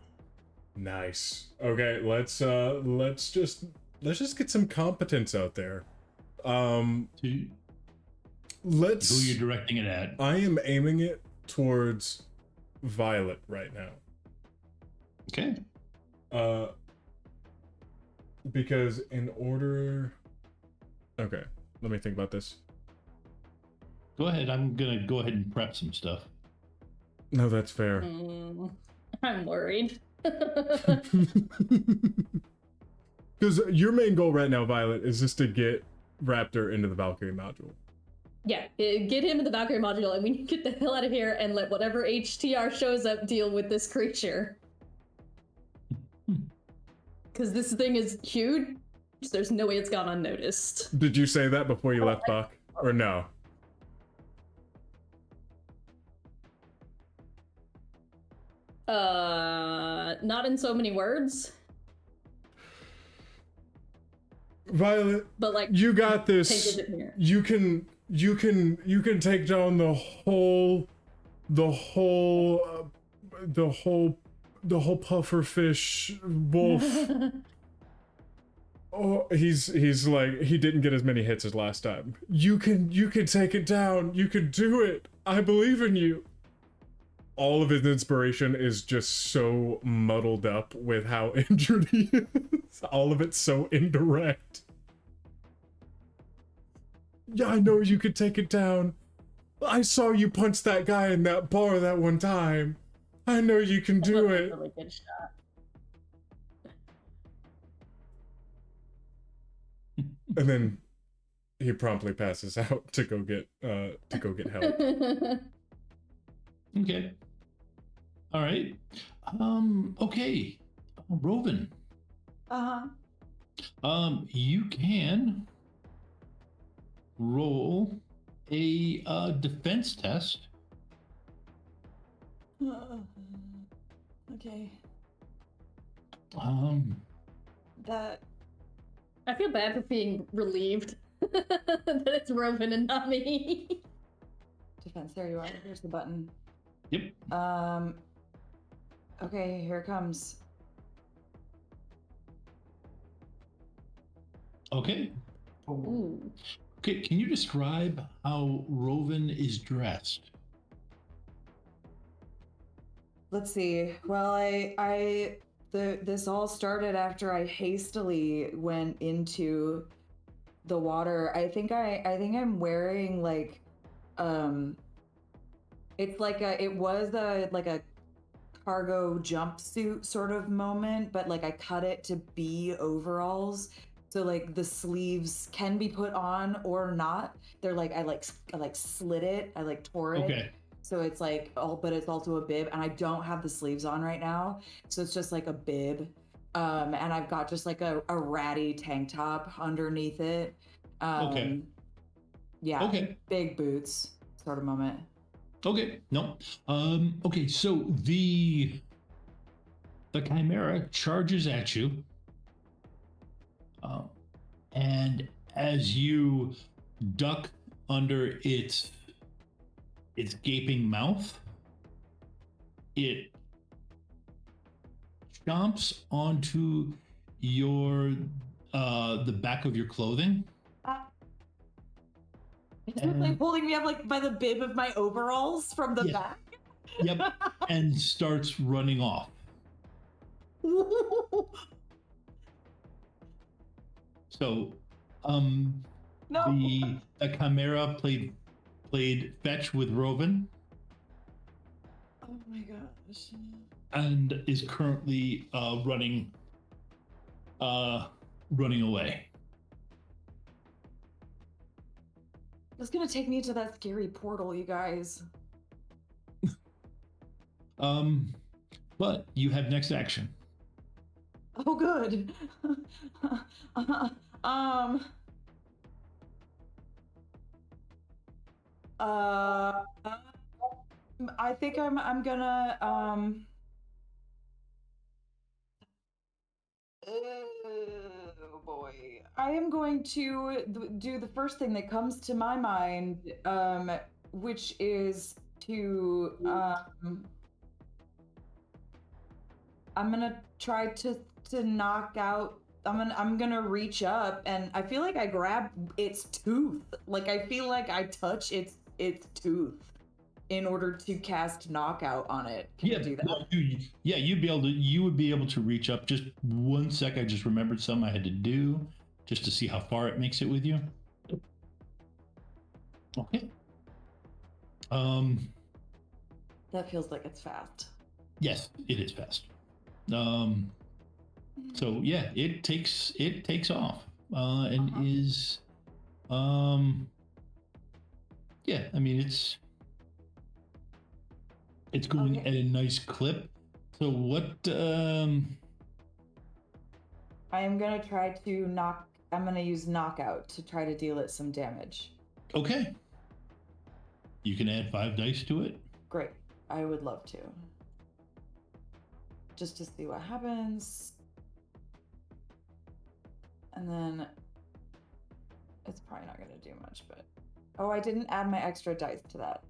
Nice. Okay, let's just get some competence out there. Let's.
Who you're directing it at?
I am aiming it towards Violet right now.
Okay.
Because in order. Okay, let me think about this.
Go ahead. I'm gonna go ahead and prep some stuff.
No, that's fair.
I'm worried.
Because your main goal right now, Violet, is just to get Raptor into the Valkyrie module.
Yeah, get him in the Valkyrie module, and we need to get the hell out of here and let whatever HTR shows up deal with this creature. Because this thing is huge. There's no way it's gone unnoticed.
Did you say that before you left, Buck? Or no?
Not in so many words.
Violet,
but like,
you got this. You can take down the whole pufferfish wolf. Oh, he's like, he didn't get as many hits as last time. You can take it down. You can do it. I believe in you. All of his inspiration is just so muddled up with how injured he is. All of it's so indirect. Yeah, I know you could take it down. I saw you punch that guy in that bar that one time. I know you can do it.
Really good shot.
And then he promptly passes out to go get help.
Okay. All right. Okay. Roven. You can roll a defense test.
Okay.
That. I feel bad for being relieved that it's Roven and not me.
Defense, there you are. Here's the button.
Yep.
Okay, here it comes.
Okay.
Ooh.
Okay, can you describe how Roven is dressed?
Let's see. Well, this all started after I hastily went into the water. I think I'm wearing like it's like it was like a cargo jumpsuit sort of moment, but like I cut it to be overalls. So like the sleeves can be put on or not. They're like I slit it, I like tore it.
Okay.
So it's like but it's also a bib, and I don't have the sleeves on right now. So it's just like a bib. And I've got just like a ratty tank top underneath it.
Okay.
Yeah.
Okay.
Big boots sort of moment.
Okay. No. Okay, so the chimera charges at you. And as you duck under its gaping mouth, it chomps onto your the back of your clothing.
Is it like holding me up like by the bib of my overalls from the back?
Yep. And starts running off. So,
no.
the chimera played fetch with Roven.
Oh my gosh.
And is currently running away.
It's gonna take me to that scary portal, you guys.
But you have next action.
Oh, good. I think I'm gonna oh boy. I am going to do the first thing that comes to my mind, which is to I'm gonna try to knock out. I'm gonna reach up, and I feel like I grab its tooth. Like I feel like I touch its tooth in order to cast knockout on it. Can you do that?
No, you would be able to reach up. Just one sec, I just remembered something I had to do just to see how far it makes it with you. Okay.
That feels like it's fast.
Yes, it is fast. So yeah, it takes off and is yeah, I mean it's going at a nice clip. So what
I am gonna try to I'm gonna use knockout to try to deal it some damage.
Okay. You can add 5 dice to it.
Great. I would love to. Just to see what happens. And then it's probably not going to do much, but oh, I didn't add my extra dice to that.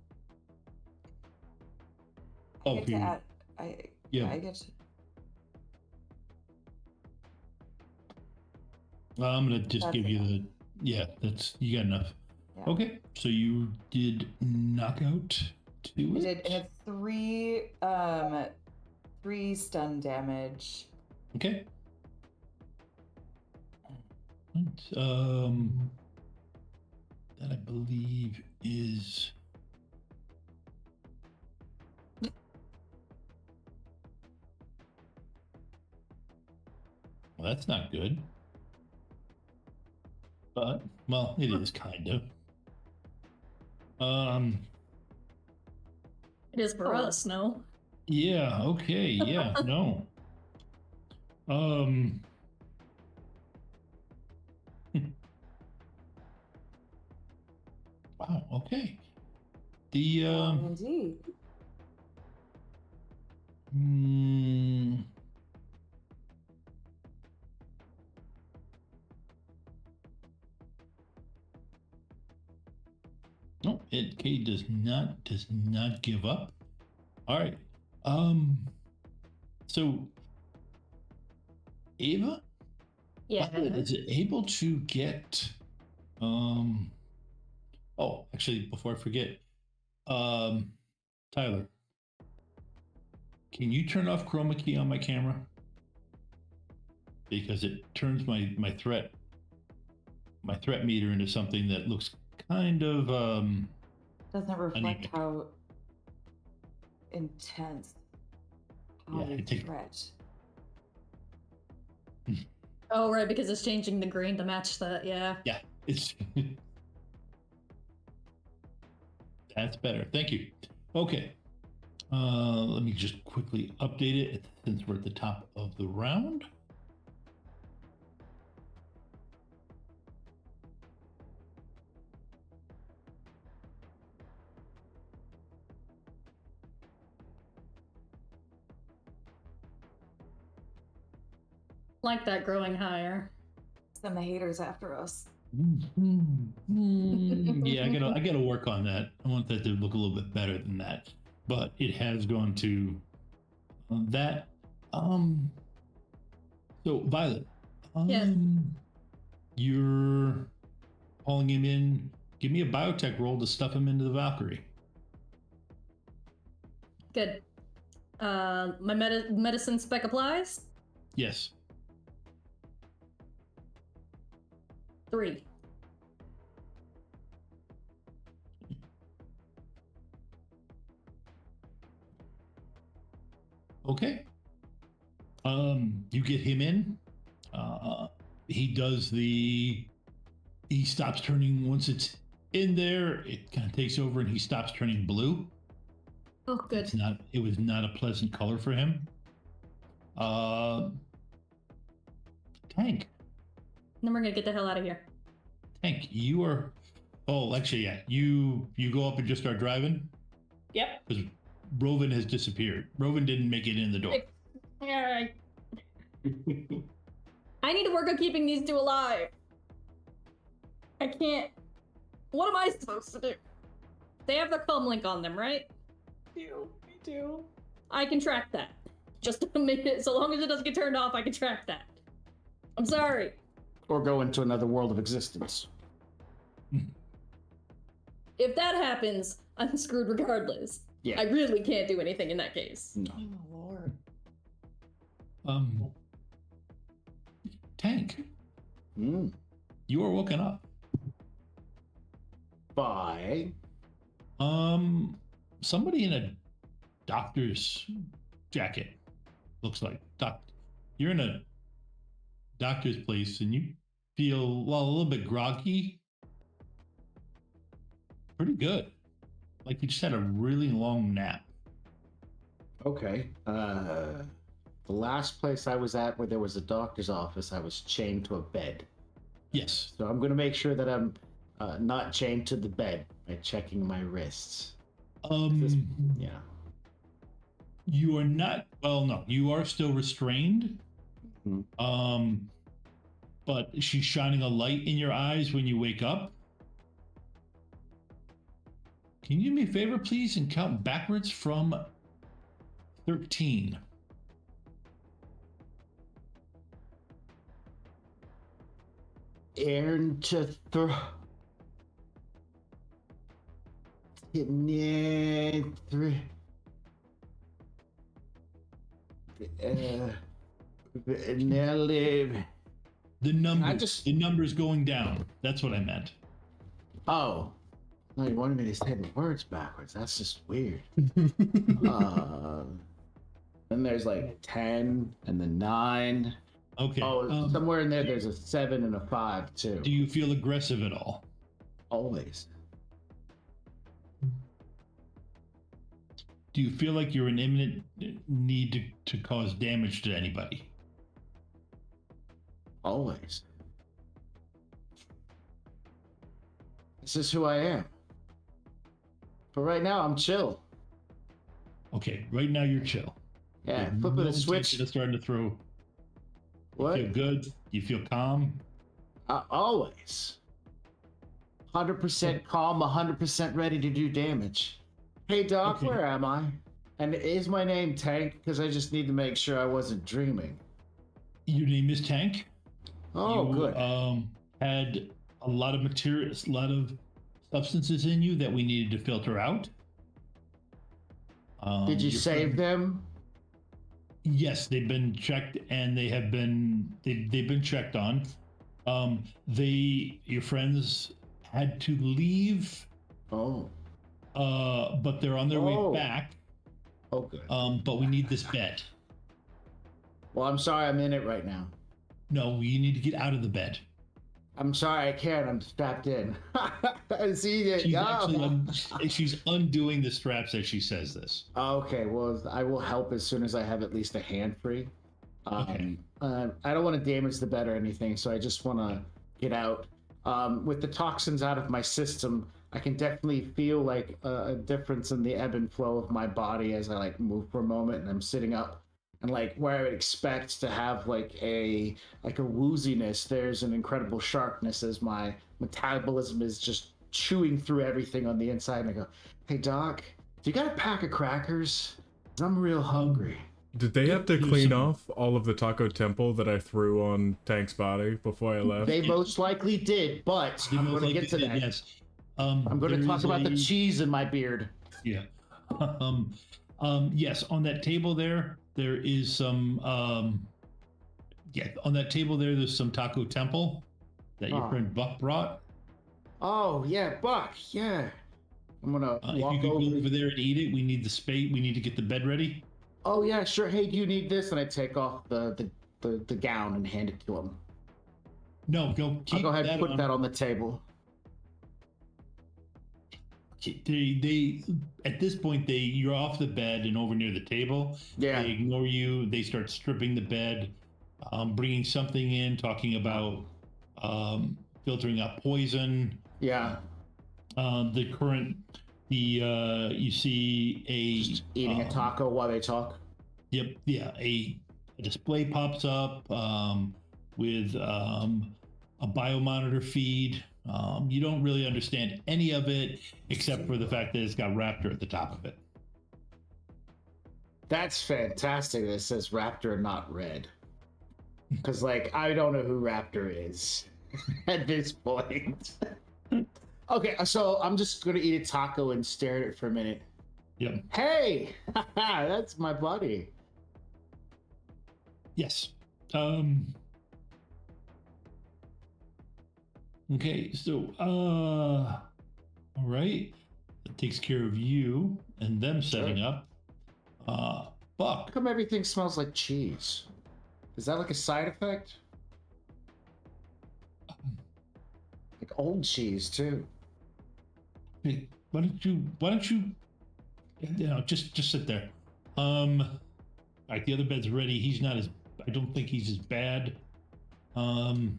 I get to add. I get to.
I'm gonna just give you that's you got enough. Yeah. Okay, so you did knockout to it.
I did, and it's 3 stun damage.
Okay. That I believe is well, that's not good. But well, it is kind of.
It is for us, no?
Yeah. Okay. Yeah. No. Wow. Okay. The
Indeed.
No, K does not give up. All right. So Ava,
Yeah.
Violet is able to get oh, actually, before I forget, Tyler, can you turn off chroma key on my camera? Because it turns my threat meter into something that looks kind of
Doesn't reflect
anemic.
how intense how
Yeah,
we
I think-
threat.
Oh, right, because it's changing the green to match that, yeah.
Yeah, it's that's better. Thank you. Okay. Let me just quickly update it since we're at the top of the round.
Like that growing higher.
Send the haters after us.
Yeah, I gotta work on that. I want that to look a little bit better than that, but it has gone to that. So Violet,
Yes.
you're calling him in. Give me a biotech roll to stuff him into the Valkyrie.
Good. My medicine spec applies?
Yes.
3.
Okay. You get him in. He stops turning once it's in there. It kind of takes over, and he stops turning blue.
Oh, good.
It was not a pleasant color for him. Tank.
Then we're gonna get the hell out of here.
Tank, you are. Oh, actually, yeah. You go up and just start driving.
Yep.
Because Rovan has disappeared. Rovan didn't make it in the door.
Alright. I need to work on keeping these two alive. I can't. What am I supposed to do? They have their comlink on them, right?
We do.
I can track that. Just to make it, so long as it doesn't get turned off, I can track that. I'm sorry.
Or go into another world of existence.
If that happens, I'm screwed regardless.
Yeah.
I really can't do anything in that case.
No.
Oh Lord.
Tank. You are woken up.
By
somebody in a doctor's jacket. Looks like you're in a doctor's place and you feel, well, a little bit groggy. Pretty good. Like you just had a really long nap.
Okay. The last place I was at where there was a doctor's office, I was chained to a bed.
Yes.
So I'm going to make sure that I'm not chained to the bed by checking my wrists. Yeah.
You are not, well, no, you are still restrained. But she's shining a light in your eyes when you wake up. Can you do me a favor, please, and count backwards from 13?
Aaron to throw. Three. Nelly.
The number's going down. That's what I meant.
Oh. No, you wanted me to say the words backwards. That's just weird. Then there's like 10 and then 9
Okay.
Oh, somewhere in there, there's a 7 and a 5 too.
Do you feel aggressive at all?
Always.
Do you feel like you're in imminent need to cause damage to anybody?
Always. This is who I am. But right now, I'm chill.
Okay, right now you're chill.
Yeah,
There's
flipping
no
a switch.
intention of starting to throw.
What?
You feel good? You feel calm?
Always. 100% calm, 100% ready to do damage. Hey, Doc,
Okay.
where am I? And is my name Tank? Because I just need to make sure I wasn't dreaming.
Your name is Tank.
Oh,
You,
good.
Had a lot of materials, a lot of substances in you that we needed to filter out.
Did you
your
save
friend-
them?
Yes, they've been checked and they've been checked on. Your friends had to leave.
Oh.
But they're on their way back.
Okay.
But we need this bed.
Well, I'm sorry I'm in it right now.
No, you need to get out of the bed.
I'm sorry I can't. I'm strapped in. See it.
She's actually she's undoing the straps as she says this.
Okay, well, I will help as soon as I have at least a hand free.
Okay.
I don't want to damage the bed or anything, so I just want to get out. With the toxins out of my system, I can definitely feel like a difference in the ebb and flow of my body as I like move for a moment and I'm sitting up. And like where I would expect to have like a wooziness, there's an incredible sharpness as my metabolism is just chewing through everything on the inside. And I go, "Hey Doc, do you got a pack of crackers? 'Cause I'm real hungry."
Did they have to clean off all of the taco temple that I threw on Tank's body before I left?
They most likely did, but I'm going to get to that.
Yes.
I'm going to talk about the cheese in my beard.
Yeah. Yes, on that table there is some on that table there's some taco temple that your friend Buck brought.
Oh yeah, Buck, yeah. I'm gonna
If you
walk
could
over.
go over there and eat it, we need the space. We need to get the bed ready.
Oh yeah, sure. Hey, do you need this? And I take off the gown and hand it to him.
No, go. Keep
I'll go ahead and
that
put
on.
that on the table.
They at this point you're off the bed and over near the table.
Yeah.
They ignore you. They start stripping the bed, bringing something in, talking about filtering out poison.
Yeah.
You see
Just eating a taco while they talk.
Yep. Yeah. A display pops up with a biomonitor feed. You don't really understand any of it except for the fact that it's got Raptor at the top of it.
That's fantastic. That it says Raptor, not Red. Because like I don't know who Raptor is at this point. Okay, so I'm just gonna eat a taco and stare at it for a minute.
Yep.
Hey, that's my buddy.
Yes. Okay, so all right. That takes care of you and them setting up. Buck.
How come everything smells like cheese? Is that like a side effect? Like old cheese too.
Hey, why don't you just sit there. All right, the other bed's ready. I don't think he's as bad. And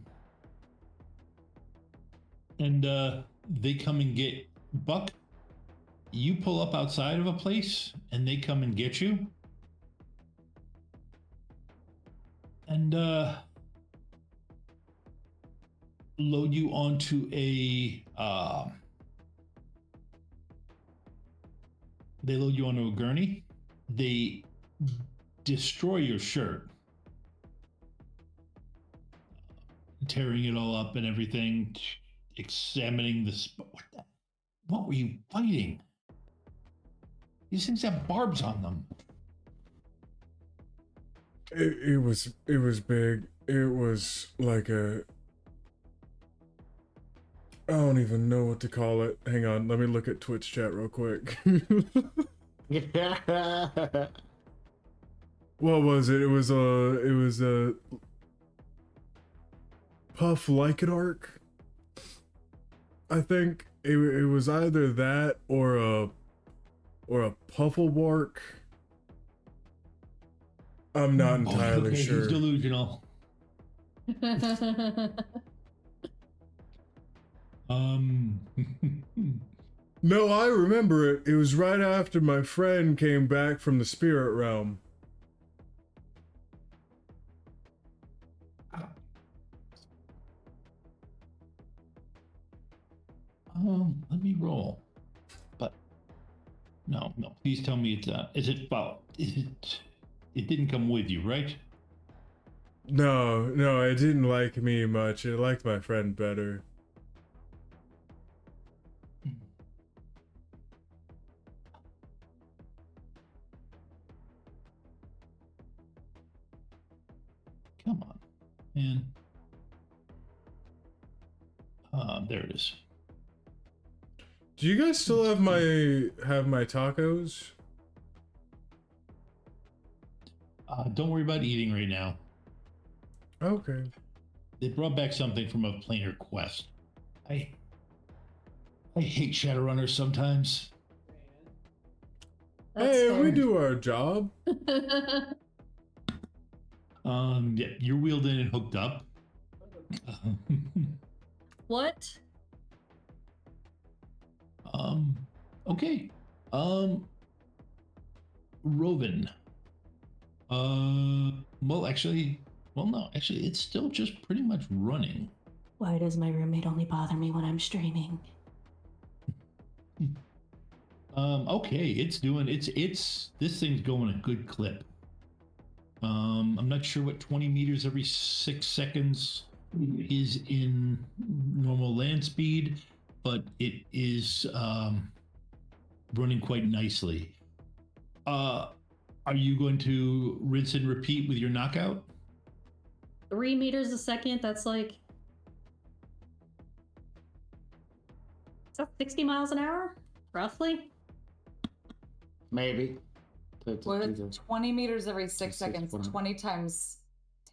they come and get Buck. You pull up outside of a place and they come and get you. And load you onto a they load you onto a gurney. They destroy your shirt, tearing it all up and everything, examining the what were you fighting? These things have barbs on them.
It was big. It was like I don't even know what to call it. Hang on, let me look at Twitch chat real quick.
Yeah.
What was it? It was puff like an arc. I think it was either that or a pufflebark. I'm not entirely
okay,
sure.
He's delusional.
No, I remember it. It was right after my friend came back from the spirit realm.
Let me roll. But no. Please tell me it's is it it didn't come with you, right?
No, it didn't like me much. It liked my friend better.
Come on, man. There it is.
Do you guys still have my tacos?
Don't worry about eating right now.
Okay.
They brought back something from a planar quest. I hate Shadowrunners sometimes.
That's
hey,
fair.
we do our job.
Yeah, you're wheeled in and hooked up.
What?
Okay. Roven. Well, actually, no, it's still just pretty much running.
Why does my roommate only bother me when I'm streaming?
Okay, it's this thing's going a good clip. I'm not sure what 20 meters every 6 seconds is in normal land speed, but it is running quite nicely. Are you going to rinse and repeat with your knockout?
3 meters a second, that's like... Is that 60 miles an hour? Roughly?
Maybe.
Well, it's 20 meters every 6 seconds. 20 times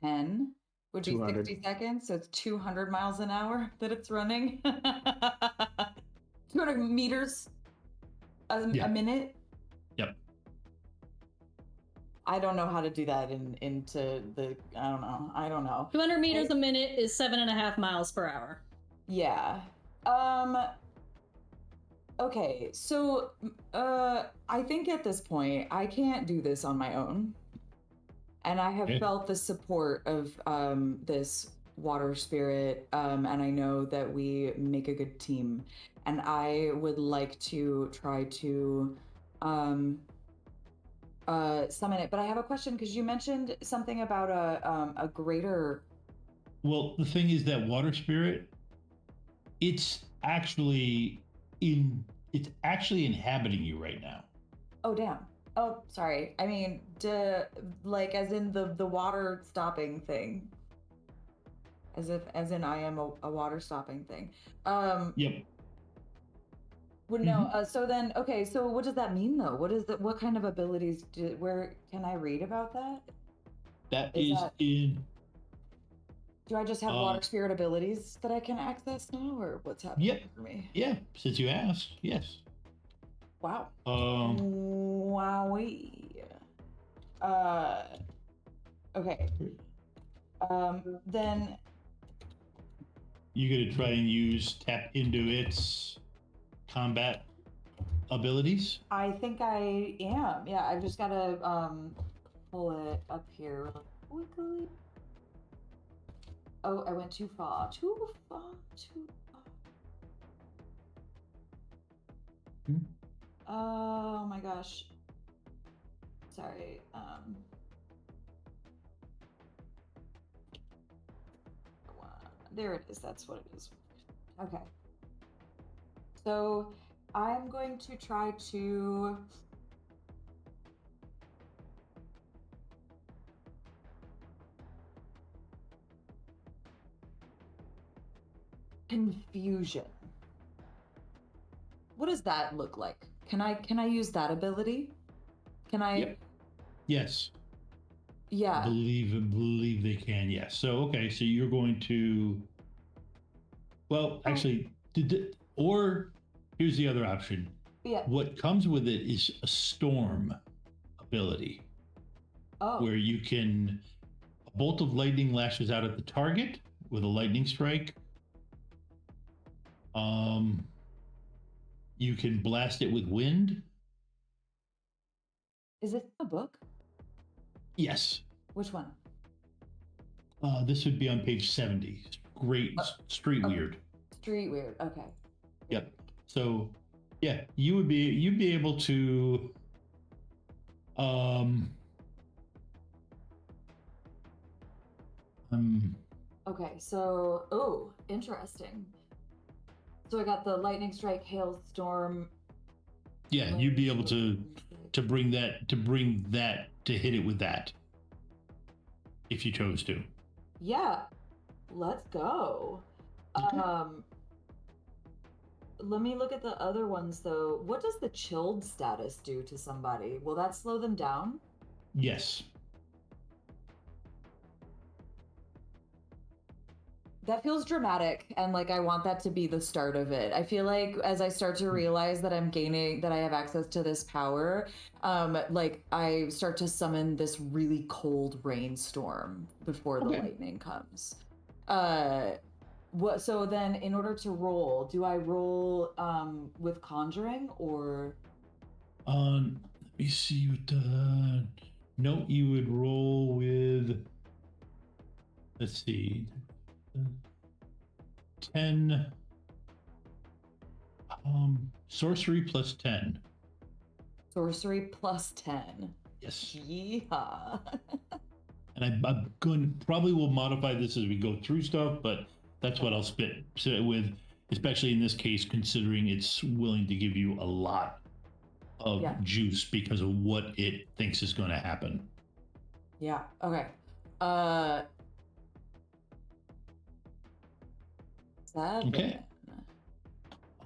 10 would be
200.
60 seconds. So it's 200 miles an hour that it's running. 200 meters a minute.
Yep.
I don't know how to do that into the. I don't know.
200 meters a minute is 7.5 miles per hour.
Yeah. Okay, so I think at this point I can't do this on my own, and I have felt the support of this water spirit, and I know that we make a good team, and I would like to try to summon it. But I have a question because you mentioned something about a greater.
Well, the thing is that water spirit, it's actually inhabiting you right now.
Oh damn. Oh, sorry. I mean, like as in the water stopping thing. As in I am a water stopping thing.
Yep.
Well, no. So then, okay. So what does that mean though? What kind of abilities where can I read about that?
That is in.
Do I just have water spirit abilities that I can access now, or what's happening for me?
Yeah, since you asked, yes.
Wow. Wowee. Okay. Then
You gonna try and tap into its combat abilities?
I think I am. Yeah, I've just gotta pull it up here really quickly. Oh, I went too far. Too far. Oh my gosh. Sorry. There it is. That's what it is. Okay. So I'm going to try to confusion. What does that look like? Can I use that ability? Can I?
Yep. Yes.
Yeah.
Believe they can. Yes. So okay. So you're going to Well, actually, or here's the other option.
Yeah.
What comes with it is a storm ability.
Oh.
Where you can, a bolt of lightning lashes out at the target with a lightning strike. You can blast it with wind.
Is it a book?
Yes.
Which one?
This would be on page 70. Great. Street Weird.
Street Weird. Okay.
Yep. So, yeah, you'd be able to
Okay, so interesting. So I got the lightning strike, hailstorm.
Yeah, you'd be able to bring that to hit it with that if you chose to.
Yeah, let's go.
Okay.
Let me look at the other ones though. What does the chilled status do to somebody? Will that slow them down?
Yes.
That feels dramatic, and like I want that to be the start of it. I feel like as I start to realize that I have access to this power, like I start to summon this really cold rainstorm before the lightning comes. So then in order to roll, do I roll with conjuring or?
Let me see what the. No, you would roll with. Let's see. 10 sorcery plus 10.
Sorcery plus 10.
Yes.
Yeehaw.
And I'm going probably will modify this as we go through stuff, but that's what I'll spit with, especially in this case, considering it's willing to give you a lot of juice because of what it thinks is going to happen.
Yeah. Okay. 7.
Okay.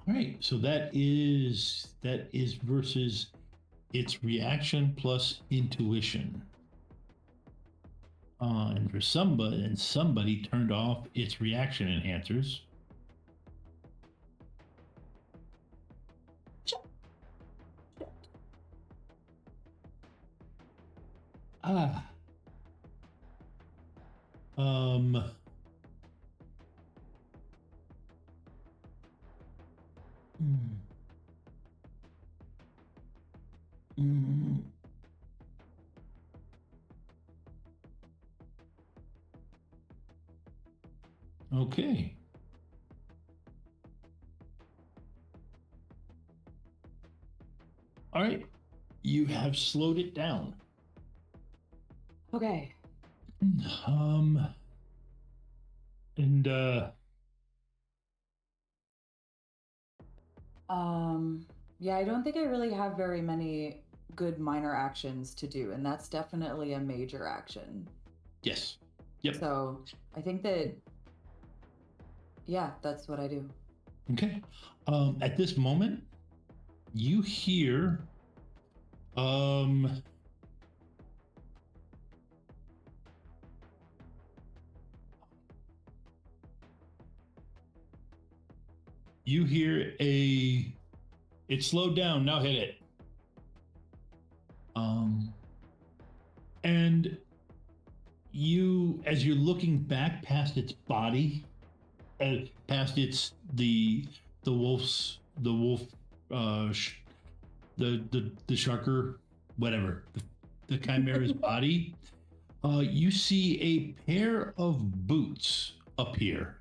All right. So that is versus its reaction plus intuition. And for somebody turned off its reaction enhancers. Okay. All right. You have slowed it down.
Okay. Yeah, I don't think I really have very many good minor actions to do, and that's definitely a major action.
Yes. Yep.
So I think that, yeah, that's what I do.
Okay. At this moment, you hear it slowed down, now hit it. And you, as you're looking back past its body, past the wolf, the sharker, whatever, the chimera's body, you see a pair of boots appear.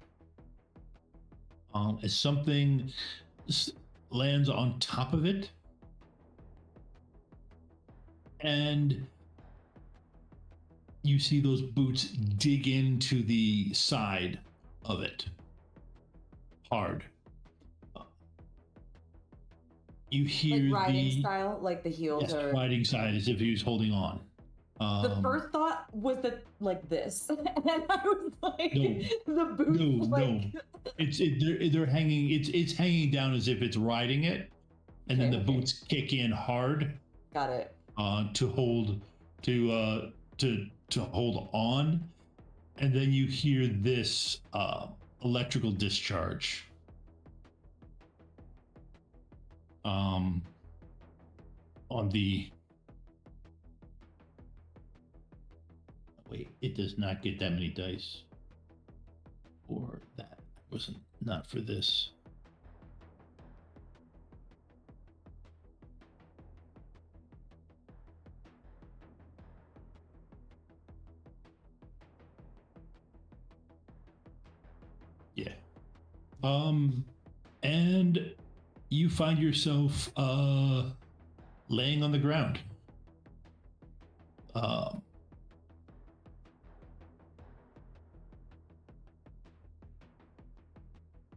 As something lands on top of it, and you see those boots dig into the side of it hard. You hear
like riding style, like the heels are
riding side, as if he was holding on.
The first thought was that like this, and I was like, the boots.
No. They're hanging. It's hanging down as if it's riding it, and then the boots kick in hard.
Got it.
To hold hold on, and then you hear this electrical discharge. On the... Wait, it does not get that many dice. Or that wasn't, not for this. Yeah. And you find yourself laying on the ground.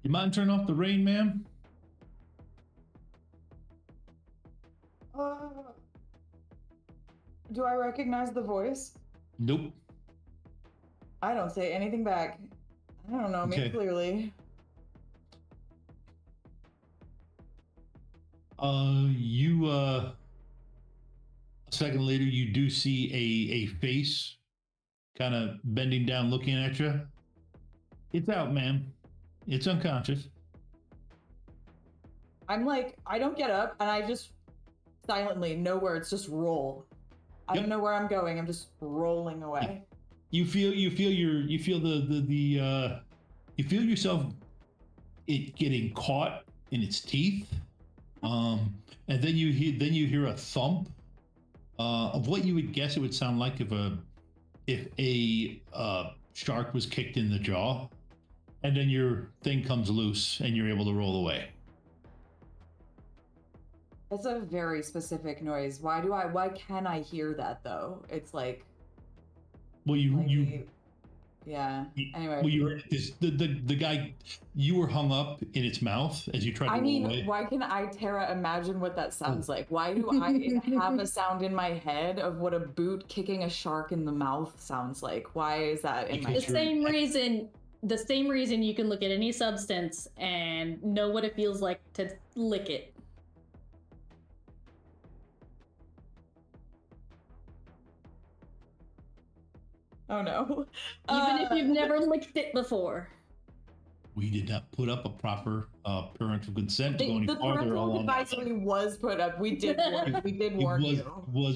You mind turn off the rain, ma'am?
Do I recognize the voice?
Nope.
I don't say anything back. I don't know me clearly.
A second later, you do see a face kind of bending down, looking at you. It's out, ma'am. It's unconscious.
I'm like, I don't get up, and I just silently, no words, just roll. I don't know where I'm going. I'm just rolling away.
You feel yourself it getting caught in its teeth, and then you hear a thump of what you would guess it would sound like if a shark was kicked in the jaw, and then your thing comes loose and you're able to roll away.
That's a very specific noise. Why can I hear that though? It's like,
well,
yeah. Anyway.
Well, you heard this, the guy, you were hung up in its mouth as you tried to roll away.
Why can I, Tara, imagine what that sounds like? Why do I have a sound in my head of what a boot kicking a shark in the mouth sounds like? Why is that in my head?
The same reason you can look at any substance and know what it feels like to lick it.
Oh no.
Even if you've never licked it before.
We did not put up a proper parental consent to go any
the
farther
parental
along.
advisory was put up. We did warn you.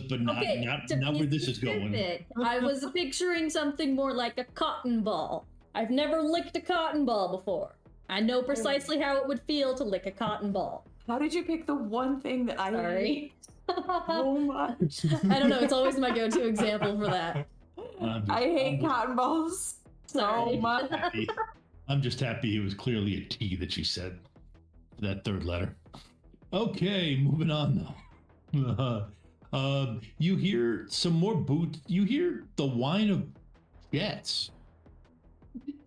But not where this is going.
I was picturing something more like a cotton ball. I've never licked a cotton ball before. I know precisely how it would feel to lick a cotton ball.
How did you pick the one thing that I hate so much?
I don't know. It's always my go-to example for that.
I hate cotton balls so much.
I'm just happy it was clearly a T that she said, that third letter. Okay, moving on though. You hear some more boots. You hear the whine of jets.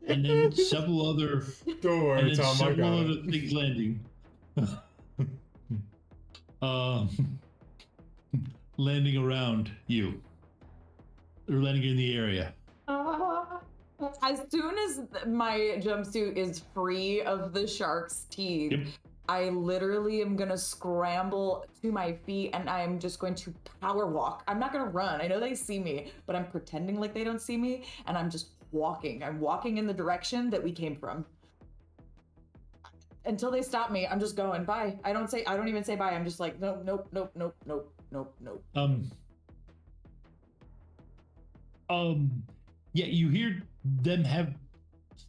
And then several other
Don't worry, Tom, I got
other
it.
things landing. Landing around you. They're landing in the area.
As soon as my jumpsuit is free of the shark's teeth, I literally am gonna scramble to my feet and I'm just going to power walk. I'm not gonna run. I know they see me, but I'm pretending like they don't see me and I'm just walking. I'm walking in the direction that we came from. Until they stop me, I'm just going, bye. I don't even say bye. I'm just like, nope, nope, nope, nope, nope, nope, nope.
Yeah, you hear them have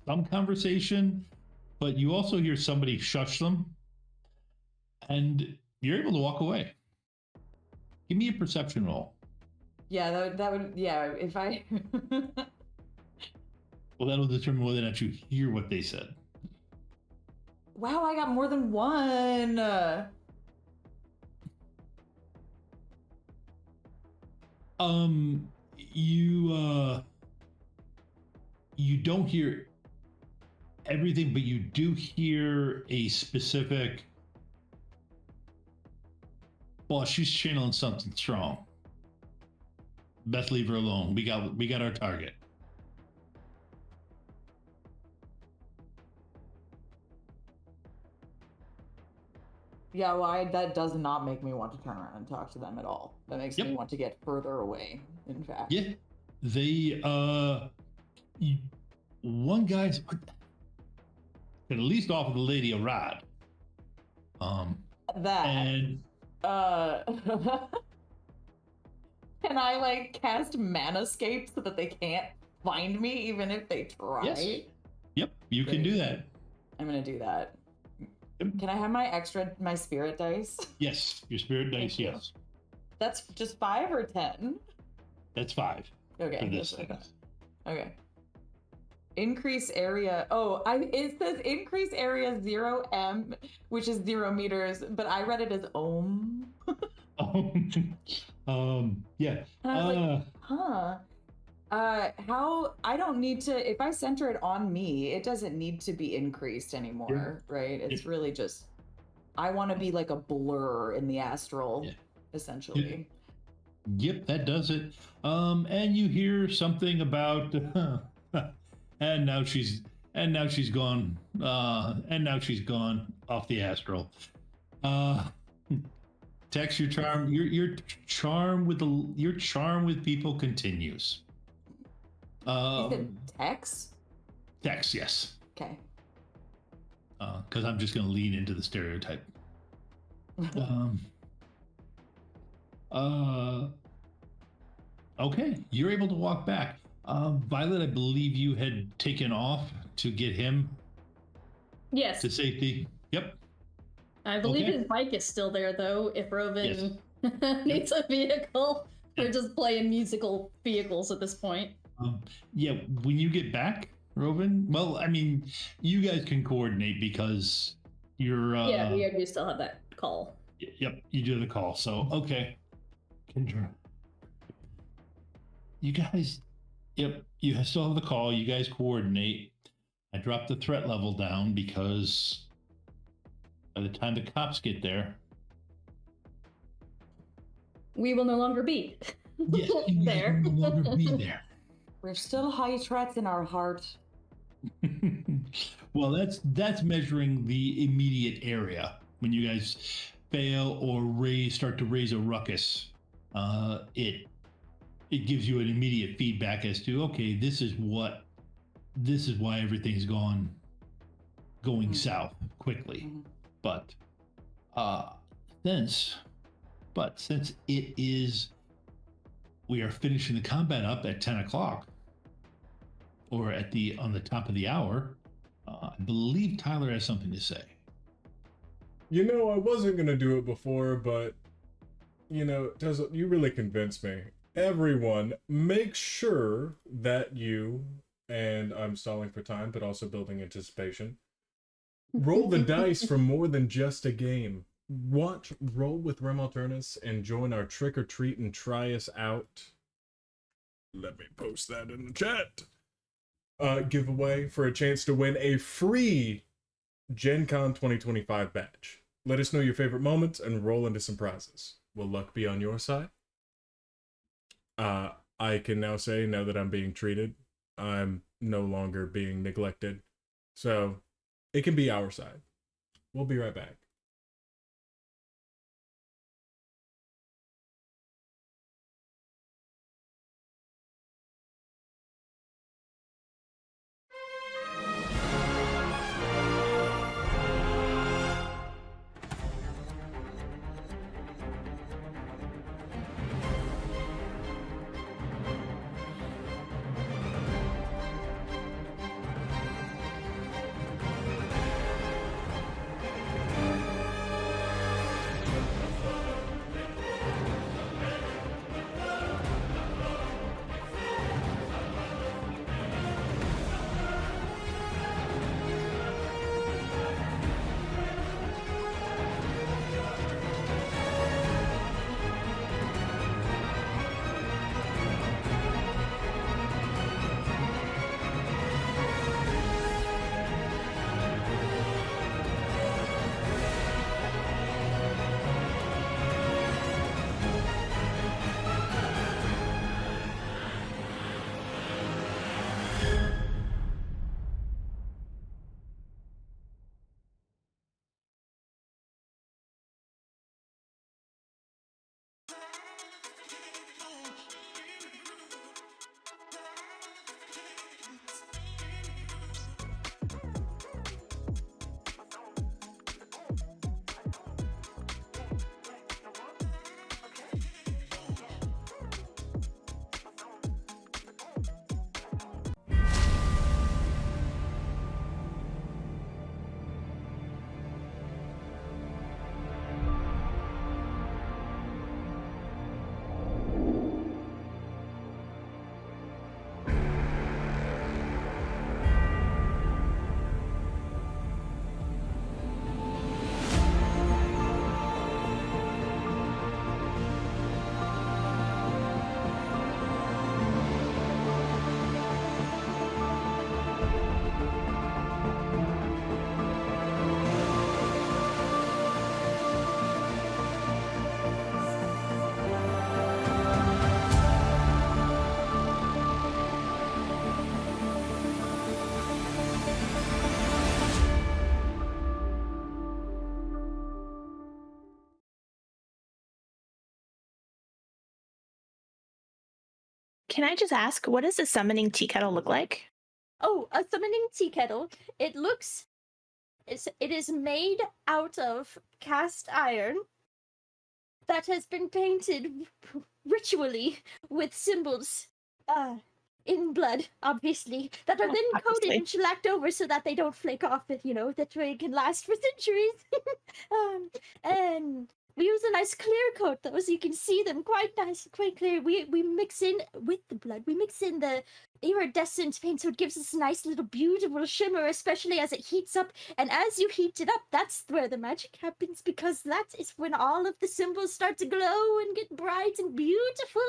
some conversation, but you also hear somebody shush them, and you're able to walk away. Give me a perception roll.
Yeah, that would, yeah, if I...
Well, that'll determine whether or not you hear what they said.
Wow, I got more than one.
You don't hear everything, but you do hear a specific. Well, she's channeling something strong. Best leave her alone. We got our target.
Yeah, well, that does not make me want to turn around and talk to them at all. That makes me want to get further away, in fact.
Yeah. They, one guy's, can at least offer the lady a ride.
That.
And
Can I like cast Manascape so that they can't find me even if they try?
yes, yep, you can do that.
I'm gonna do that. Can I have my spirit dice?
Yes, your spirit dice.
Thank you.
Yes,
That's just 5 or 10?
that's 5.
Okay.
For this
that's
thing.
Okay. Increase area. Oh, it says increase area 0m, which is 0 meters, but I read it as ohm.
Yeah.
And I was like, huh. How I don't need to, if I center it on me, it doesn't need to be increased anymore, right? It's really just, I want to be like a blur in the astral, essentially.
Yep, that does it. And you hear something about, and now she's gone. And now she's gone off the astral. Tex, your charm, your charm with people continues.
You said Tex?
Tex, yes.
Okay.
Because I'm just going to lean into the stereotype. Okay, you're able to walk back. Violet, I believe you had taken off to get him
Yes.
to safety. Yep.
I believe his bike is still there, though, if Rovan needs a vehicle. We're just playing musical vehicles at this point.
Yeah, when you get back, Rovan, well, I mean, you guys can coordinate because you're...
yeah, we do still have that call.
Yep, you do the call. So, okay. Kendra. You guys, yep, you still have the call. You guys coordinate. I dropped the threat level down because by the time the cops get there,
we will no longer be
there. Will no longer be there.
We're still high threats in our heart.
Well, that's measuring the immediate area. When you guys fail or start to raise a ruckus, it gives you an immediate feedback as to, okay, this is why everything's going south quickly. But since we are finishing the combat up at 10 o'clock or on the top of the hour, I believe Tyler has something to say.
You know, I wasn't going to do it before, but, you know, you really convinced me. Everyone, make sure that you, and I'm stalling for time, but also building anticipation, roll the dice for more than just a game. Watch Roll with Rem Alternus and join our Trick or Treat and Try Us Out. Let me post that in the chat. Giveaway for a chance to win a free Gen Con 2025 badge. Let us know your favorite moments and roll into some prizes. Will luck be on your side? I can now say, now that I'm being treated, I'm no longer being neglected. So, it can be our side. We'll be right back.
Can I just ask, what does a summoning tea kettle look like?
Oh, a summoning tea kettle. It is made out of cast iron that has been painted ritually with symbols in blood, obviously, that are then coated and shellacked over so that they don't flake off, that way it can last for centuries. And we use a nice clear coat though, so you can see them quite nice, quite clear. We mix in with the blood, we mix in the iridescent paint, so it gives us a nice little beautiful shimmer, especially as it heats up. And as you heat it up, that's where the magic happens, because that is when all of the symbols start to glow and get bright and beautiful.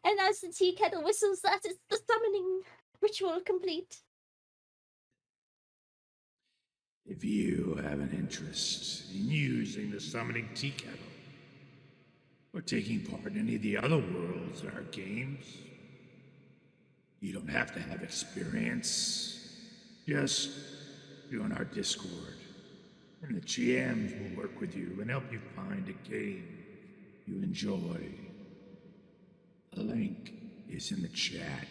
And as the tea kettle whistles, that is the summoning ritual complete.
If you have an interest in using the summoning tea kettle, or taking part in any of the other worlds in our games, you don't have to have experience. Just join our Discord, and the GMs will work with you and help you find a game you enjoy. The link is in the chat.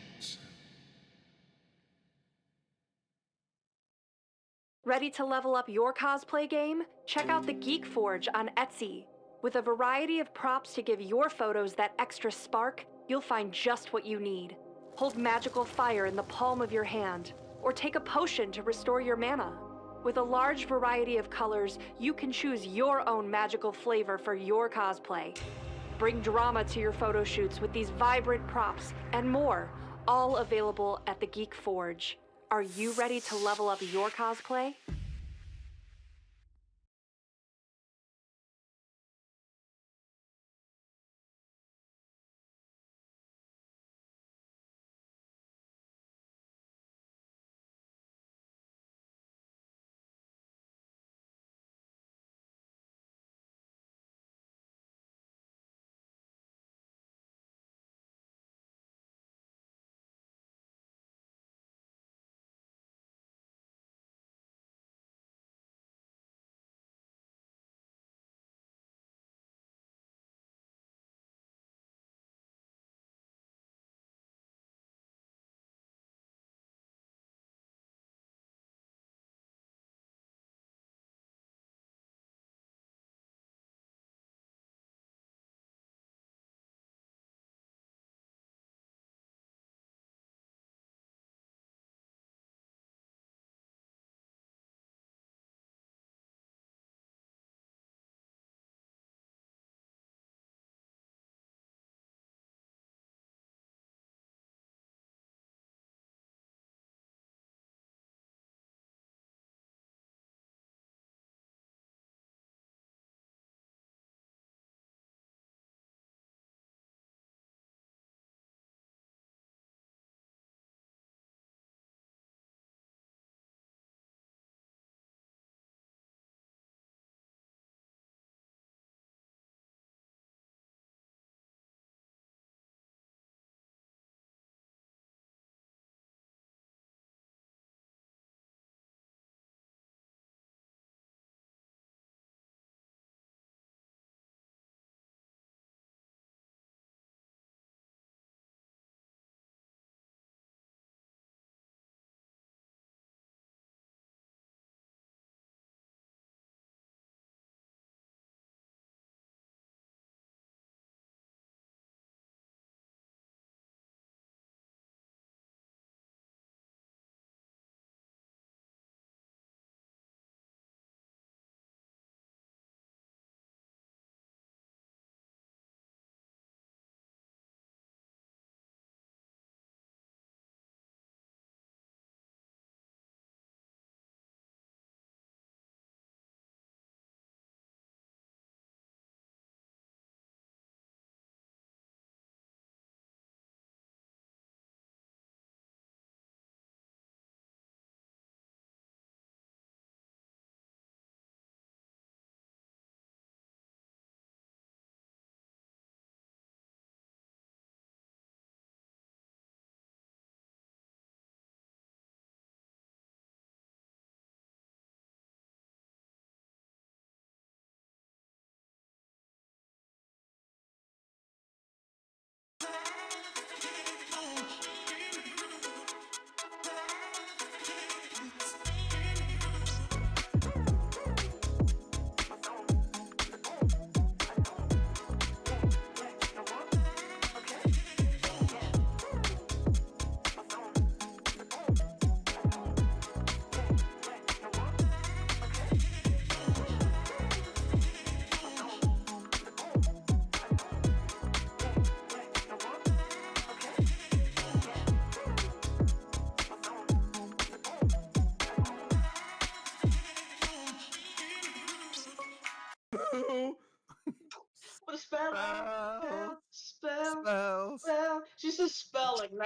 Ready to level up your cosplay game? Check out the Geek Forge on Etsy. With a variety of props to give your photos that extra spark, you'll find just what you need. Hold magical fire in the palm of your hand, or take a potion to restore your mana. With a large variety of colors, you can choose your own magical flavor for your cosplay. Bring drama to your photo shoots with these vibrant props and more, all available at the Geek Forge. Are you ready to level up your cosplay?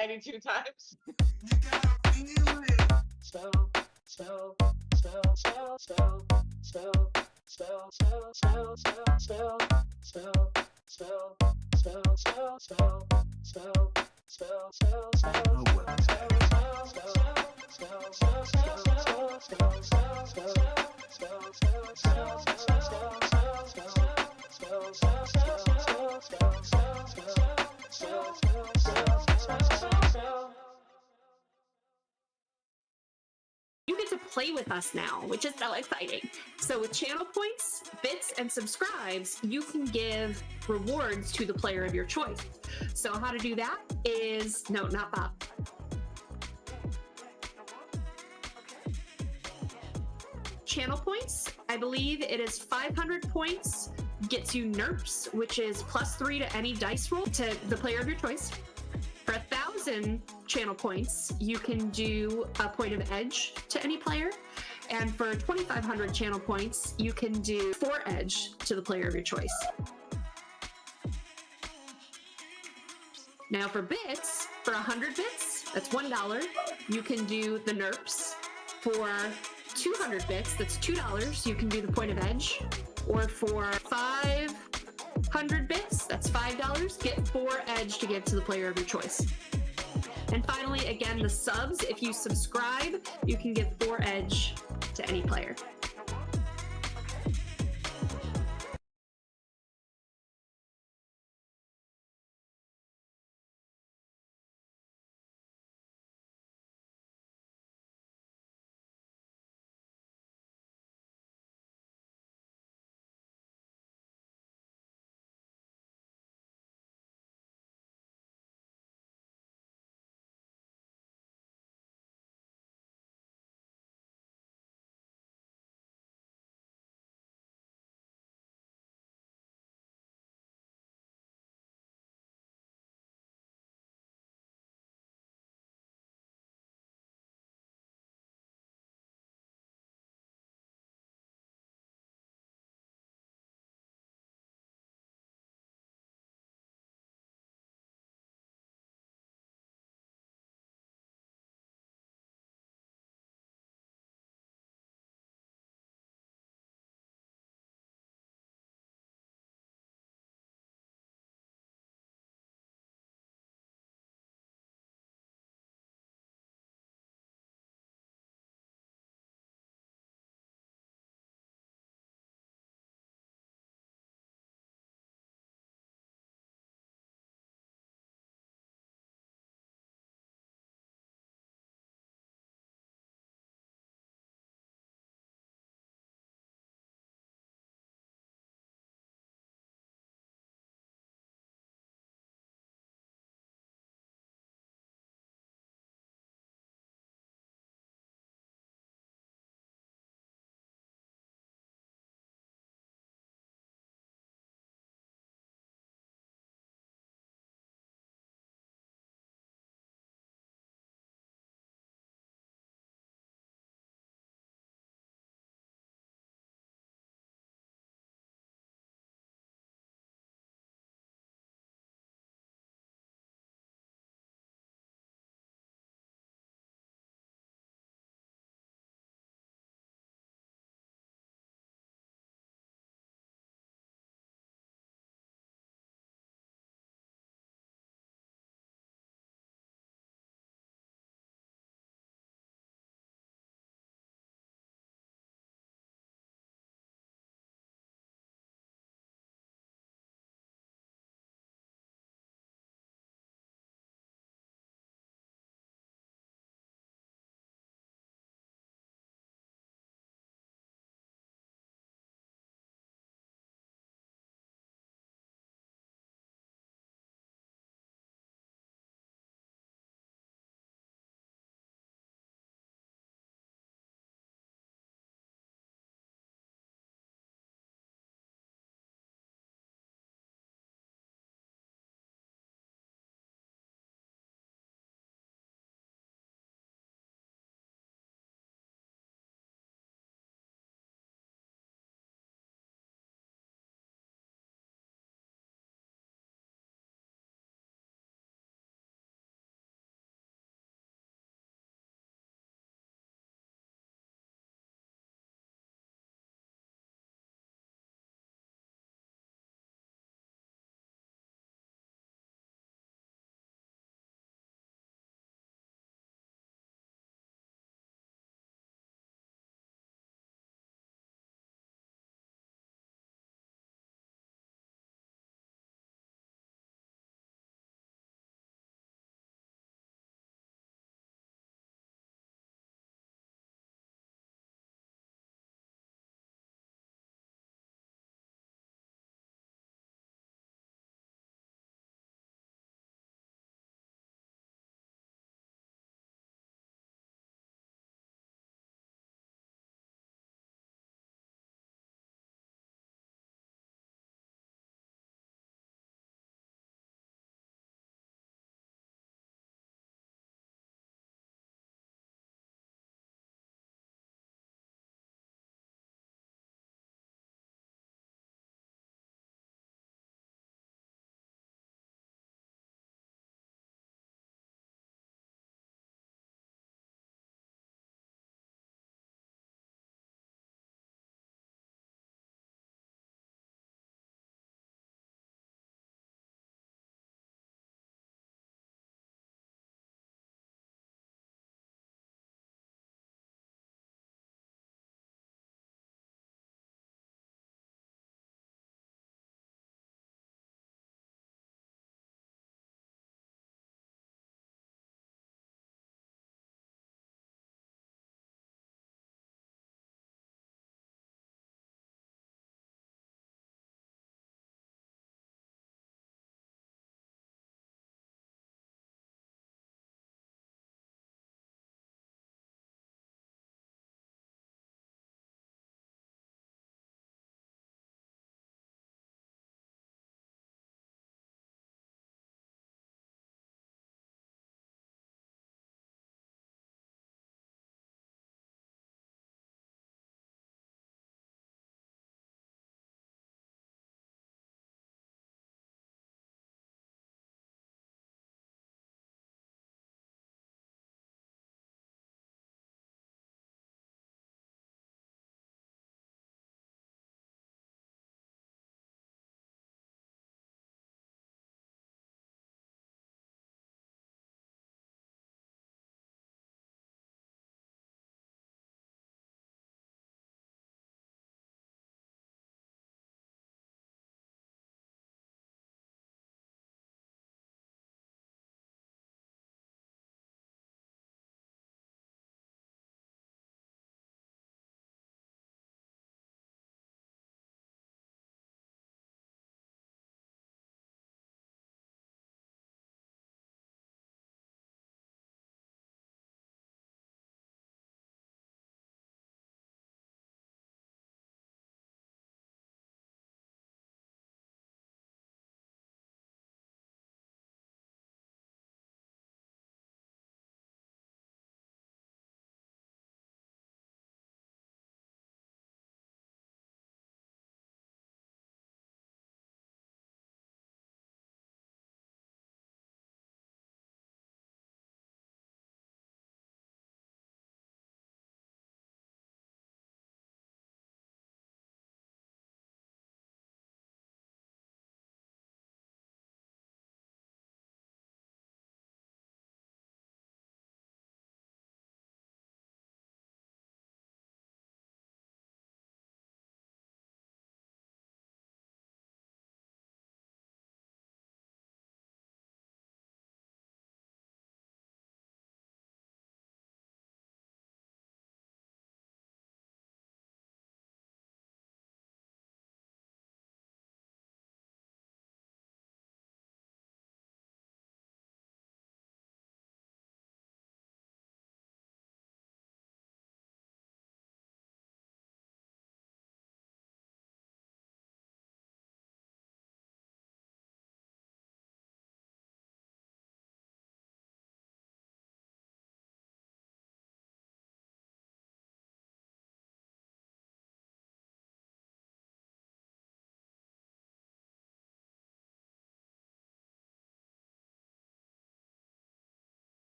92 times.
You get to play with us now, which is so exciting. So with channel points, bits, and subscribes, you can give rewards to the player of your choice. So how to do that is, no, not Bob. Channel points, I believe it is 500 points, gets you NERPs, which is +3 to any dice roll to the player of your choice. For 1,000 channel points, you can do a point of edge to any player. And for 2,500 channel points, you can do 4 edge to the player of your choice. Now for bits, for 100 bits, that's $1, you can do the NERPs. For 200 bits, that's $2, you can do the point of edge. Or for 500 bits, that's $5, get 4 edge to give to the player of your choice. And finally, again, the subs, if you subscribe, you can give 4 edge to any player.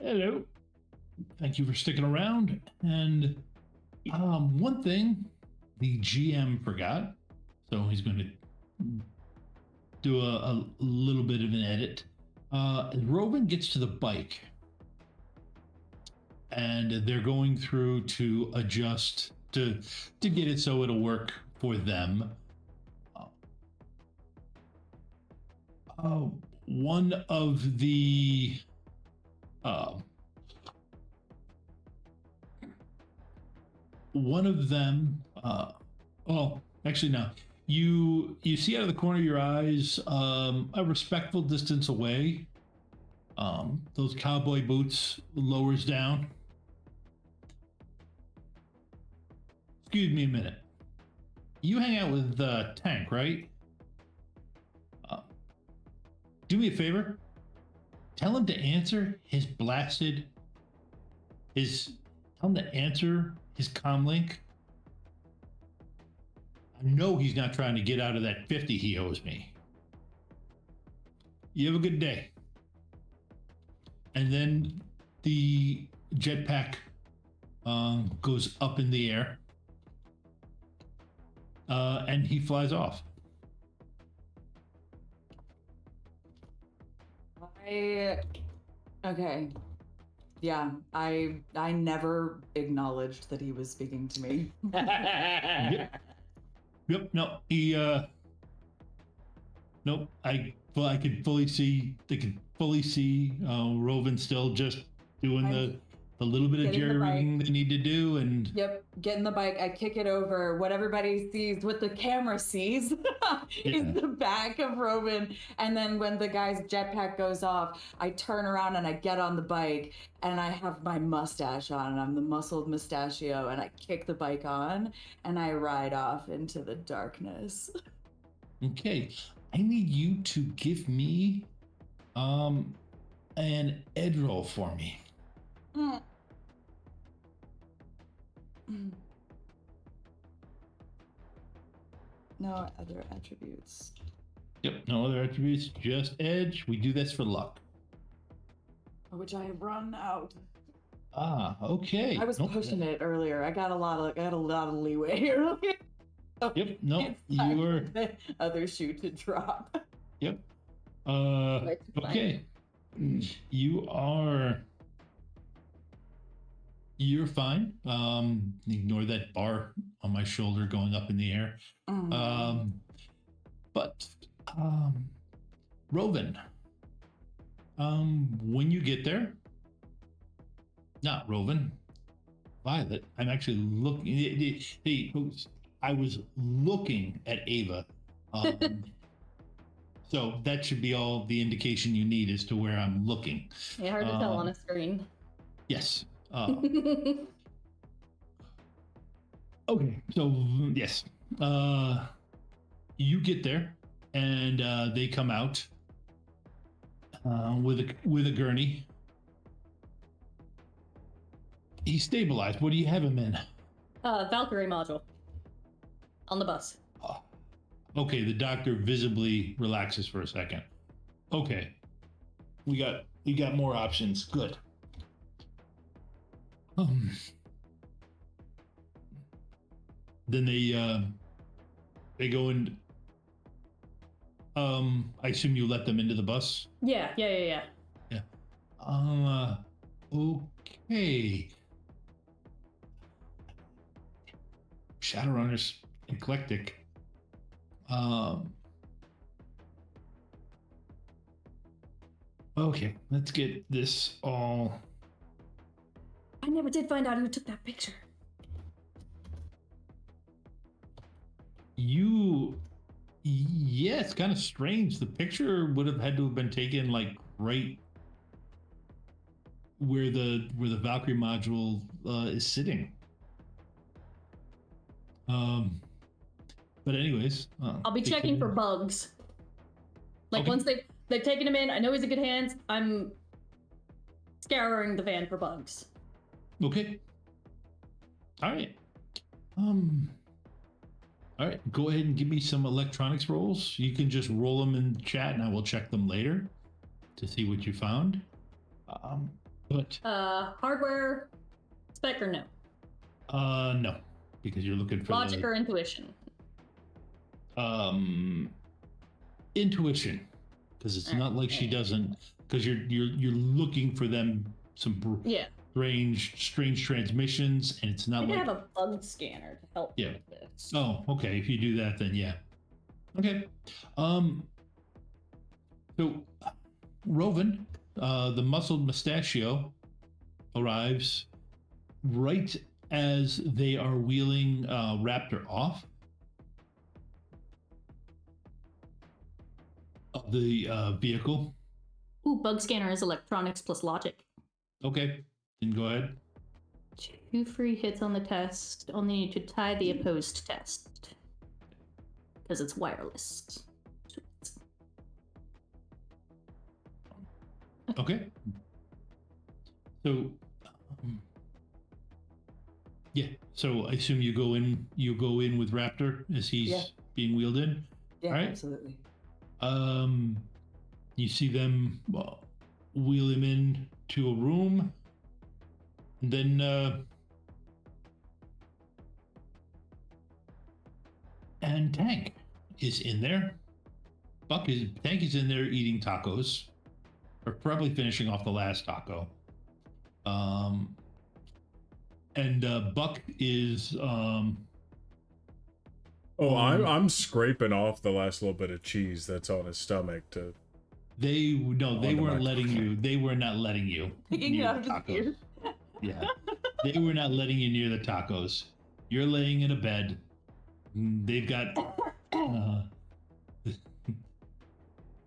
Hello. Thank you for sticking around. And one thing the GM forgot, so he's going to do a little bit of an edit. Robin gets to the bike, and they're going through to adjust to get it so it'll work for them. One of the one of them well, actually no, you see out of the corner of your eyes, a respectful distance away, those cowboy boots lowers down. Excuse me a minute. You hang out with Tank, right? Do me a favor. Tell him to answer his blasted. Tell him to answer his comlink. I know he's not trying to get out of that 50 he owes me. You have a good day. And then the jetpack goes up in the air. And he flies off.
Okay. Yeah, I never acknowledged that he was speaking to me.
Yep. No, he. Nope. I could fully see. They could fully see Rovin still just doing the little bit of jerry rigging they need to do, and
yep, get in the bike. I kick it over. What everybody sees, what the camera sees, is the back of Rovin. And then when the guy's jetpack goes off, I turn around and I get on the bike, and I have my mustache on, and I'm the muscled mustachio, and I kick the bike on, and I ride off into the darkness.
Okay, I need you to give me an ed roll for me.
No other attributes.
Yep, no other attributes, just edge. We do this for luck.
Which I have run out.
Ah, okay.
I was pushing it earlier. I got a lot of leeway here. So
yep, no, you were
the other shoe to drop.
Yep. Okay. You're fine. Ignore that bar on my shoulder going up in the air. But Rovin, when you get there, not Rovin, Violet, I'm actually looking. Hey, I was looking at Ava. So that should be all the indication you need as to where I'm looking.
Yeah, hard to tell on a screen.
Yes. Okay, so yes, you get there, and they come out with a gurney. He's stabilized. What do you have him in?
Valkyrie module. On the bus.
Okay, the doctor visibly relaxes for a second. Okay, we got more options. Good. Then they go in. I assume you let them into the bus.
Yeah.
Yeah. Okay. Shadowrunner's eclectic. Okay, let's get this all.
I never did find out who took that picture.
Yeah, it's kind of strange. The picture would have had to have been taken like right where the Valkyrie module is sitting. But anyways,
I'll be checking for bugs. Like
Okay.
once they've taken him in, I know he's in good hands. I'm scouring the van for bugs.
Okay. All right. All right. Go ahead and give me some electronics rolls. You can just roll them in chat, and I will check them later to see what you found. But
hardware, spec or no?
No, because you're looking for
Logic or intuition?
Intuition, because it's not like she doesn't. Because you're looking for them some strange transmissions, and it's not
I
like
have a bug scanner to help
yeah.
with this.
Oh, okay. If you do that, then yeah. Okay. So, Rovan, the muscled mustachio, arrives right as they are wheeling Raptor off of the vehicle.
Ooh, bug scanner is electronics plus logic.
Okay, then go ahead.
2 free hits on the test. Only need to tie the opposed test. Because it's wireless.
Okay. So, yeah. So I assume you go in. You go in with Raptor as he's being wheeled in.
Yeah,
All right?
absolutely.
You see them wheel him in to a room. And then, and Tank is in there. Tank is in there eating tacos, or probably finishing off the last taco. And Buck is
I'm scraping off the last little bit of cheese that's on his stomach to.
They weren't letting you. They were not letting you.
Picking it
near
out
the
of his
tacos.
ear.
Yeah, they were not letting you near the tacos. You're laying in a bed. They've got.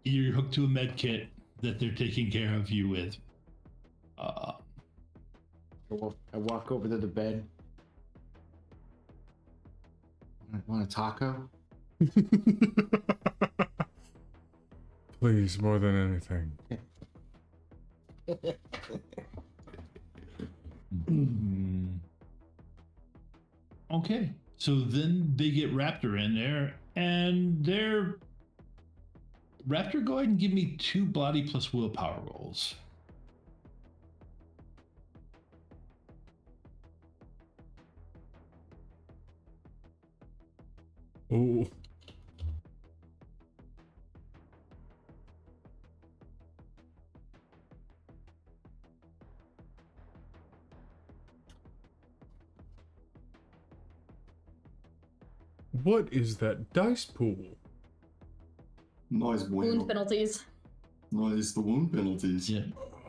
You're hooked to a med kit that they're taking care of you with.
I walk over to the bed. Want a taco?
Please, more than anything.
Okay, so then they get Raptor in there, and they're Raptor. Go ahead and give me 2 body plus willpower rolls.
Ooh. What is that dice pool?
Nice bueno.
Wound penalties.
Nice, the wound penalties.
Yeah.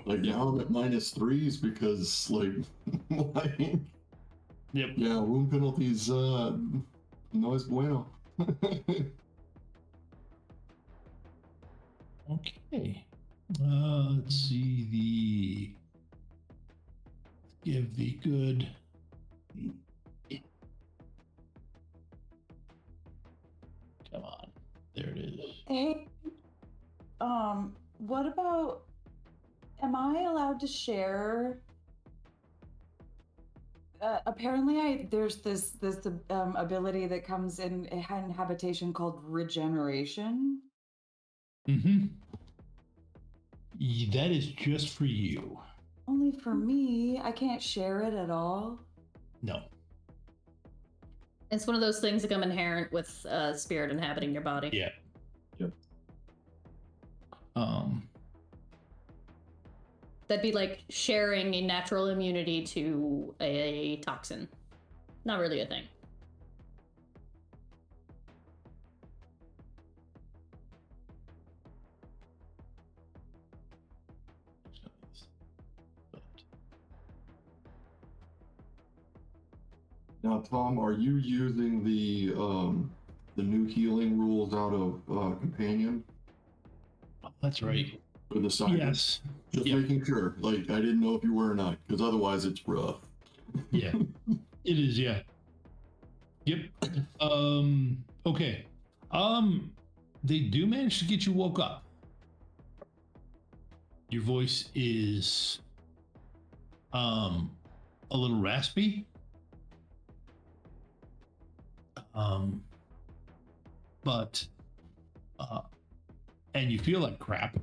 Like now I'm at -3s because like, like
Yep.
Yeah, wound penalties. Nice bueno.
Okay. Let's see give the good. Come on. There it is.
Hey, what about? Am I allowed to share? Apparently, there's this ability that comes in habitation called regeneration.
Mm-hmm. That is just for you.
Only for me. I can't share it at all.
No.
It's one of those things that come inherent with spirit inhabiting your body.
Yeah. Yep.
That'd be like sharing a natural immunity to a toxin. Not really a thing.
Now, Tom, are you using the new healing rules out of Companion?
That's right.
For the side?
Yes.
Just making sure. Like, I didn't know if you were or not, because otherwise it's rough.
Yeah. It is, yeah. Yep. Okay. They do manage to get you woke up. Your voice is a little raspy. But and you feel like crap.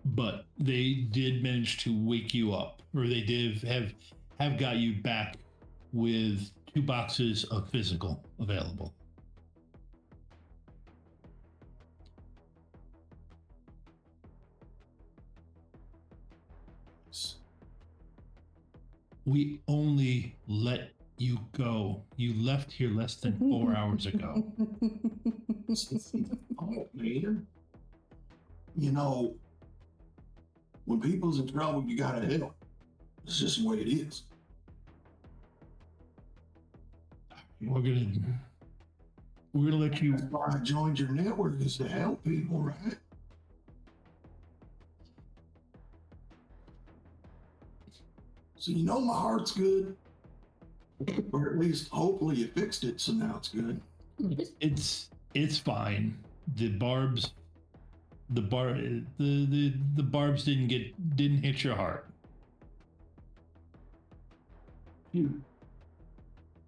but they did manage to wake you up, or they did have got you back with 2 boxes of physical available. We only let you go. You left here less than 4 hours ago.
Oh, man. You know, when people's in trouble, you gotta help. It's just the way it is.
We're gonna let you.
That's why I joined your network, is to help people, right? So you know my heart's good, or at least hopefully you fixed it, so now it's good.
It's fine. The barbs didn't hit your heart.
You,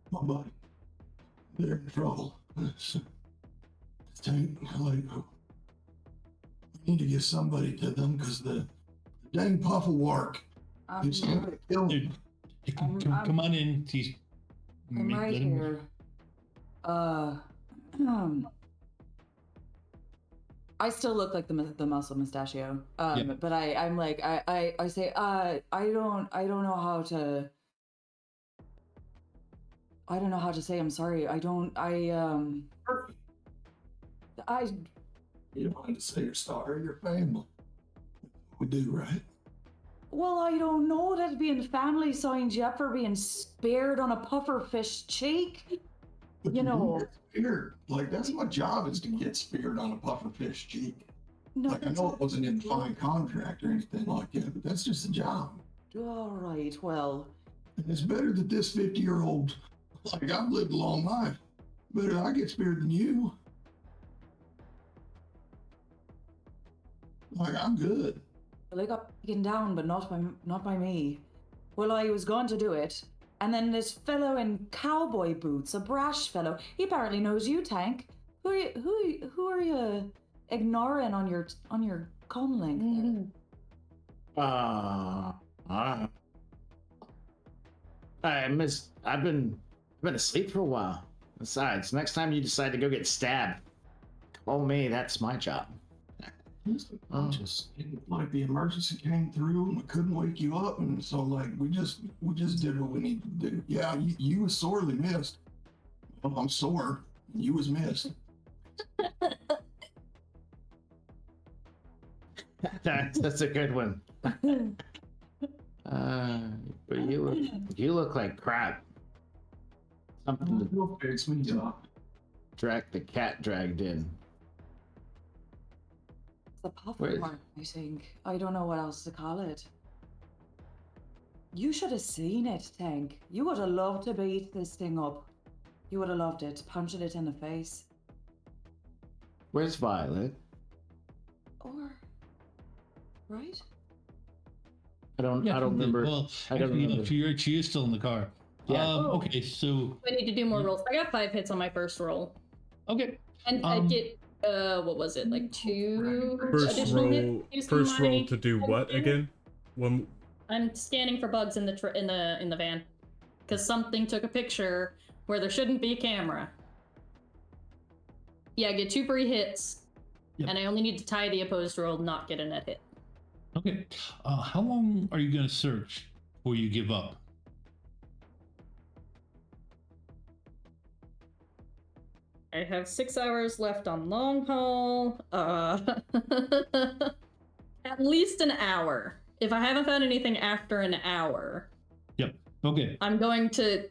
my buddy, they're in trouble. Tank, like, we need to get somebody to them because the dang Pufferwark is trying to kill them.
Come on in.
I'm right here. I still look like the muscle mustachio. But I'm like I say I don't know how to. I don't know how to say I'm sorry.
You don't have to say you're sorry, your family. We do, right?
Well, I don't know that being family signs you up for being spared on a pufferfish cheek.
But
you know.
Get speared. Like, that's my job, is to get speared on a pufferfish cheek.
No,
like, I know it wasn't in the fine contract or anything like that, but that's just the job.
All right, well.
And it's better that this 50-year-old, like, I've lived a long life, better I get speared than you. Like, I'm good.
They got taken down, but not by me. Well, I was going to do it, and then this fellow in cowboy boots, a brash fellow, he apparently knows you, Tank. Who are you ignoring on your comlink there?
I've been asleep for a while. Besides, next time you decide to go get stabbed, call me. That's my job.
Just like the emergency came through and we couldn't wake you up, and so like we just did what we needed to do. Yeah, you was sorely missed. Well, I'm sore. You was missed.
That's a good one. But you look like crap. Something
will fix me up.
The cat dragged in.
The Pufferfish, I think. I don't know what else to call it. You should have seen it, Tank. You would have loved to beat this thing up. You would have loved it, punching it in the face.
Where's Violet?
Right?
I don't remember.
Well,
I don't remember.
She is still in the car.
Yeah.
Okay, so
I need to do more rolls. I got 5 hits on my first roll.
Okay.
And I get what was it, like 2
First
additional
roll.
hits?
First roll to do what again?
I'm scanning for bugs in the van, because something took a picture where there shouldn't be a camera. Yeah, I get 2 free hits, and I only need to tie the opposed roll, not get a net hit.
Okay. How long are you going to search before you give up?
I have 6 hours left on long haul. At least an hour. If I haven't found anything after an hour.
Yep. Okay.
I'm going to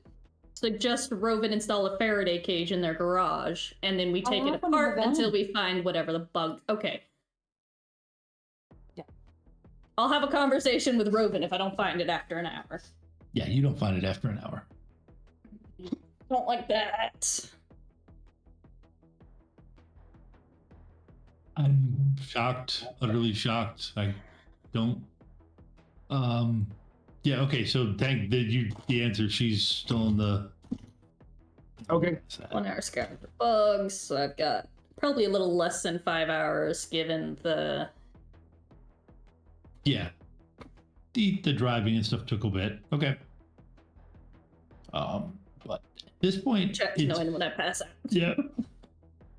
suggest Rovin install a Faraday cage in their garage, and then we take it apart until we find whatever the bug. Okay.
Yeah.
I'll have a conversation with Rovin if I don't find it after an hour.
Yeah, you don't find it after an hour.
Don't like that.
I'm shocked, utterly shocked. I don't. Yeah. Okay. So the answer. She's still in the.
Okay.
1 hour scouting for bugs. So I've got probably a little less than 5 hours, given the
Yeah. The driving and stuff took a bit. Okay. But at this point,
Check to know when I pass out.
Yeah.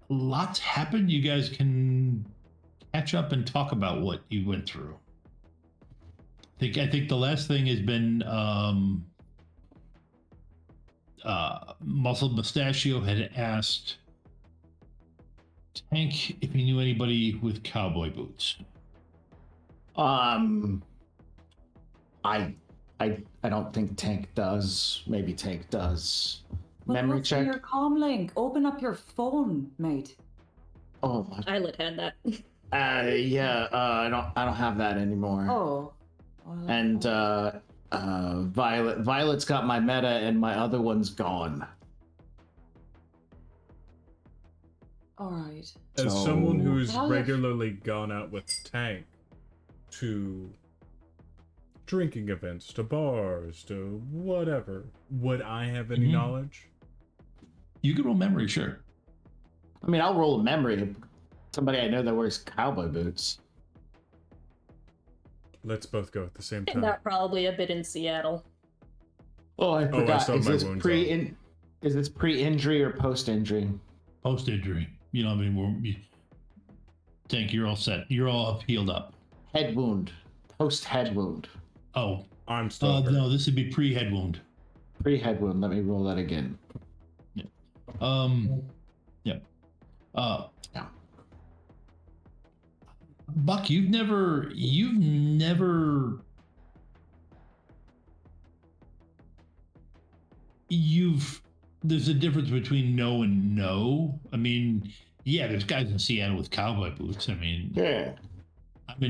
Lots happened. You guys can catch up and talk about what you went through. I think the last thing has been Muscle Mustachio had asked Tank if he knew anybody with cowboy boots.
I don't think Tank does. Maybe Tank does.
But
Memory
what's in
check.
your comm link? Open up your phone, mate.
Oh,
Eyelid had that.
yeah. I don't have that anymore.
Oh. Well,
And Violet's got my meta, and my other one's gone.
all right.
As
So-
someone who's
How the-
regularly gone out with Tank to drinking events, to bars, to whatever, would I have any knowledge?
You can roll memory, sure.
I mean, I'll roll a memory. Somebody I know that wears cowboy boots.
Let's both go at the same
And
time.
that probably a bit in Seattle.
Oh, I forgot.
still have
Is
my
this
wounds
is this pre-injury or post-injury?
Post-injury. You don't have any more. Tank, you're all set. You're all healed up.
Head wound. Post-head wound.
Oh.
I'm still hurt.
No, this would be pre-head wound.
Pre-head wound. Let me roll that again.
Yeah.
Yeah.
Buck, you've never there's a difference between no and no. I mean, yeah, there's guys in Seattle with cowboy boots. I mean,
yeah.
I'm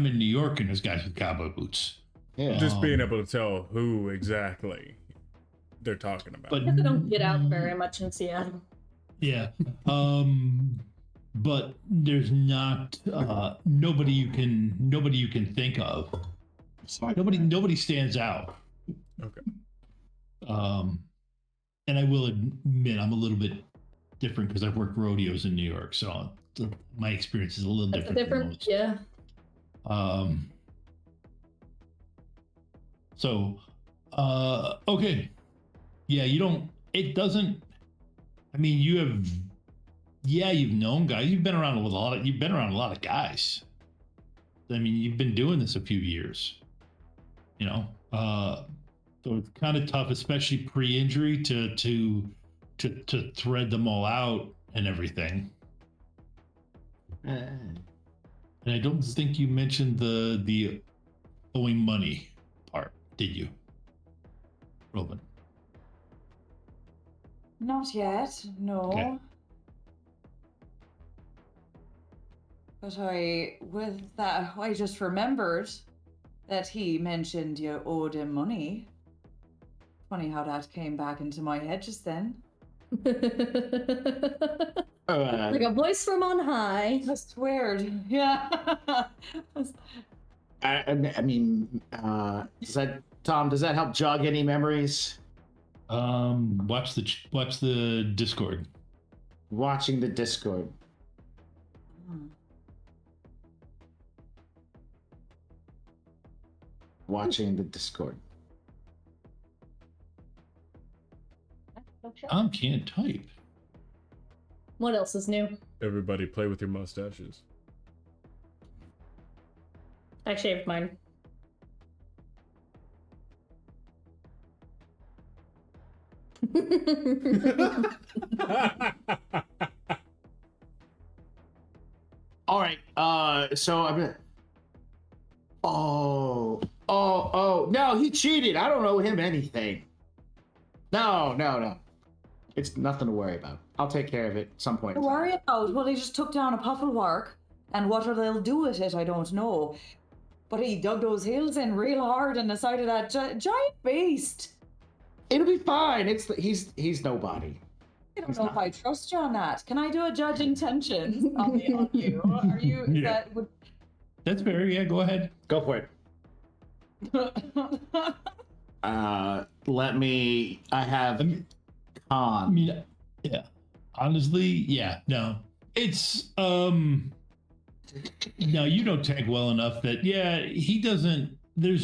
in New York and there's guys with cowboy boots.
Yeah.
Just being able to tell who exactly they're talking about.
But
I don't get out very much in Seattle.
yeah. But there's not nobody you can think of. Nobody stands out.
Okay.
And I will admit I'm a little bit different because I've worked rodeos in New York, so my experience is a little
That's
different. than most.
yeah.
So, okay. Yeah, it doesn't, I mean, you've known guys, you've been around a lot of guys. I mean, you've been doing this a few years, so it's kind of tough, especially pre-injury to thread them all out and everything. And I don't think you mentioned the owing money part, did you, Robin?
Not yet, no.
Okay.
But I just remembered that he mentioned you owed him money. Funny how that came back into my head just then.
Like a voice from on high.
That's weird. Yeah.
I mean, does that help jog any memories?
Watch the Discord.
Watching the Discord. Watching the Discord.
Tom can't type.
What else is new?
Everybody play with your mustaches.
I shaved mine.
All right. So I'm gonna. Oh. No, he cheated. I don't owe him anything. No. It's nothing to worry about. I'll take care of it at some point.
Don't worry about. Well, he just took down a Pufferwark, and what they'll do with it, I don't know. But he dug those hills in real hard and decided that giant beast.
It'll be fine. He's nobody.
I don't know if I trust you on that. Can I do a judge intentions on you? Are you? Is
Yeah.
that would?
That's fair. Yeah, go ahead.
Go for it. I have con.
I mean, yeah. Honestly, yeah. No. It's No, you know Tank well enough that he doesn't. You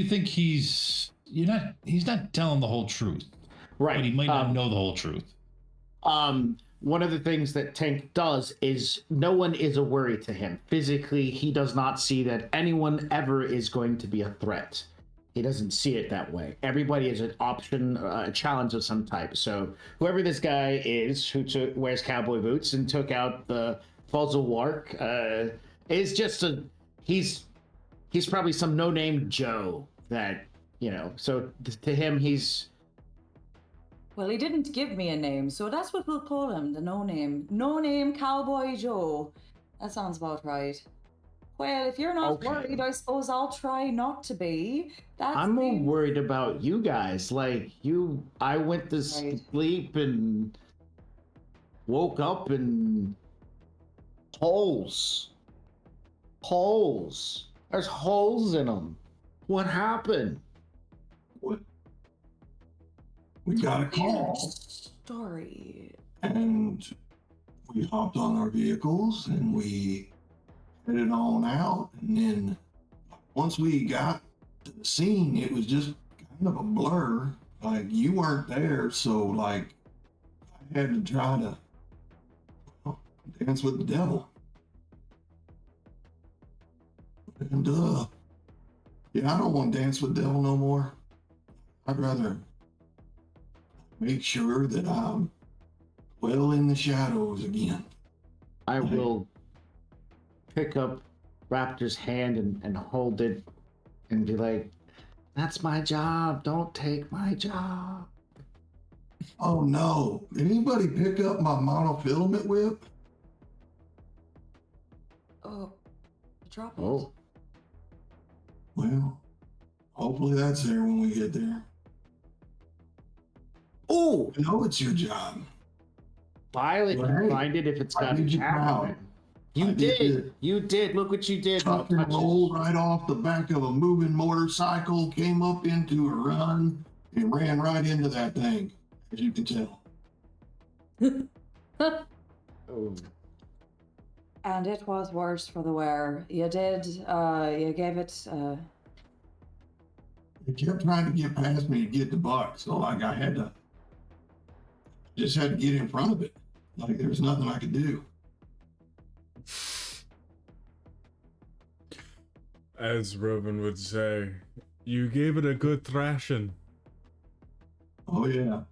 think he's not telling the whole truth,
Right?
But he might not know the whole truth.
One of the things that Tank does is no one is a worry to him. Physically, he does not see that anyone ever is going to be a threat. He doesn't see it that way. Everybody is an option, a challenge of some type. So whoever this guy is who wears cowboy boots and took out the Fuzzle Wark is just he's probably some no-name Joe that, so to him he's...
Well, he didn't give me a name, so that's what we'll call him, the no-name Cowboy Joe. That sounds about right. Well, if you're not worried, I suppose I'll try not to be.
I'm more worried about you guys. Like, I went to sleep and woke up and holes. There's holes in them. What happened?
What? We got a call.
Story.
And we hopped on our vehicles and we headed on out. And then once we got to the scene, it was just kind of a blur. Like, you weren't there, so like I had to try to dance with the devil. And I don't want to dance with the devil no more. I'd rather make sure that I'm well in the shadows again.
I will pick up Raptor's hand and hold it and be like, that's my job. Don't take my job.
Oh no. Did anybody pick up my monofilament whip?
Oh, drop it.
Oh.
Well, hopefully that's there when we get there.
Oh!
I know it's your job.
Violet can find it if it's got a tab. You did. Look what you did.
Tucked and rolled right off the back of a moving motorcycle, came up into a run, and ran right into that thing, as you can tell.
Oh.
And it was worse for the wear. You did, you gave it,
It kept trying to get past me to get the buck, so like I just had to get in front of it. Like there was nothing I could do.
As Robin would say, you gave it a good thrashing.
Oh yeah.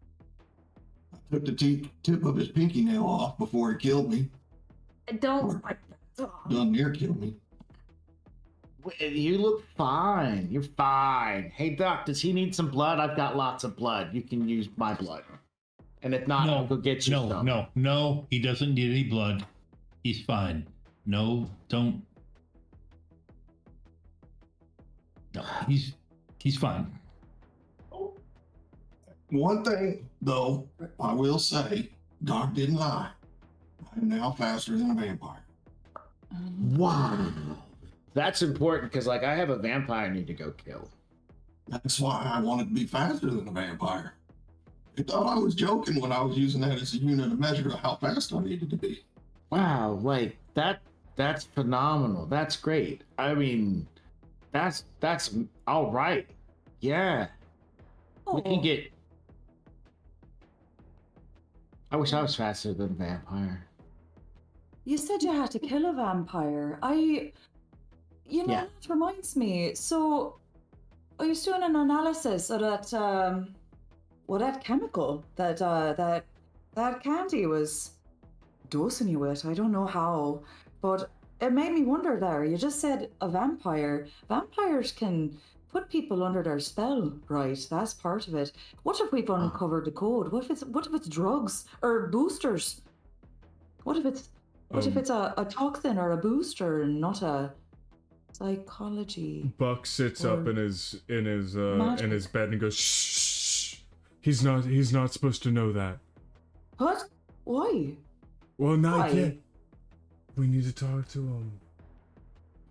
I took the tip of his pinky nail off before he killed me.
Don't.
Done near killed me.
You look fine. You're fine. Hey, Doc, does he need some blood? I've got lots of blood. You can use my blood. And if not, I'll go get you some.
No, he doesn't need any blood. He's fine. No, don't. No, he's fine.
One thing, though, I will say, Doc didn't lie. I'm now faster than a vampire.
Wow. That's important because, like, I have a vampire I need to go kill.
That's why I wanted to be faster than a vampire. They thought I was joking when I was using that as a unit of measure of how fast I needed to be.
Wow, like, that's phenomenal. That's great. I mean, that's all right. Yeah. We can get... I wish I was faster than a vampire.
You said you had to kill a vampire. That reminds me. So, I was doing an analysis of that, that chemical that Candy was dosing you with. I don't know how, but it made me wonder there. You just said a vampire. Vampires can put people under their spell, right? That's part of it. What if we've uncovered the code? What if it's drugs or boosters? What if it's a toxin or a booster and not a psychology?
Buck sits up in his bed and goes, shh. He's not supposed to know that.
What? Why?
Well, not yet. We need to talk to him.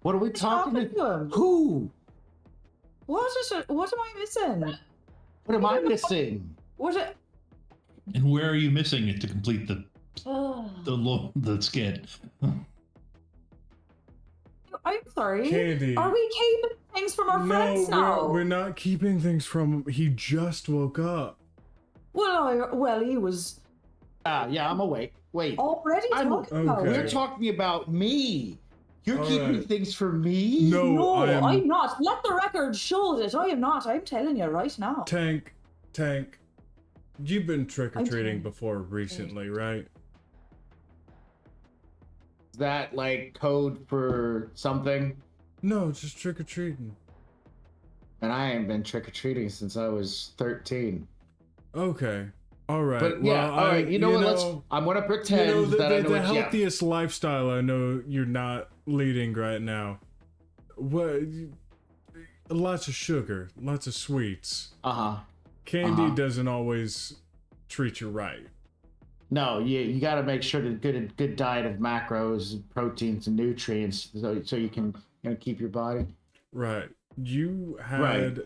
What are we talking to him? Who?
What am I missing?
What am I missing?
And where are you missing it to complete the skit?
I'm sorry.
Candy.
Are we keeping things from our friends now?
We're not keeping things from him. He just woke up.
Well, he was
Yeah, I'm awake. Wait.
already talking about
We're
it.
talking about me. You're
All
keeping
right.
things for me?
No,
I'm not. Let the record show that I am not. I'm telling you right now.
Tank. You've been trick-or-treating before recently, right?
Is that like code for something?
No, just trick-or-treating.
And I ain't been trick-or-treating since I was 13.
Okay. All right.
But
well,
yeah, all right. You know what? I'm gonna pretend that I know
the
it's
healthiest lifestyle I know you're not leading right now. What? Lots of sugar, lots of sweets. Candy doesn't always treat you right.
No, you got to make sure to good diet of macros, proteins, and nutrients, so you can keep your body.
Right. You had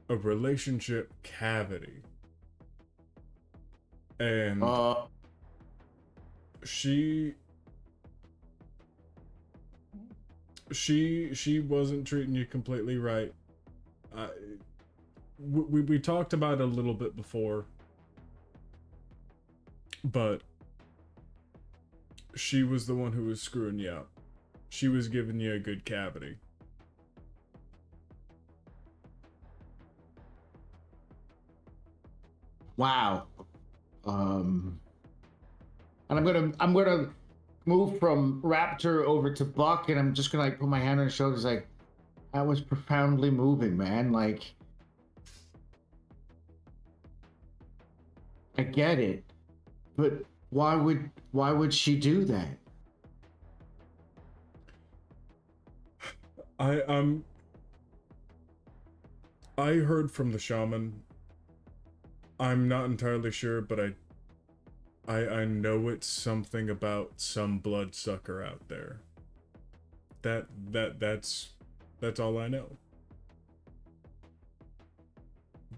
a relationship cavity, and she wasn't treating you completely right. We talked about it a little bit before, but she was the one who was screwing you up. She was giving you a good cavity.
Wow. And I'm gonna move from Raptor over to Buck, and I'm just gonna put my hand on his shoulders, like, that was profoundly moving, man. Like, I get it, but why would she do that?
I heard from the shaman. I'm not entirely sure, but I know it's something about some bloodsucker out there. That's all I know.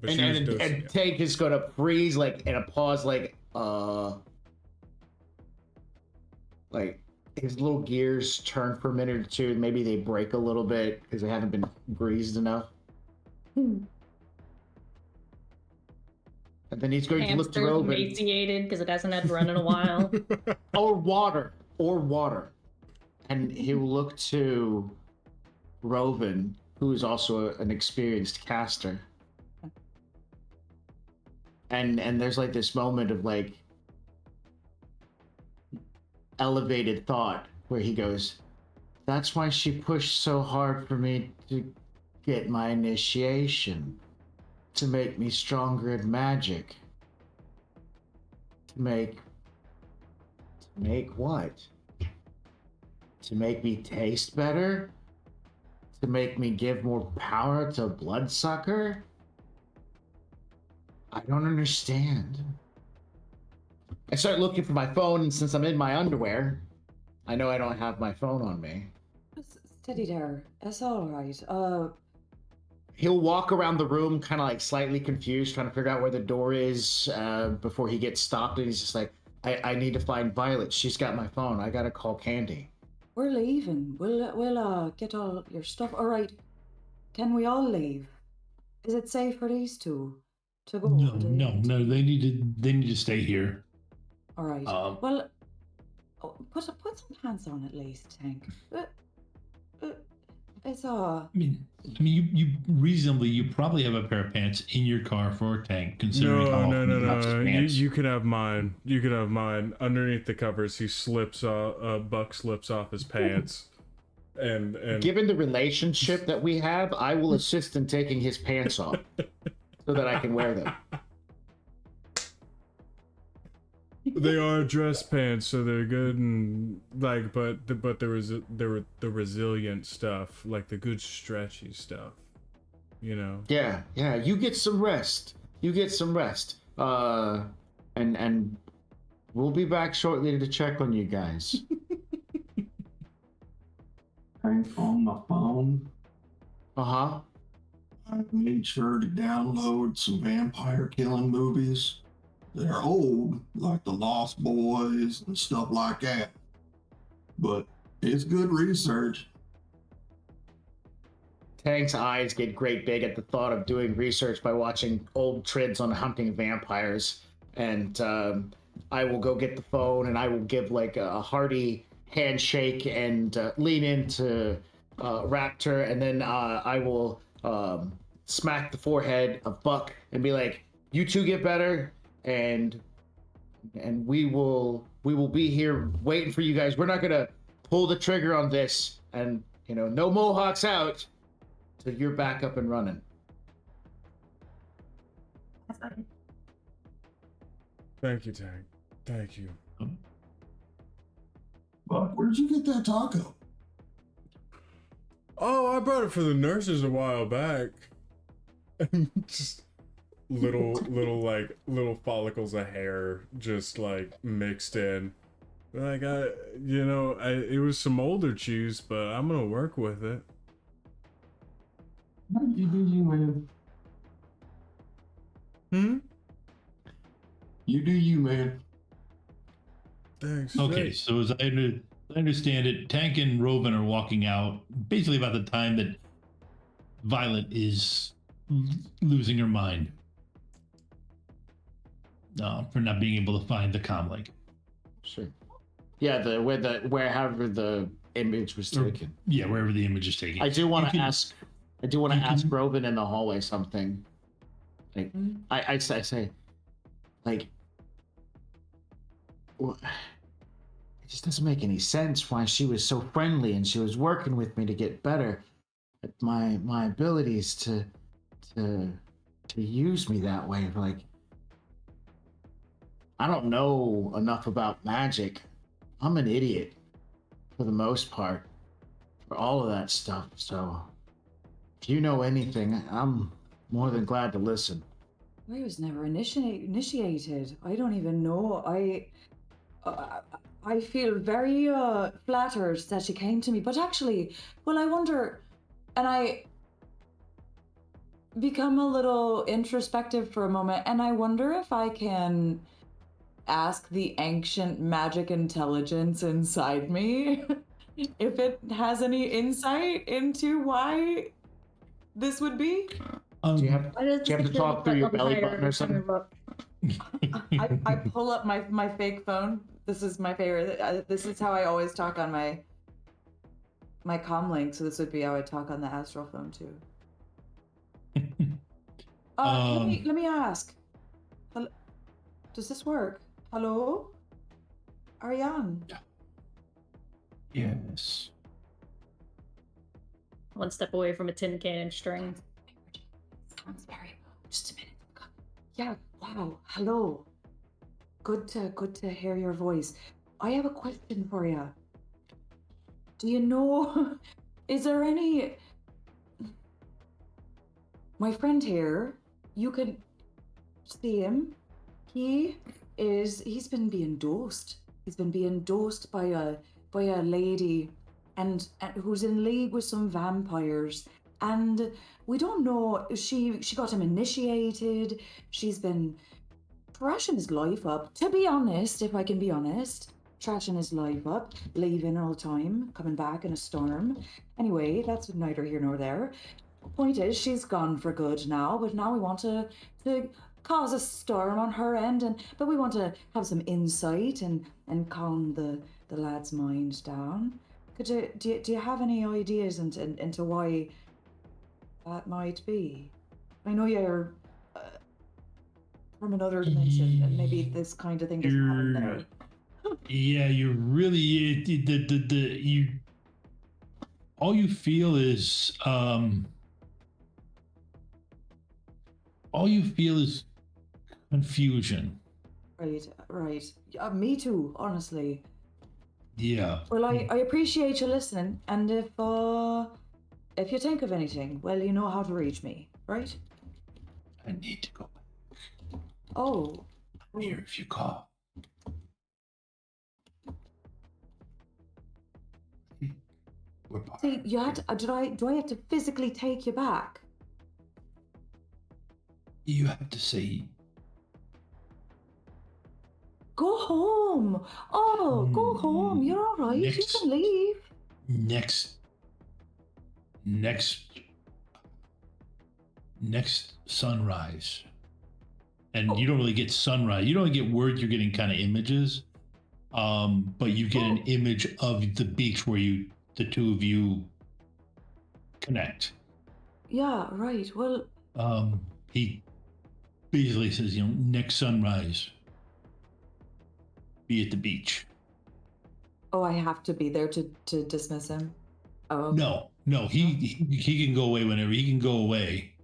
But
And Tank is gonna freeze, like, in a pause, like his little gears turn for a minute or two, and maybe they break a little bit because they haven't been greased enough. And then he's going to look to
Hamster's
Robin.
emaciated because it hasn't had to run in a while.
Or water. And he'll look to Robin, who is also an experienced caster. And there's like this moment of like elevated thought where he goes, that's why she pushed so hard for me to get my initiation, to make me stronger at magic. To make what? To make me taste better? To make me give more power to Bloodsucker? I don't understand. I start looking for my phone, and since I'm in my underwear, I know I don't have my phone on me.
Steady there. It's all right.
He'll walk around the room kind of like slightly confused, trying to figure out where the door is before he gets stopped, and he's just like, I need to find Violet. She's got my phone. I gotta call Candy.
We're leaving. We'll get all your stuff. All right. Can we all leave? Is it safe for these two to go?
No. They need to stay here.
All right. Well, put some pants on at least, Tank. It's
I mean, you reasonably, you probably have a pair of pants in your car for a Tank, considering how often he drops his pants.
You can have mine. You can have mine. Underneath the covers, he slips off. Buck slips off his pants. And
given the relationship that we have, I will assist in taking his pants off so that I can wear them.
They are dress pants, so they're good, and like, but there were the resilient stuff, like the good stretchy stuff, you know.
Yeah. You get some rest. And we'll be back shortly to check on you guys.
Tank on the phone. I made sure to download some vampire killing movies. They're old, like The Lost Boys and stuff like that. But it's good research.
Tank's eyes get great big at the thought of doing research by watching old trids on hunting vampires. And I will go get the phone and I will give like a hearty handshake and lean into Raptor. And then I will smack the forehead of Buck and be like, you two get better. And we will be here waiting for you guys. We're not going to pull the trigger on this. And, you know, no Mohawks out. So you're back up and running.
Thank you, Tank. Thank you.
Buck, where'd you get that taco?
Oh, I brought it for the nurses a while back. Just little follicles of hair just like mixed in. Like it was some older chews, but I'm gonna work with it.
You do you, man. You do you, man.
Thanks.
Okay, so as I understand it, Tank and Robin are walking out basically about the time that Violet is losing her mind for not being able to find the comlink.
Sure. Yeah, wherever the image was taken.
Yeah, wherever the image is taken.
I do want to ask Robin in the hallway something. Like, I say, like, well, it just doesn't make any sense why she was so friendly and she was working with me to get better at my abilities to use me that way. Like, I don't know enough about magic. I'm an idiot for the most part for all of that stuff. So if you know anything, I'm more than glad to listen.
I was never initiated. I don't even know. I feel very flattered that she came to me. But actually, well, I wonder, and I become a little introspective for a moment, and I wonder if I can ask the ancient magic intelligence inside me if it has any insight into why this would be.
Do you have to talk through your belly button or something?
I pull up my fake phone. This is my favorite. This is how I always talk on my comlink. So this would be how I talk on the astral phone too. Let me ask. Does this work? Hello, Ariane.
Yes.
One step away from a tin cannon string.
Sounds very. Just a minute. Yeah. Wow. Hello. Good to hear your voice. I have a question for you. Do you know? Is there any? My friend here. You can see him. He's been being dosed. He's been being dosed by a lady and who's in league with some vampires. And we don't know, she got him initiated. She's been trashing his life up. To be honest, if I can be honest, trashing his life up, leaving all the time, coming back in a storm. Anyway, that's neither here nor there. Point is, she's gone for good now, but now we want to cause a storm on her end, but we want to have some insight and calm the lad's mind down. Do you have any ideas into why that might be? I know you're from another dimension, and maybe this kind of thing doesn't happen there.
Yeah, you're really you. All you feel is confusion.
Right. Me too, honestly.
Yeah.
Well, I appreciate you listening, and if you think of anything, well, you know how to reach me, right?
I need to go.
Oh.
I'm here if you call.
See, you had to, do I have to physically take you back?
You have to say
Go home. Oh, go home. You're all right. You
next-
can leave.
next sunrise. And you don't really get sunrise. You don't get words, you're getting kind of images. But you get an image of the beach where the two of you connect.
Yeah, right. Well,
He basically says, next sunrise, be at the beach.
oh, I have to be there to dismiss him. Oh, okay.
No, he can go away whenever. He can go away.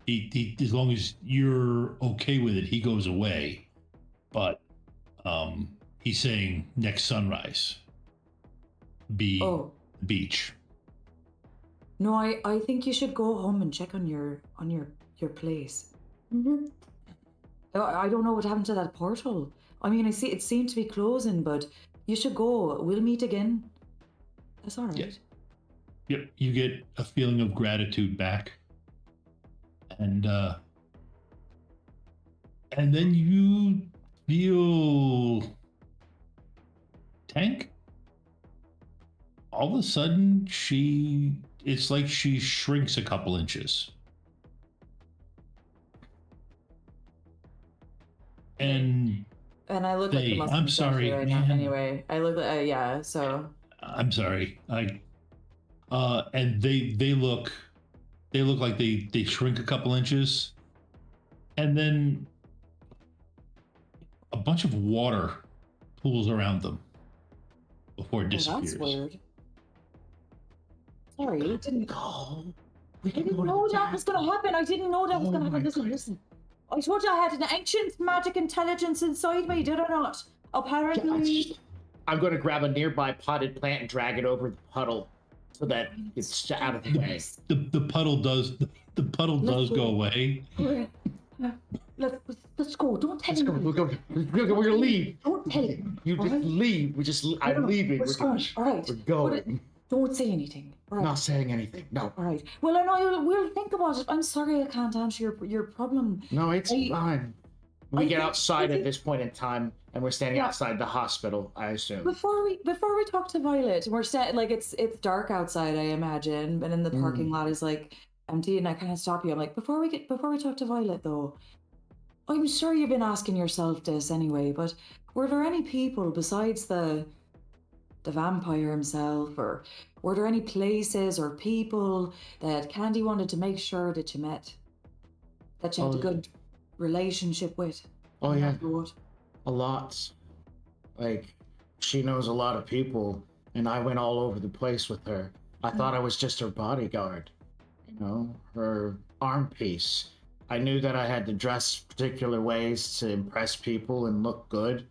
He as long as you're okay with it, he goes away. But he's saying next sunrise, be beach.
No, I think you should go home and check on your place.
Mm-hmm.
I don't know what happened to that portal. I mean, I see it seemed to be closing, but you should go. We'll meet again. That's all right.
Yep, you get a feeling of gratitude back. And then you feel Tank. All of a sudden, it's like she shrinks a couple inches. And
I look like the
I'm sorry,
right
man.
now. Anyway, I look like yeah. So
I'm sorry. And they look like they shrink a couple inches, and then a bunch of water pools around them before it disappears.
that's weird. Sorry, I didn't
go.
I didn't know that was gonna happen. I didn't know that was gonna happen. Listen. I told you I had an ancient magic intelligence inside me, did I not? Apparently.
I'm going to grab a nearby potted plant and drag it over the puddle so that it's out of the way.
The puddle does go away.
Let's go. Don't tell him.
We're gonna leave.
Don't tell him.
You just leave. I'm leaving.
We're going. All right.
We're going.
Don't say anything.
Right. Not saying anything. No.
All right. Well, I know we'll think about it. I'm sorry I can't answer your problem.
No, it's fine. We get outside at this point in time, and we're standing outside the hospital. I assume.
Before we talk to Violet, we're set like it's dark outside. I imagine, and in the parking lot is like empty. And I kind of stop you. I'm like, before we talk to Violet though, I'm sure you've been asking yourself this anyway. But were there any people besides the vampire himself, or were there any places or people that Candy wanted to make sure that you met, that you had a good relationship with?
Oh yeah, a lot. Like, she knows a lot of people, and I went all over the place with her. I thought I was just her bodyguard, her arm piece. I knew that I had to dress particular ways to impress people and look good.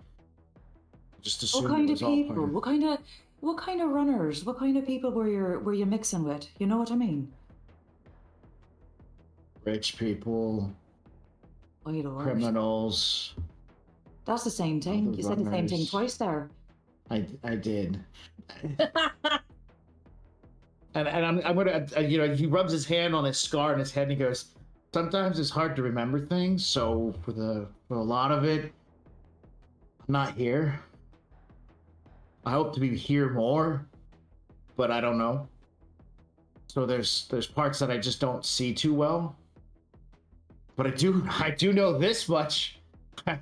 Just assumed
what kind
it
of
was all
people?
part of-
What kind of runners? What kind of people were you mixing with? You know what I mean?
Rich people, criminals.
That's the same thing. You said the same thing
runners.
twice there.
I did. and I'm gonna he rubs his hand on his scar on his head and he goes, sometimes it's hard to remember things, so for a lot of it, I'm not here. I hope to be here more, but I don't know. So there's parts that I just don't see too well. But I do know this much. And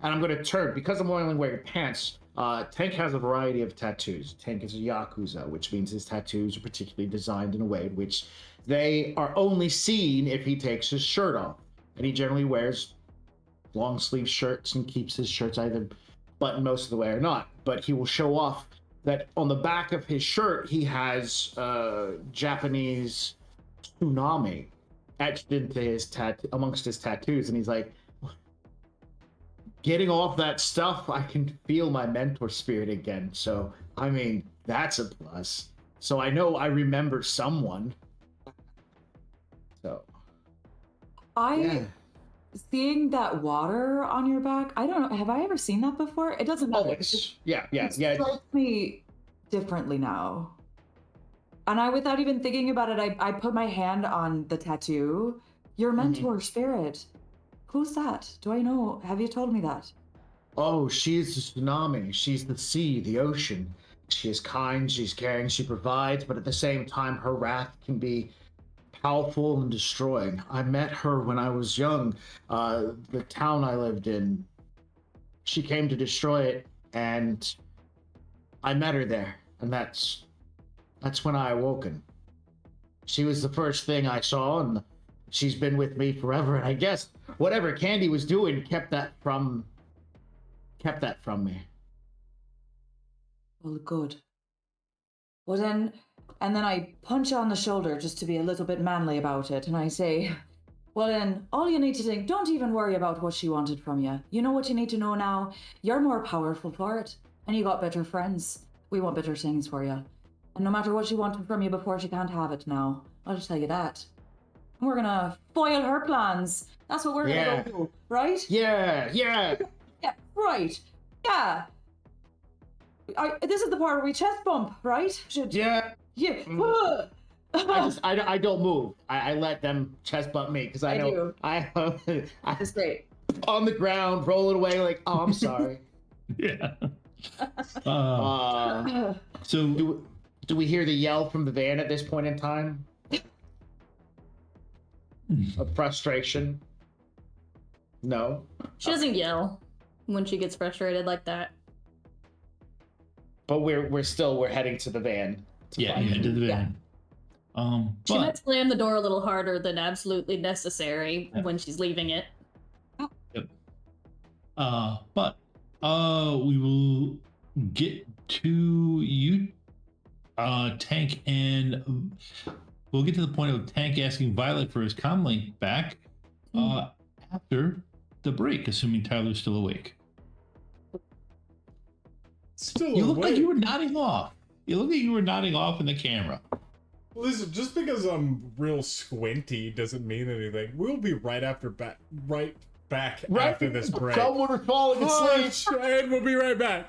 I'm gonna turn, because I'm only wearing pants. Tank has a variety of tattoos. Tank is a Yakuza, which means his tattoos are particularly designed in a way in which they are only seen if he takes his shirt off. And he generally wears long sleeve shirts and keeps his shirts either buttoned most of the way or not. But he will show off that on the back of his shirt, he has Japanese tsunami etched into his amongst his tattoos. And he's like, getting off that stuff, I can feel my mentor spirit again. So, I mean, that's a plus. So I know I remember someone. So.
Seeing that water on your back, I don't know. Have I ever seen that before? It doesn't matter.
Always. Yeah.
It strikes me differently now. And without even thinking about it, I put my hand on the tattoo. Your mentor spirit. Who's that? Do I know? Have you told me that?
Oh, she is the tsunami. She's the sea, the ocean. She is kind, she's caring, she provides, but at the same time, her wrath can be powerful and destroying. I met her when I was young. The town I lived in, she came to destroy it, and I met her there, and that's when I awoken. She was the first thing I saw, and she's been with me forever. And I guess whatever Candy was doing kept that from me.
Well, good. Well then, and then I punch her on the shoulder just to be a little bit manly about it, and I say, well then, all you need to think, don't even worry about what she wanted from you. You know what you need to know now? You're more powerful for it, and you got better friends. We want better things for you. And no matter what she wanted from you before, she can't have it now. I'll just tell you that. And we're gonna foil her plans. That's what we're gonna go do, right?
Yeah.
Yeah, right. Yeah. This is the part where we chest bump, right?
Yeah.
Mm.
I don't move. I let them chest bump me because I know
That's great.
On the ground, rolling away like, oh, I'm sorry.
Yeah.
So do we hear the yell from the van at this point in time? Of frustration? No.
She doesn't yell when she gets frustrated like that.
But we're heading to the van.
To the van.
She might slam the door a little harder than absolutely necessary when she's leaving it.
Yep. But we will get to you, Tank, and we'll get to the point of Tank asking Violet for his comlink back after the break, assuming Tyler's still awake. You look like you were nodding off. You look like you were nodding off in the camera.
Listen, just because I'm real squinty doesn't mean anything. We'll be right back after this break.
Someone is falling asleep.
And we'll be right back.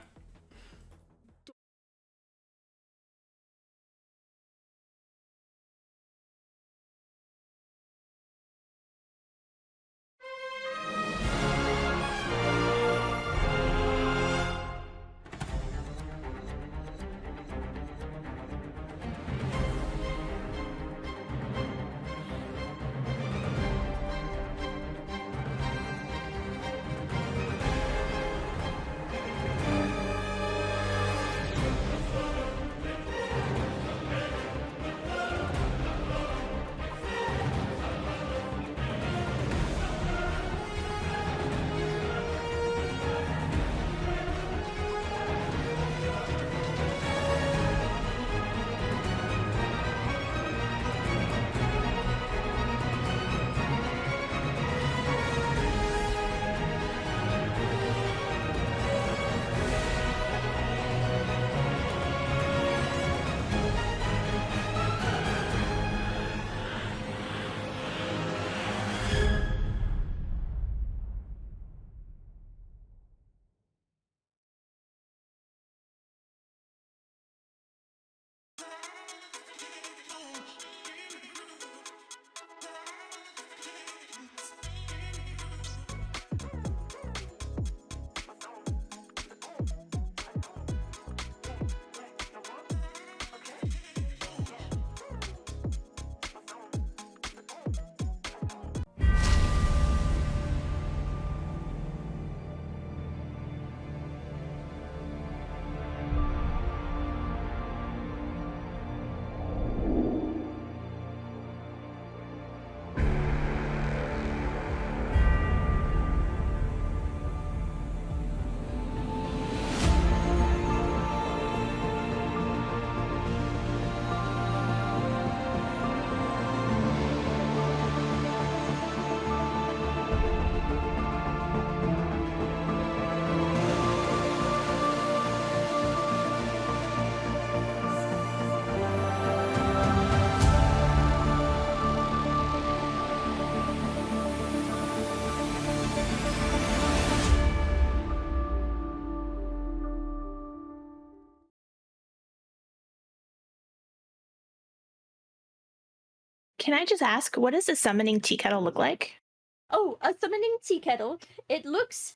Can I just ask, what does the summoning tea kettle look like?
Oh, a summoning tea kettle. It looks.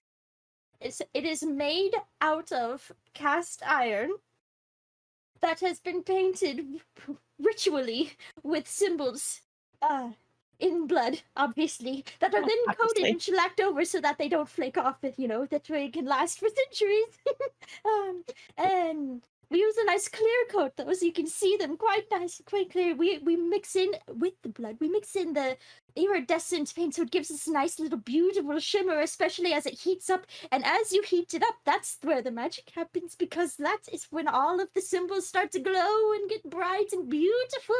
It is made out of cast iron that has been painted ritually with symbols. In blood, obviously, that are then coated
Obviously.
and shellacked over so that they don't flake off. That way it can last for centuries. And we use a nice clear coat though, so you can see them quite nice, quite clear. We mix in with the blood. We mix in the iridescent paint, so it gives us a nice little beautiful shimmer, especially as it heats up. And as you heat it up, that's where the magic happens, because that is when all of the symbols start to glow and get bright and beautiful.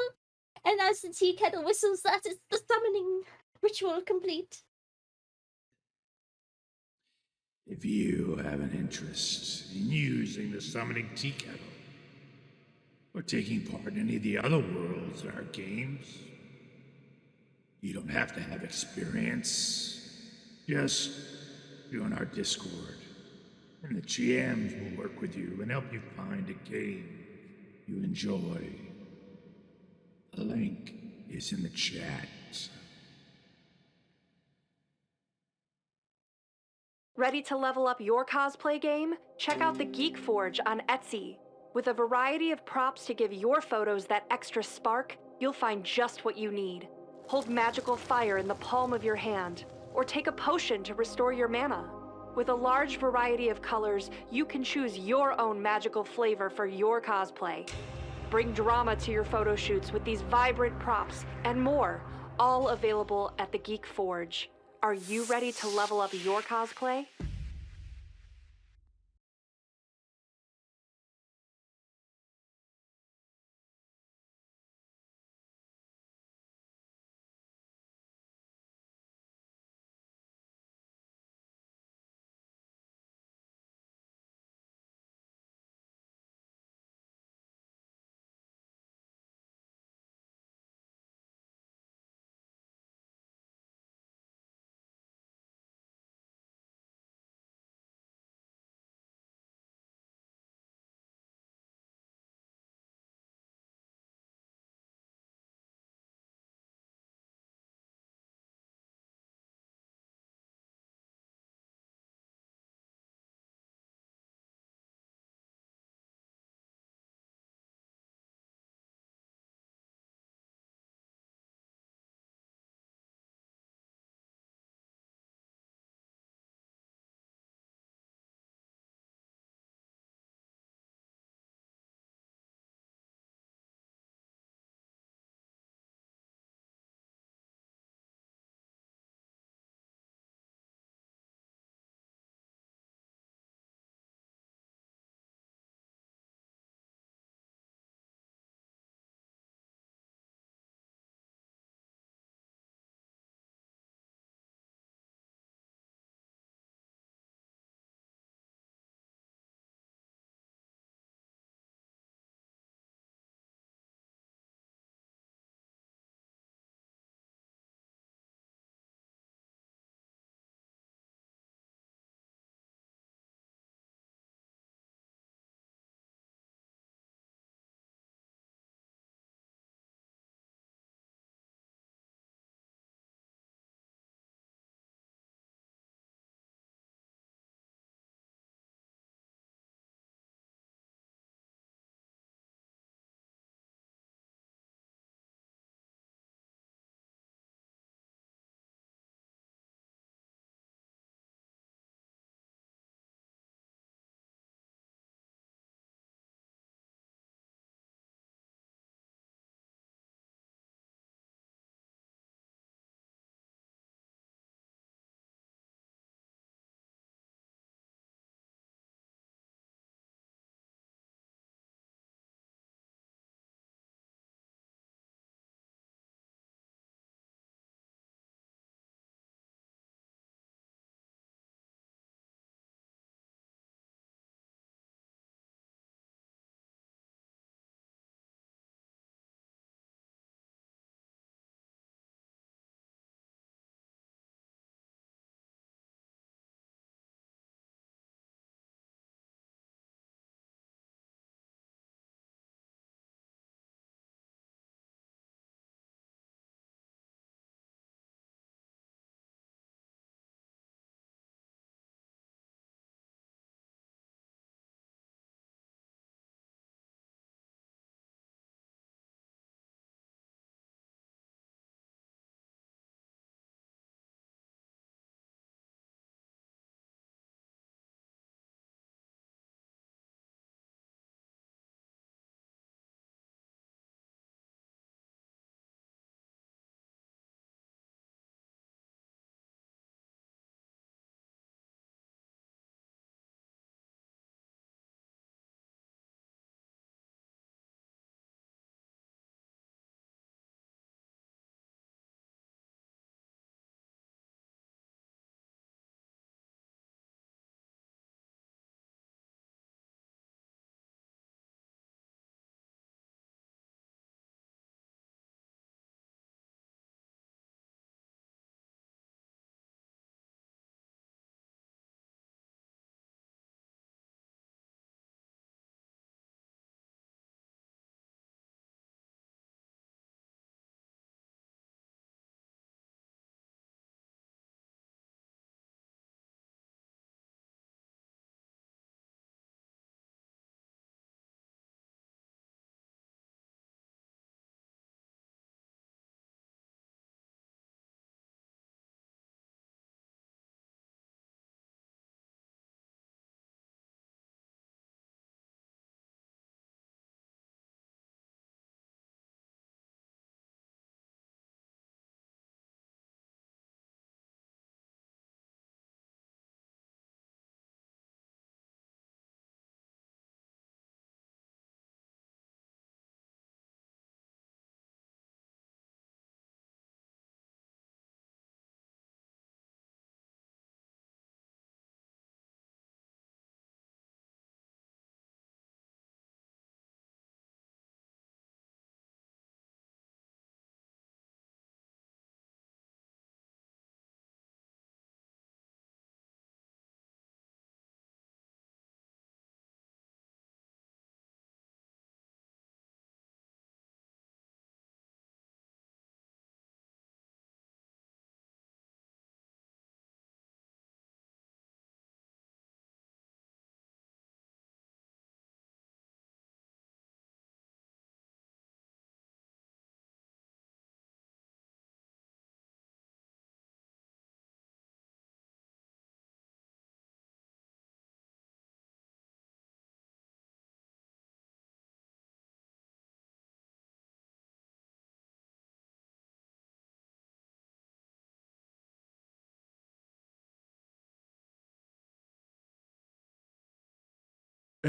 And as the tea kettle whistles, that is the summoning ritual complete.
If you have an interest in using the summoning tea kettle, or taking part in any of the other worlds in our games, you don't have to have experience. Just join our Discord, and the GMs will work with you and help you find a game you enjoy. The link is in the chat.
Ready to level up your cosplay game? Check out the Geek Forge on Etsy. With a variety of props to give your photos that extra spark, you'll find just what you need. Hold magical fire in the palm of your hand, or take a potion to restore your mana. With a large variety of colors, you can choose your own magical flavor for your cosplay. Bring drama to your photo shoots with these vibrant props and more, all available at the Geek Forge. Are you ready to level up your cosplay?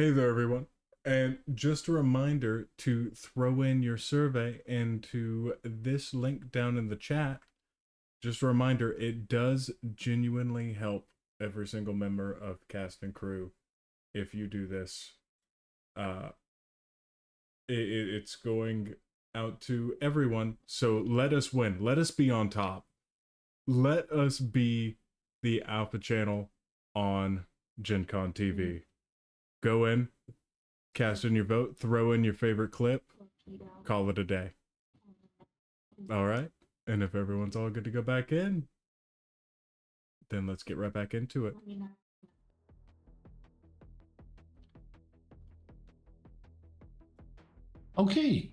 Hey there, everyone. And just a reminder to throw in your survey into this link down in the chat. Just a reminder, it does genuinely help every single member of cast and crew if you do this. It's going out to everyone, so let us win. Let us be on top. Let us be the alpha channel on Gen Con TV. Go in, cast in your vote, throw in your favorite clip, call it a day. All right? And if everyone's all good to go back in, then let's get right back into it.
Okay.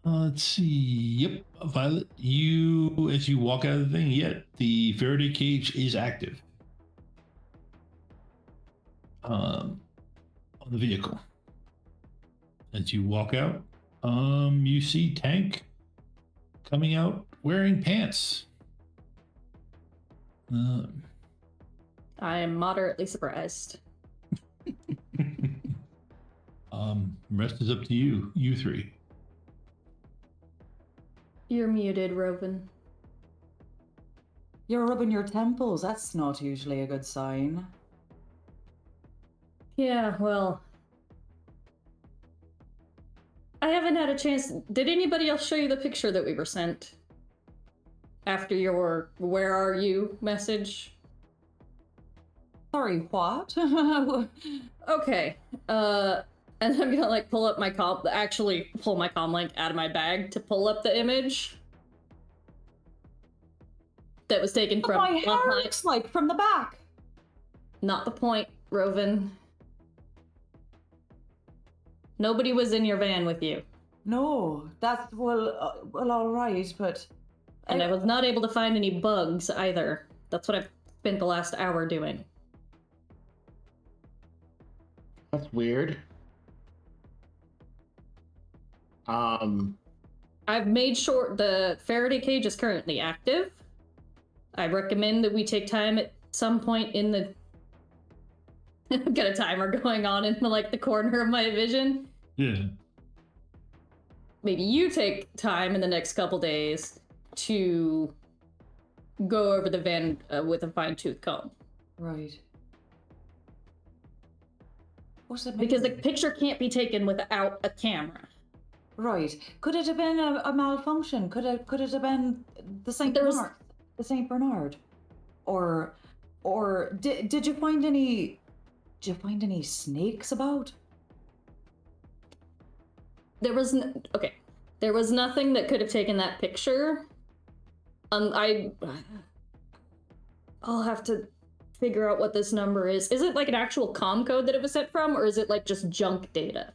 Let's see. Yep, Violet, you, as you walk out of the thing, the Faraday cage is active. On the vehicle. As you walk out, you see Tank coming out wearing pants.
I am moderately surprised.
Rest is up to you, you three.
You're muted, Robin.
You're rubbing your temples. That's not usually a good sign.
Yeah, well, I haven't had a chance. Did anybody else show you the picture that we were sent after your "Where are you?" message?
Sorry, what?
Okay. And I'm gonna like pull up my actually pull my comm link out of my bag to pull up the image that was taken from
my hair looks like from the back.
Not the point, Rovan. Nobody was in your van with you.
No, that's well, all right, but
and I was not able to find any bugs either. That's what I've spent the last hour doing.
That's weird.
I've made sure the Faraday cage is currently active. I recommend that we take time at some point in the... I've got a timer going on in the corner of my vision.
Yeah.
Maybe you take time in the next couple days to go over the van with a fine-tooth comb.
Right. What's that?
Because the picture can't be taken without a camera.
Right. Could it have been a malfunction? Could it have been the Saint Bernard? The Saint Bernard? Or did you find any? Did you find any snakes about?
There was there was nothing that could have taken that picture. I'll have to figure out what this number is. Is it like an actual comm code that it was sent from, or is it like just junk data?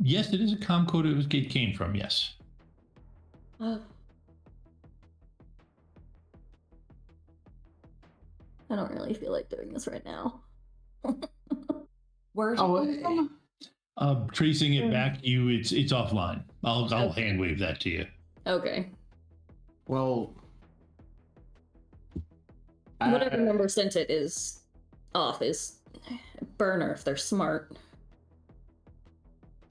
Yes, it is a comm code it came from, yes.
I don't really feel like doing this right now.
Where's
tracing it back, it's offline. I'll hand wave that to you.
Okay.
Well,
whatever number sent it is off. Is burner if they're smart.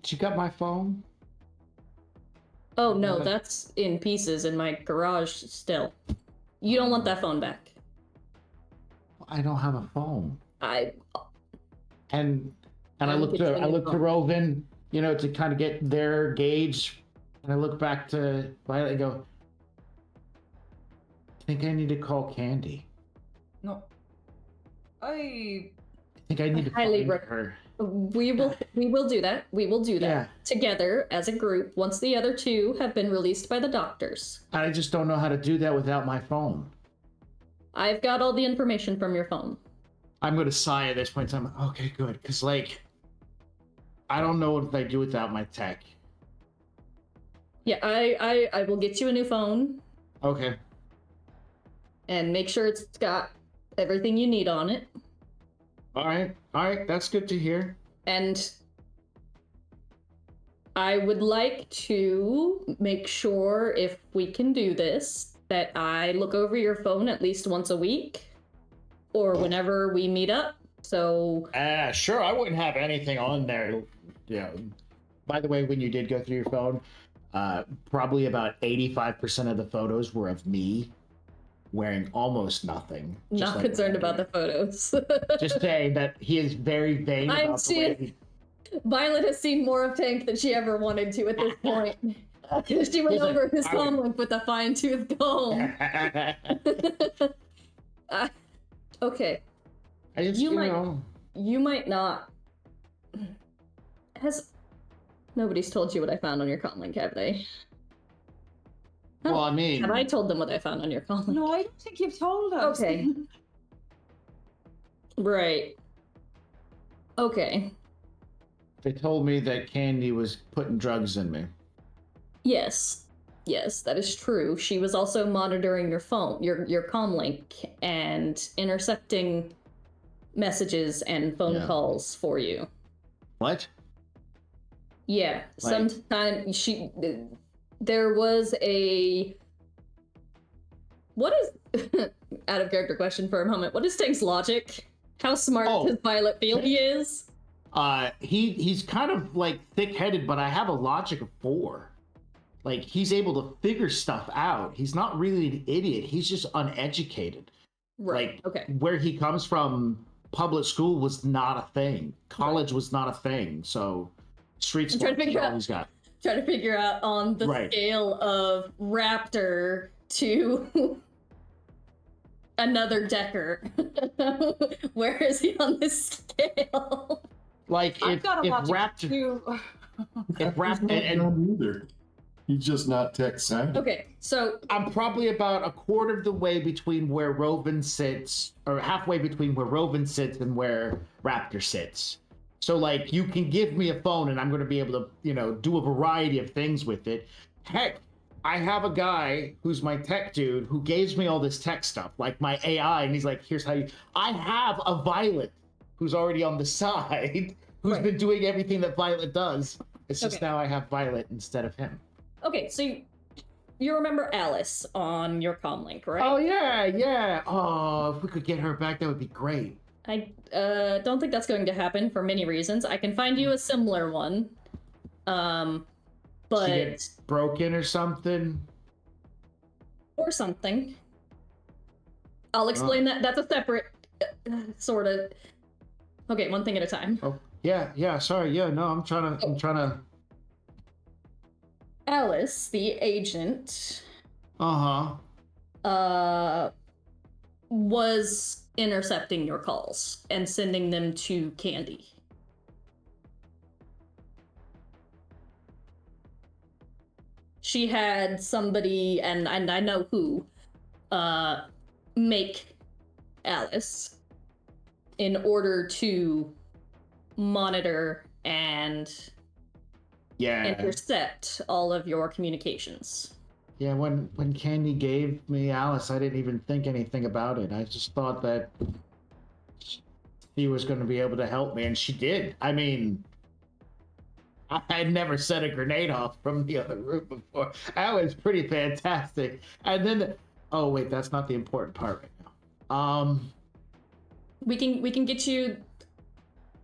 You got my phone?
Oh no, that's in pieces in my garage still. You don't want that phone back.
I don't have a phone. And I
I'll
look
get
to
you a new phone.
Rovan, to kind of get their gauge, and I look back to Violet and go, I think I need to call Candy.
No. I
think I need to
highly
find her.
We will do that. We will do that together as a group once the other two have been released by the doctors.
I just don't know how to do that without my phone.
I've got all the information from your phone.
I'm going to sigh at this point. I'm like, okay, good. Because, I don't know what I do without my tech.
Yeah, I will get you a new phone.
Okay.
And make sure it's got everything you need on it.
All right. That's good to hear.
And I would like to make sure, if we can do this, that I look over your phone at least once a week or whenever we meet up. So
Sure, I wouldn't have anything on there. Yeah. By the way, when you did go through your phone, probably about 85% of the photos were of me wearing almost nothing.
Not concerned about the photos.
Just saying that he is very vain about the way he...
Violet has seen more of Tank than she ever wanted to at this point. She went over his comic with a fine-tooth comb. Okay. You might not. Nobody's told you what I found on your comlink, have they?
Well, I mean...
Have I told them what I found on your comlink?
No, I don't think you've told us.
Okay. Right. Okay.
They told me that Candy was putting drugs in me.
Yes. Yes, that is true. She was also monitoring your phone, your comlink, and intercepting messages and phone calls for you.
What?
Yeah, there was a... What is... out of character question for a moment. What is Tank's logic? How smart does Violet feel he is?
He's kind of like thick-headed, but I have a logic of 4. Like, he's able to figure stuff out. He's not really an idiot. He's just uneducated.
Right.
Like,
okay.
Where he comes from, public school was not a thing. College was not a thing. So, street smart is all he's got.
Trying to figure out on the scale of Raptor to another Decker. Where is he on this scale?
Like, if Raptor... If Raptor...
And either. He's just not tech savvy.
Okay, so...
I'm probably about a quarter of the way between where Roven sits, or halfway between where Roven sits and where Raptor sits. So, like, you can give me a phone and I'm going to be able to, do a variety of things with it. Heck, I have a guy who's my tech dude who gives me all this tech stuff, like my AI, and he's like, here's how you... I have a Violet who's already on the side, who's been doing everything that Violet does. It's just now I have Violet instead of him.
Okay, so you remember Alice on your comlink, right?
Oh, yeah. Oh, if we could get her back, that would be great.
I don't think that's going to happen for many reasons. I can find you a similar one. But...
She gets broken or something?
Or something. I'll explain that. That's a separate sort of... Okay, one thing at a time.
Oh, yeah, sorry. Yeah, no, I'm trying to...
Alice, the agent... was intercepting your calls and sending them to Candy. She had somebody, and I know who, make Alice in order to monitor and intercept all of your communications.
Yeah, when Candy gave me Alice, I didn't even think anything about it. I just thought that she was going to be able to help me, and she did. I mean, I had never set a grenade off from the other room before. That was pretty fantastic. And then, oh wait, that's not the important part right now.
We can get you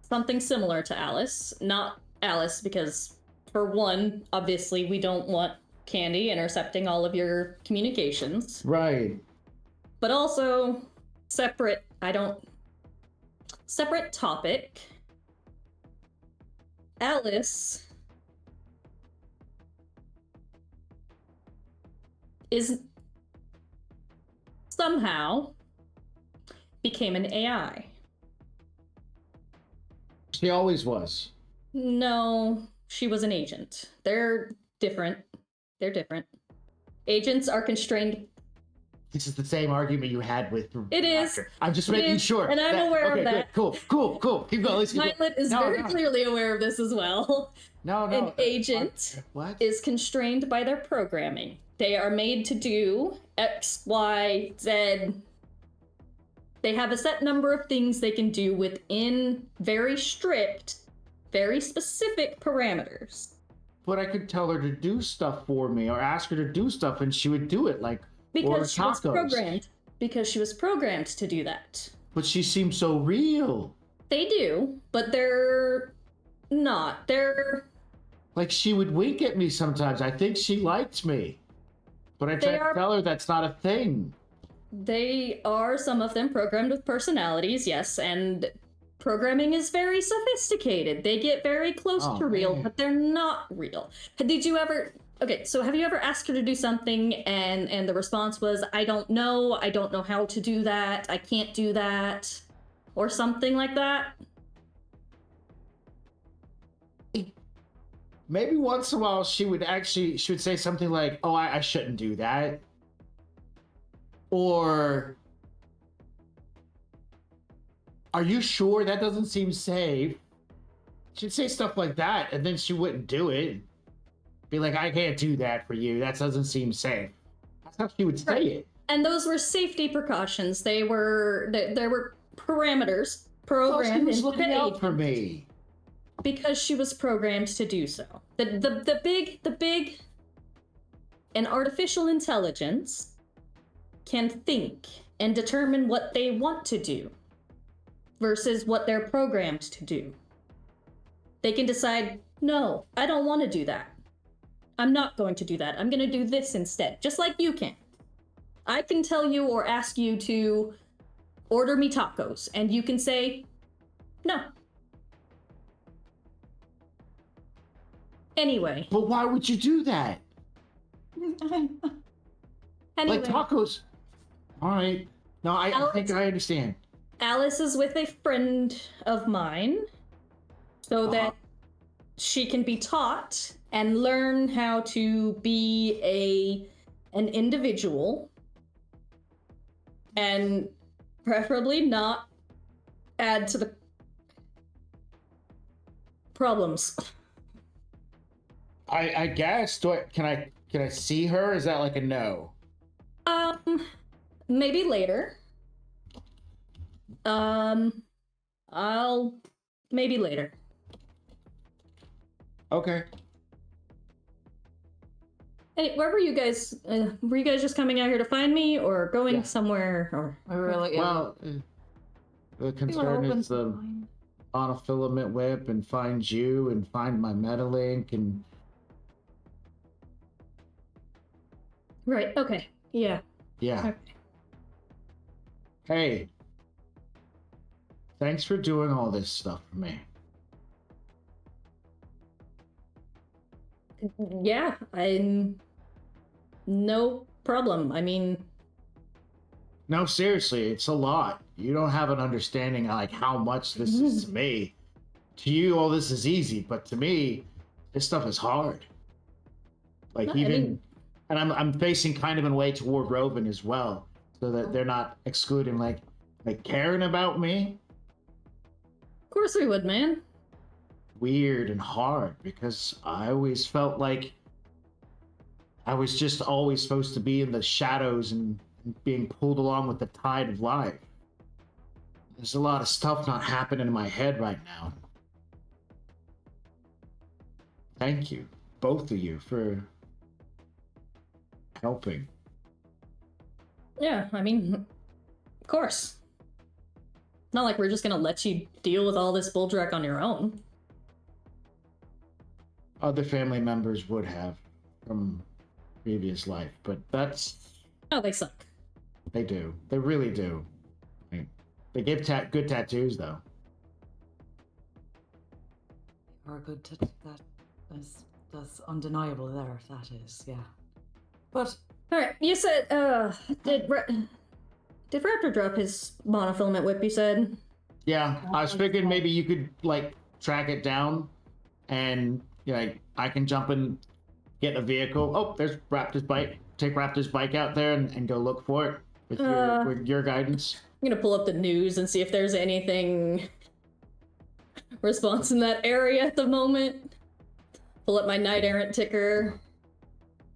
something similar to Alice. Not Alice, because for one, obviously we don't want Candy intercepting all of your communications.
Right.
But also, separate topic. Alice is somehow became an AI.
She always was.
No, she was an agent. They're different. Agents are constrained.
This is the same argument you had with
It is.
Raptor. I'm just making sure.
And I'm aware of that.
Good. Cool. Keep going.
Violet is very clearly aware of this as well.
No.
An agent is constrained by their programming. They are made to do X, Y, Z. They have a set number of things they can do within very strict, very specific parameters.
But I could tell her to do stuff for me, or ask her to do stuff, and she would do it, like
Because she
order
was
tacos.
programmed to do that.
But she seems so real.
They do, but they're not. They're
Like, she would wink at me sometimes. I think she liked me. But I tried to tell her that's not a thing.
They are, some of them, programmed with personalities, yes, and programming is very sophisticated. They get very close to real, but they're not real. Did you ever... Okay, so have you ever asked her to do something and the response was, I don't know how to do that, I can't do that, or something like that?
Maybe once in a while she would say something like, oh, I shouldn't do that. Or, are you sure that doesn't seem safe? She'd say stuff like that, and then she wouldn't do it. Be like, I can't do that for you. That doesn't seem safe. That's how she would say it.
And those were safety precautions. There were parameters programmed
she was
into
looking
the
out
agent
for me.
because she was programmed to do so. The big an artificial intelligence can think and determine what they want to do versus what they're programmed to do. They can decide, no, I don't want to do that. I'm not going to do that. I'm going to do this instead, just like you can. I can tell you or ask you to order me tacos, and you can say, no. Anyway.
But why would you do that?
Anyway.
Like tacos. All right. No, I think I understand.
Alice is with a friend of mine so that she can be taught and learn how to be an individual and preferably not add to the problems.
I guess. Can I see her? Is that like a no?
Maybe later. Maybe later.
Okay.
Hey, where were you guys? Were you guys just coming out here to find me, or going somewhere? Or
Well, the concern is the on a filament whip and find you and find my Metalink and.
Right. Okay. Yeah.
Yeah.
Okay.
Hey. Thanks for doing all this stuff for me.
Yeah, no problem. I mean,
No, seriously, it's a lot. You don't have an understanding of, like, how much this is to me. To you, all this is easy, but to me, this stuff is hard. Like,
No,
and I'm facing kind of a way toward Roven as well, so that they're not excluding, like caring about me.
Of course we would, man.
Weird and hard, because I always felt like I was just always supposed to be in the shadows and being pulled along with the tide of life. There's a lot of stuff not happening in my head right now. Thank you, both of you, for helping.
Yeah, I mean, of course. Not like we're just gonna let you deal with all this bulldrek on your own.
Other family members would have from previous life, but that's...
Oh, they suck.
They do. They really do. They give good tattoos, though.
Are good that's undeniable there, that is, yeah. But
alright, you said did Raptor drop his monofilament whip, you said?
Yeah, I was thinking maybe you could, like, track it down and, like, I can jump and get a vehicle. Oh, there's Raptor's bike. Take Raptor's bike out there and go look for it with your guidance.
I'm gonna pull up the news and see if there's anything response in that area at the moment. Pull up my Knight Errant ticker.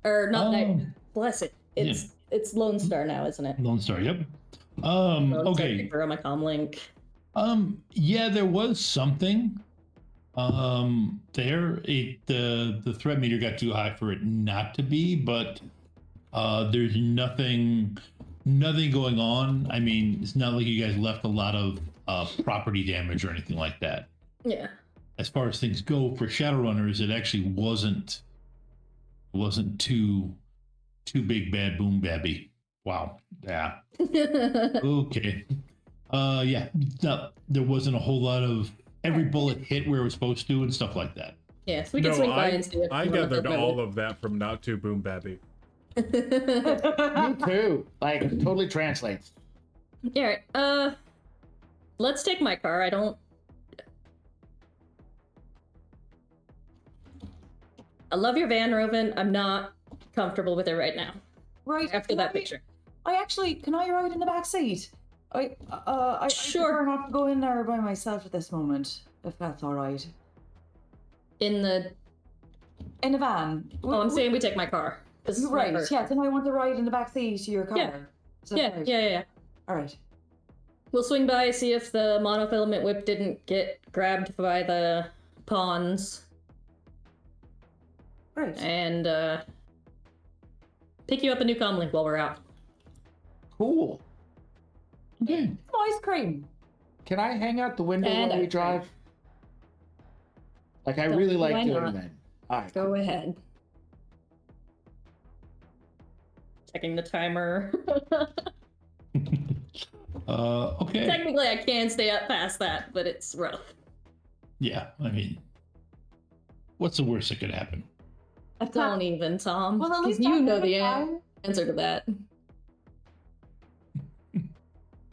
Or not Knight. Bless it. It's Lone Star now, isn't it?
Lone Star, yep.
Lone Star
Okay.
ticker on my comm link.
Yeah, there was something. The threat meter got too high for it not to be, but there's nothing nothing going on. I mean, it's not like you guys left a lot of property damage or anything like that.
Yeah.
As far as things go for Shadowrunners, it actually wasn't too big bad boom babby. Wow. Yeah. Okay. Yeah. No, there wasn't a whole lot of every bullet hit where it was supposed to and stuff like that.
Yeah, so we can swing by and see if
I
you wanna
gathered
help
all of that from Not Too Boom Babby.
Me too. Like, totally translates.
Yeah, right. Let's take my car. I love your van, Roven. I'm not comfortable with it right now.
Right.
After that picture.
I actually, can I ride in the back seat? I
Sure.
prefer not to go in there by myself at this moment, if that's all right.
In the
van.
Oh, I'm saying we take my car. This is
right.
my car.
Yeah. Then I want to ride in the back seat to your car.
Yeah.
Is that
Yeah,
right?
yeah.
All right.
We'll swing by, see if the monofilament whip didn't get grabbed by the pawns.
Right.
And pick you up a new comlink while we're out.
Cool.
Okay.
Ice cream.
Can I hang out the window
And
while we
ice
drive? Like, I
No,
really
why
like doing
not?
that. All right.
Go ahead. Checking the timer.
Okay.
Technically, I can stay up past that, but it's rough.
Yeah, I mean, what's the worst that could happen?
Don't even, Tom.
Well, at
Because
least
you
I
know
have
the
a car.
answer to that.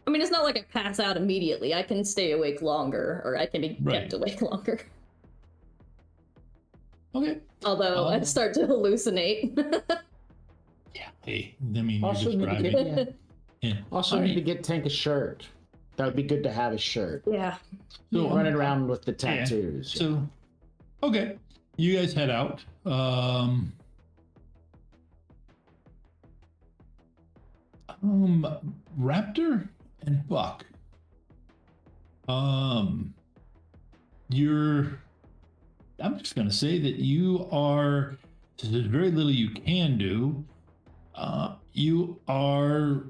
I mean, it's not like I pass out immediately. I can stay awake longer, or I can be kept awake longer.
Okay.
Although I start to hallucinate.
Hey, I mean, you're
Also
just
need to
driving.
get,
Yeah.
also
All
need
right.
to get Tank a shirt. That would be good to have a shirt.
Yeah.
So
Running around with the
Yeah.
tattoos.
So, okay, you guys head out. Raptor and Buck. I'm just gonna say that you are. There's very little you can do. You are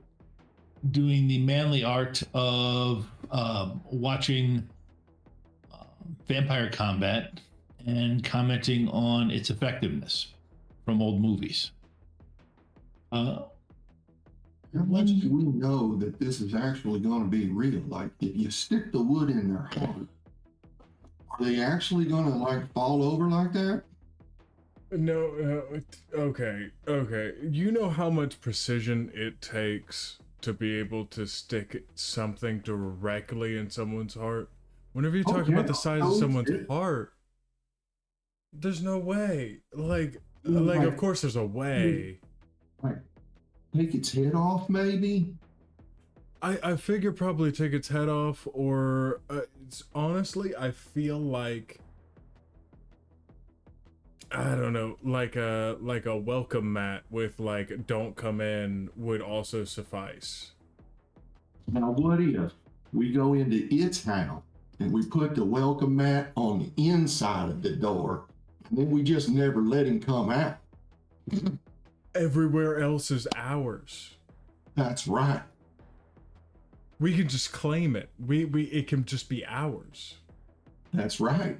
doing the manly art of watching vampire combat and commenting on its effectiveness from old movies.
How much do we know that this is actually going to be real? Like, if you stick the wood in their heart, are they actually going to like fall over like that?
No, okay. You know how much precision it takes to be able to stick something directly in someone's heart? Whenever you're talking about the size of someone's heart, there's no way. Like, of course there's a way.
Like, take its head off, maybe?
I figure probably take its head off, or honestly, I feel like, I don't know, like a welcome mat with like "Don't come in" would also suffice.
Now, what if we go into its house and we put the welcome mat on the inside of the door, and then we just never let him come out?
Everywhere else is ours.
That's right.
We can just claim it. It can just be ours.
That's right.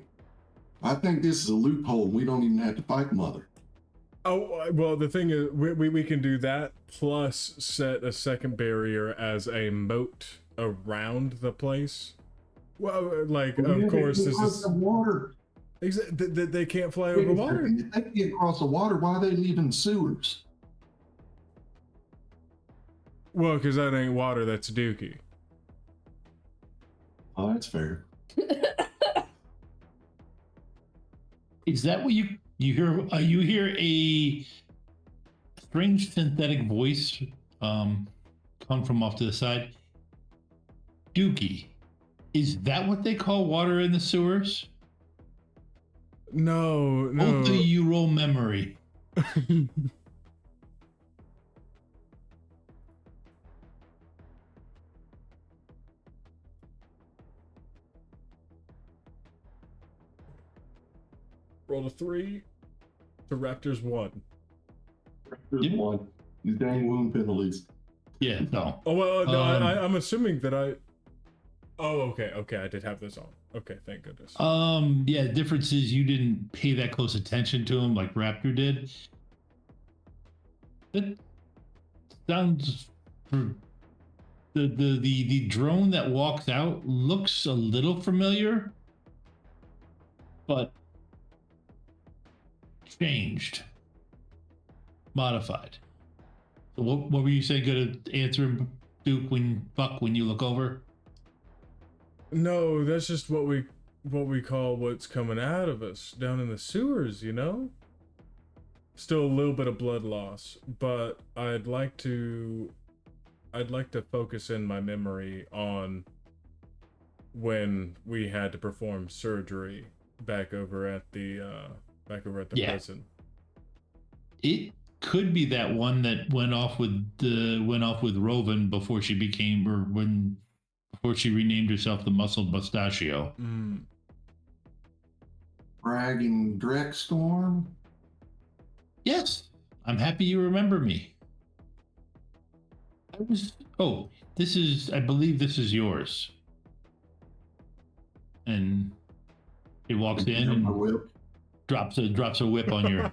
I think this is a loophole. We don't even have to fight Mother.
Oh, well, the thing is, we can do that, plus set a second barrier as a moat around the place. Well, like, of course, this is...
water.
They can't fly over water.
If they can get across the water, why are they leaving sewers?
Well, because that ain't water, that's dookie.
Oh, that's fair.
Is that what you hear? You hear a strange synthetic voice come from off to the side. Dookie, is that what they call water in the sewers?
No.
Both of you roll memory.
Roll a 3 to Raptors 1.
Raptors 1. These dang wound penalties.
Yeah, no.
Oh well, no, I'm assuming that I. Oh, okay, I did have this on. Okay, thank goodness.
Yeah, the difference is you didn't pay that close attention to him like Raptor did. That sounds. The drone that walks out looks a little familiar, but changed, modified. So what were you saying? Going to answer Duke when you look over?
No, that's just what we call what's coming out of us down in the sewers, you know? Still a little bit of blood loss, but I'd like to focus in my memory on when we had to perform surgery back over at the prison.
It could be that one that went off with Rovan before she became, before she renamed herself the Muscled Mustachio.
Dragon Dreckstorm?
Yes. I'm happy you remember me. I believe this is yours. And he walks in and drops a whip on your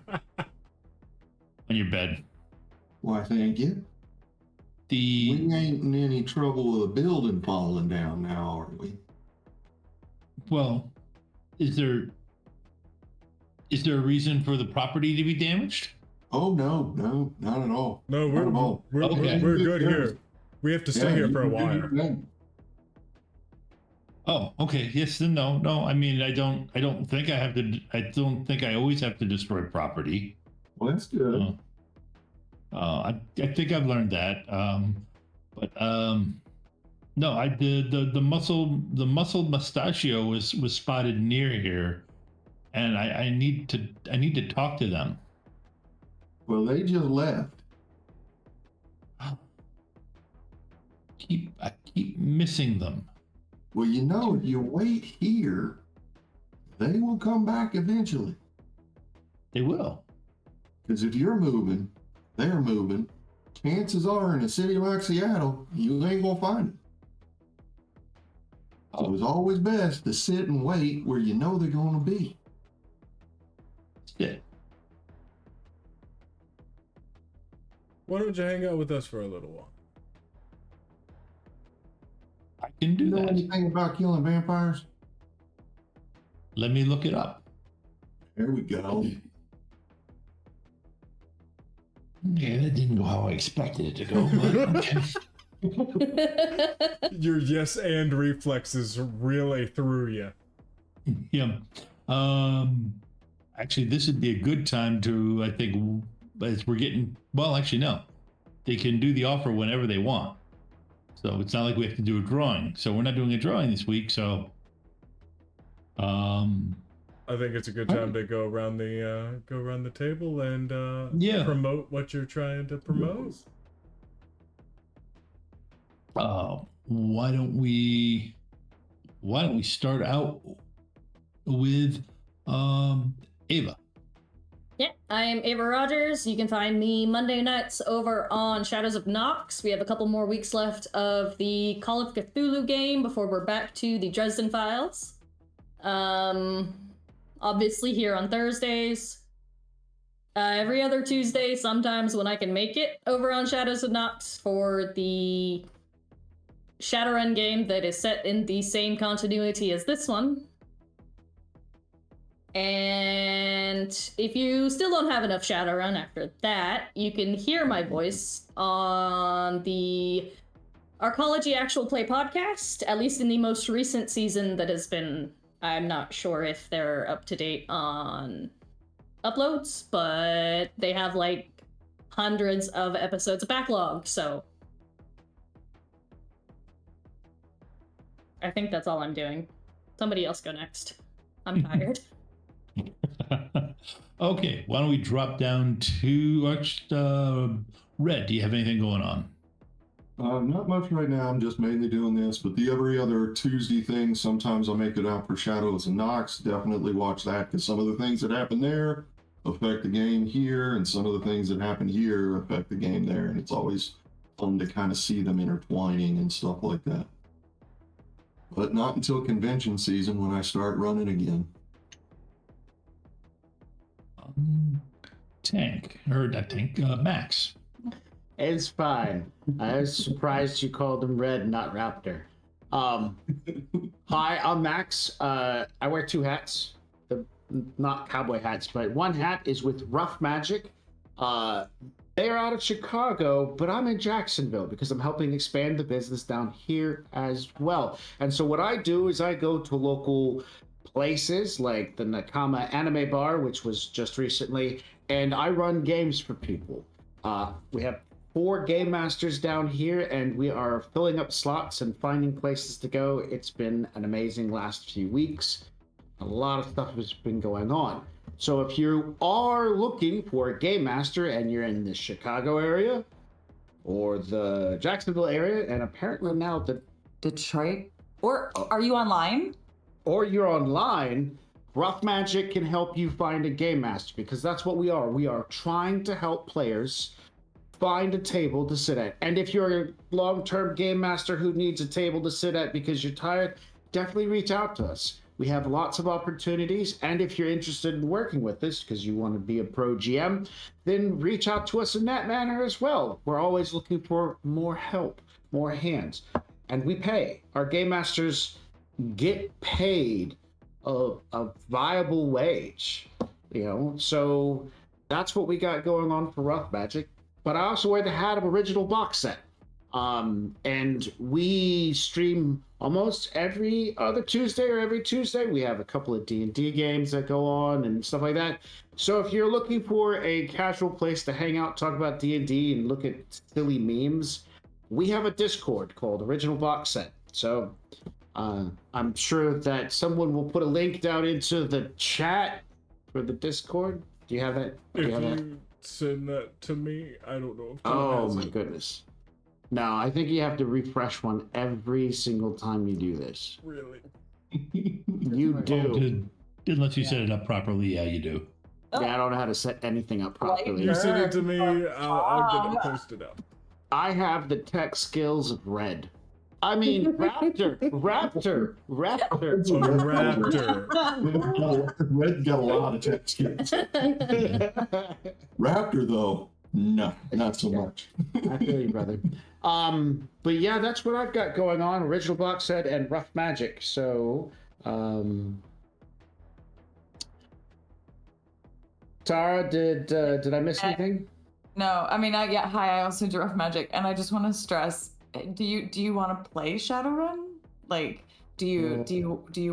on your bed.
Why, thank you. We ain't in any trouble with a building falling down now, are we?
Well, is there a reason for the property to be damaged?
Oh no, not at all.
No, we're good here. We have to stay here for a while.
Oh, okay. Yes, then no. I mean, I don't think I always have to destroy property.
Well, that's good.
I think I've learned that. No, I did the muscled mustachio was spotted near here, and I need to talk to them.
Well, they just left.
I keep missing them.
Well, you know, if you wait here, they will come back eventually.
They will.
Because if you're moving, they're moving. Chances are, in a city like Seattle, you ain't gonna find it. So it's always best to sit and wait where you know they're gonna be.
Sit.
Why don't you hang out with us for a little while?
I can do that.
You know anything about killing vampires?
Let me look it up.
There we go.
Yeah, that didn't go how I expected it to go. But okay.
Your yes and reflexes really threw you.
Yeah. Actually, this would be a good time to, I think, as we're getting, well, actually, no. They can do the offer whenever they want. So it's not like we have to do a drawing. So we're not doing a drawing this week, so
I think it's a good time to go around the table and promote what you're trying to promote.
Why don't we start out with Ava?
Yeah, I'm Ava Rogers. You can find me Monday nights over on Shadows of Nox. We have a couple more weeks left of the Call of Cthulhu game before we're back to the Dresden Files. Obviously here on Thursdays. Every other Tuesday, sometimes when I can make it, over on Shadows of Nox for the Shadowrun game that is set in the same continuity as this one. And if you still don't have enough Shadowrun after that, you can hear my voice on the Arcology Actual Play podcast, at least in the most recent season that has been, I'm not sure if they're up to date on uploads, but they have like hundreds of episodes of backlog, so I think that's all I'm doing. Somebody else go next. I'm tired.
Okay, why don't we drop down to Red? Do you have anything going on?
Not much right now. I'm just mainly doing this, but the every other Tuesday thing, sometimes I'll make it out for Shadows and Nox. Definitely watch that, because some of the things that happen there affect the game here, and some of the things that happen here affect the game there, and it's always fun to kind of see them intertwining and stuff like that. But not until convention season when I start running again.
Max.
It's fine. I was surprised you called him Red, not Raptor. Hi, I'm Max. I wear 2 hats. Not cowboy hats, but one hat is with Rough Magic. They're out of Chicago, but I'm in Jacksonville because I'm helping expand the business down here as well. And so what I do is I go to local places like the Nakama Anime Bar, which was just recently, and I run games for people. We have 4 game masters down here, and we are filling up slots and finding places to go. It's been an amazing last few weeks. A lot of stuff has been going on. So if you are looking for a game master and you're in the Chicago area or the Jacksonville area, and apparently now the
Detroit, or are you online?
Or you're online, Rough Magic can help you find a game master, because that's what we are. We are trying to help players find a table to sit at. And if you're a long-term game master who needs a table to sit at because you're tired, definitely reach out to us. We have lots of opportunities, and if you're interested in working with us because you want to be a pro GM, then reach out to us in that manner as well. We're always looking for more help, more hands, and we pay. Our game masters get paid a viable wage, so that's what we got going on for Rough Magic. But I also wear the hat of Original Box Set. And we stream almost every other Tuesday or every Tuesday. We have a couple of D&D games that go on and stuff like that. So if you're looking for a casual place to hang out, talk about D&D, and look at silly memes, we have a Discord called Original Box Set. So I'm sure that someone will put a link down into the chat for the Discord. Do you have that?
If you send that to me, I don't know if
Oh my goodness. No, I think you have to refresh one every single time you do this.
Really?
You do.
Unless you set it up properly, yeah, you do.
Yeah, I don't know how to set anything up properly.
You send it to me, I'll get it posted up.
I have the tech skills of Red. I mean, Raptor.
Red got a lot of tech skills. Raptor, though, no, not so much.
I feel you, brother. But yeah, that's what I've got going on. Original Box Set and Rough Magic. So, Tara, did I miss anything?
No, I mean, hi, I also do Rough Magic, and I just want to stress, do you want to play Shadowrun? Like, do you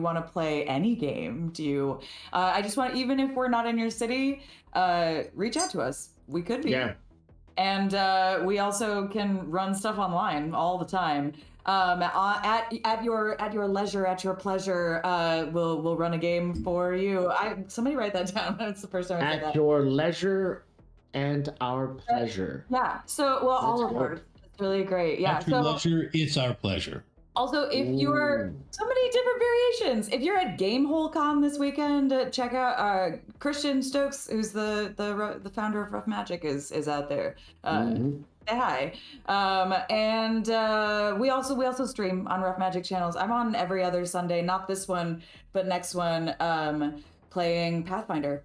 want to play any game? Do you, I just want, even if we're not in your city, reach out to us. We could be.
Yeah.
And we also can run stuff online all the time. At your leisure, at your pleasure, we'll run a game for you. Somebody write that down. That's the first time I said that.
At your leisure and our pleasure.
Yeah. So, well, all of ours. It's really great. Yeah.
At your leisure, it's our pleasure.
Also, if you're so many different variations, if you're at GameholeCon this weekend, check out Christian Stokes, who's the founder of Rough Magic, is out there. Say hi. And we also stream on Rough Magic channels. I'm on every other Sunday, not this one, but next one, playing Pathfinder.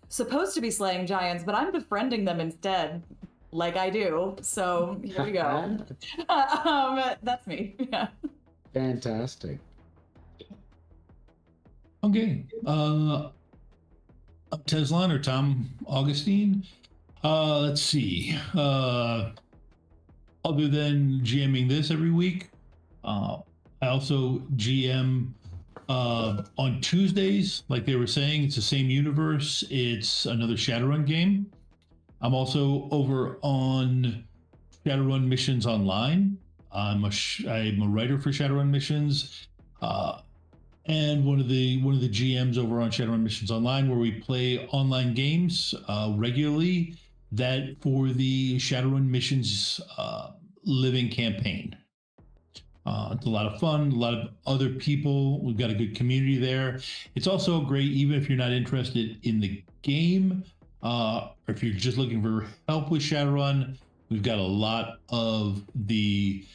Supposed to be slaying giants, but I'm befriending them instead. Like I do, so here we go. That's me. Yeah.
Fantastic.
Okay. I'm Teslan or Tom Augustine. Let's see. Other than GMing this every week, I also GM on Tuesdays. Like they were saying, it's the same universe. It's another Shadowrun game. I'm also over on Shadowrun Missions Online. I'm a writer for Shadowrun Missions, and one of the GMs over on Shadowrun Missions Online, where we play online games regularly. That for the Shadowrun Missions Living campaign. It's a lot of fun. A lot of other people. We've got a good community there. It's also great, even if you're not interested in the game. Or if you're just looking for help with Shadowrun, We've got a lot of the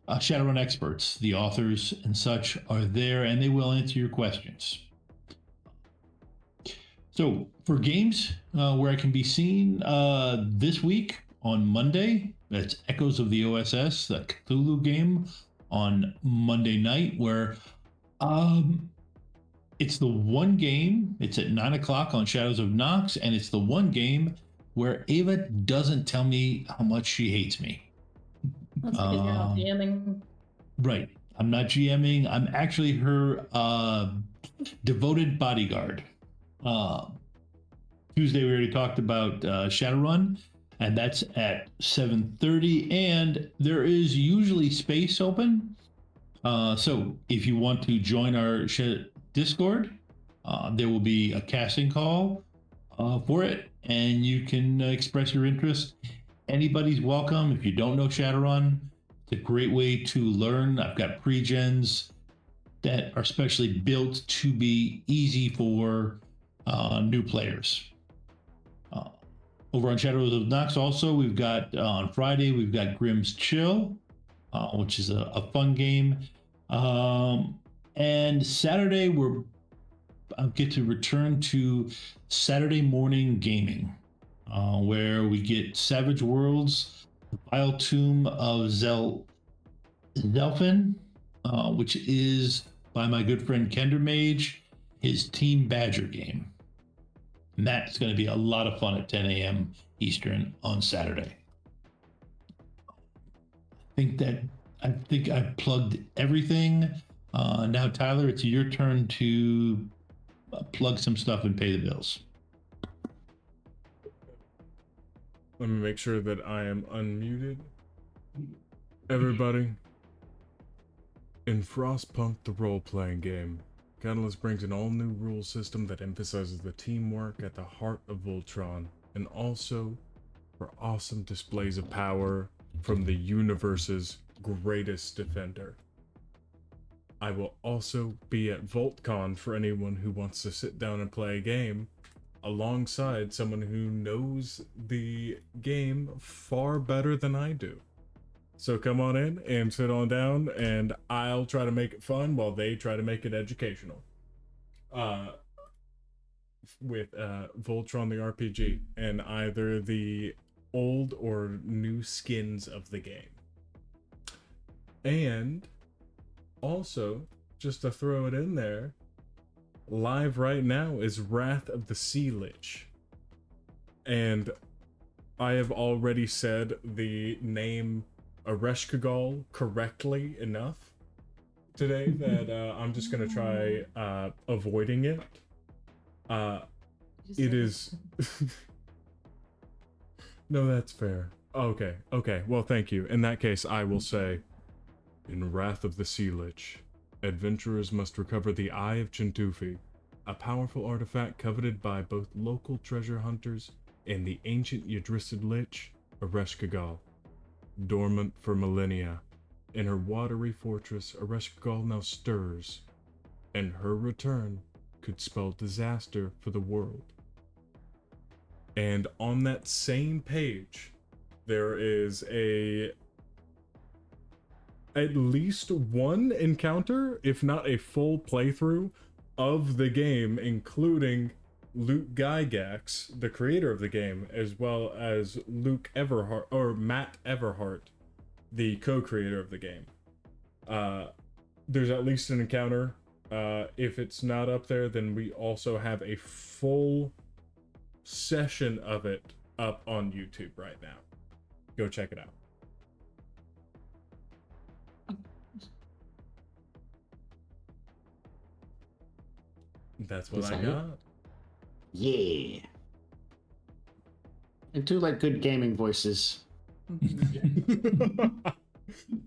Shadowrun experts, the authors and such are there, and they will answer your questions. So for games where I can be seen this week on Monday, that's Echoes of the OSS, the Cthulhu game on Monday night, where it's the one game, it's at 9 o'clock on Shadows of Nox, and it's the one game where Ava doesn't tell me how much she hates me.
That's because you're not GMing.
Right. I'm not GMing. I'm actually her devoted bodyguard. Tuesday, we already talked about Shadowrun, and that's at 7:30, and there is usually space open. So if you want to join our Discord, there will be a casting call for it, and you can express your interest. Anybody's welcome. If you don't know Shadowrun, it's a great way to learn. I've got pre-gens that are specially built to be easy for new players. Over on Shadows of Nox also, we've got on Friday, we've got Grimm's Chill, which is a fun game. And Saturday, I'll get to return to Saturday morning gaming, where we get Savage Worlds, the Vile Tomb of Zelfin, which is by my good friend Kender Mage, his Team Badger game. And that's going to be a lot of fun at 10 a.m. Eastern on Saturday. I think I've plugged everything. Now, Tyler, it's your turn to plug some stuff and pay the bills.
Let me make sure that I am unmuted. Everybody, in Frostpunk, the role-playing game, Catalyst brings an all-new rule system that emphasizes the teamwork at the heart of Voltron, and also for awesome displays of power from the universe's greatest defender. I will also be at VoltCon for anyone who wants to sit down and play a game alongside someone who knows the game far better than I do. So come on in and sit on down, and I'll try to make it fun while they try to make it educational. With Voltron the RPG and either the old or new skins of the game. And also, just to throw it in there, live right now is Wrath of the Sea Lich. And I have already said the name Ereshkigal correctly enough today that I'm just gonna try avoiding it. It is no, that's fair. Okay, well, thank you. In that case, I will say, in Wrath of the Sea Lich, adventurers must recover the Eye of Chintufi, a powerful artifact coveted by both local treasure hunters and the ancient Yggdrasil Lich, Ereshkigal. Dormant for millennia, in her watery fortress, Ereshkigal now stirs, and her return could spell disaster for the world. And on that same page, there is at least one encounter, if not a full playthrough, of the game, including Luke Gygax, the creator of the game, as well as Luke Everhart, or Matt Everhart, the co-creator of the game. There's at least an encounter. If it's not up there, then we also have a full session of it up on YouTube right now. Go check it out. That's what I got.
Yeah. And two like good gaming voices.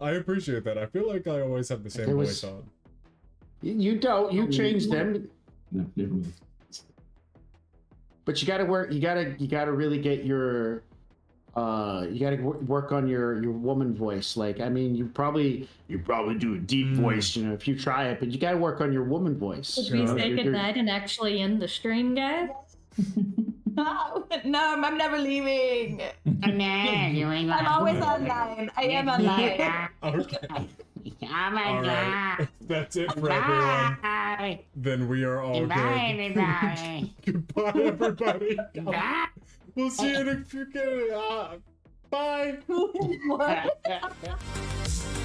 I appreciate that. I feel like I always have the same voice on.
You don't. You changed them. But you got to work. You got to really get your. You got to work on your woman voice. Like, I mean, you probably do a deep voice, you know, if you try it. But you got to work on your woman voice.
Did we say goodnight and actually end the stream, guys?
No, I'm never leaving.
Nah, you ain't
I'm always on 9. I am on 9.
Okay.
Oh my
All
god.
right. That's it for everyone.
Bye.
Then we are all
Goodbye,
good.
everybody.
Goodbye, everybody.
Bye.
We'll see you in a few. Bye.
What?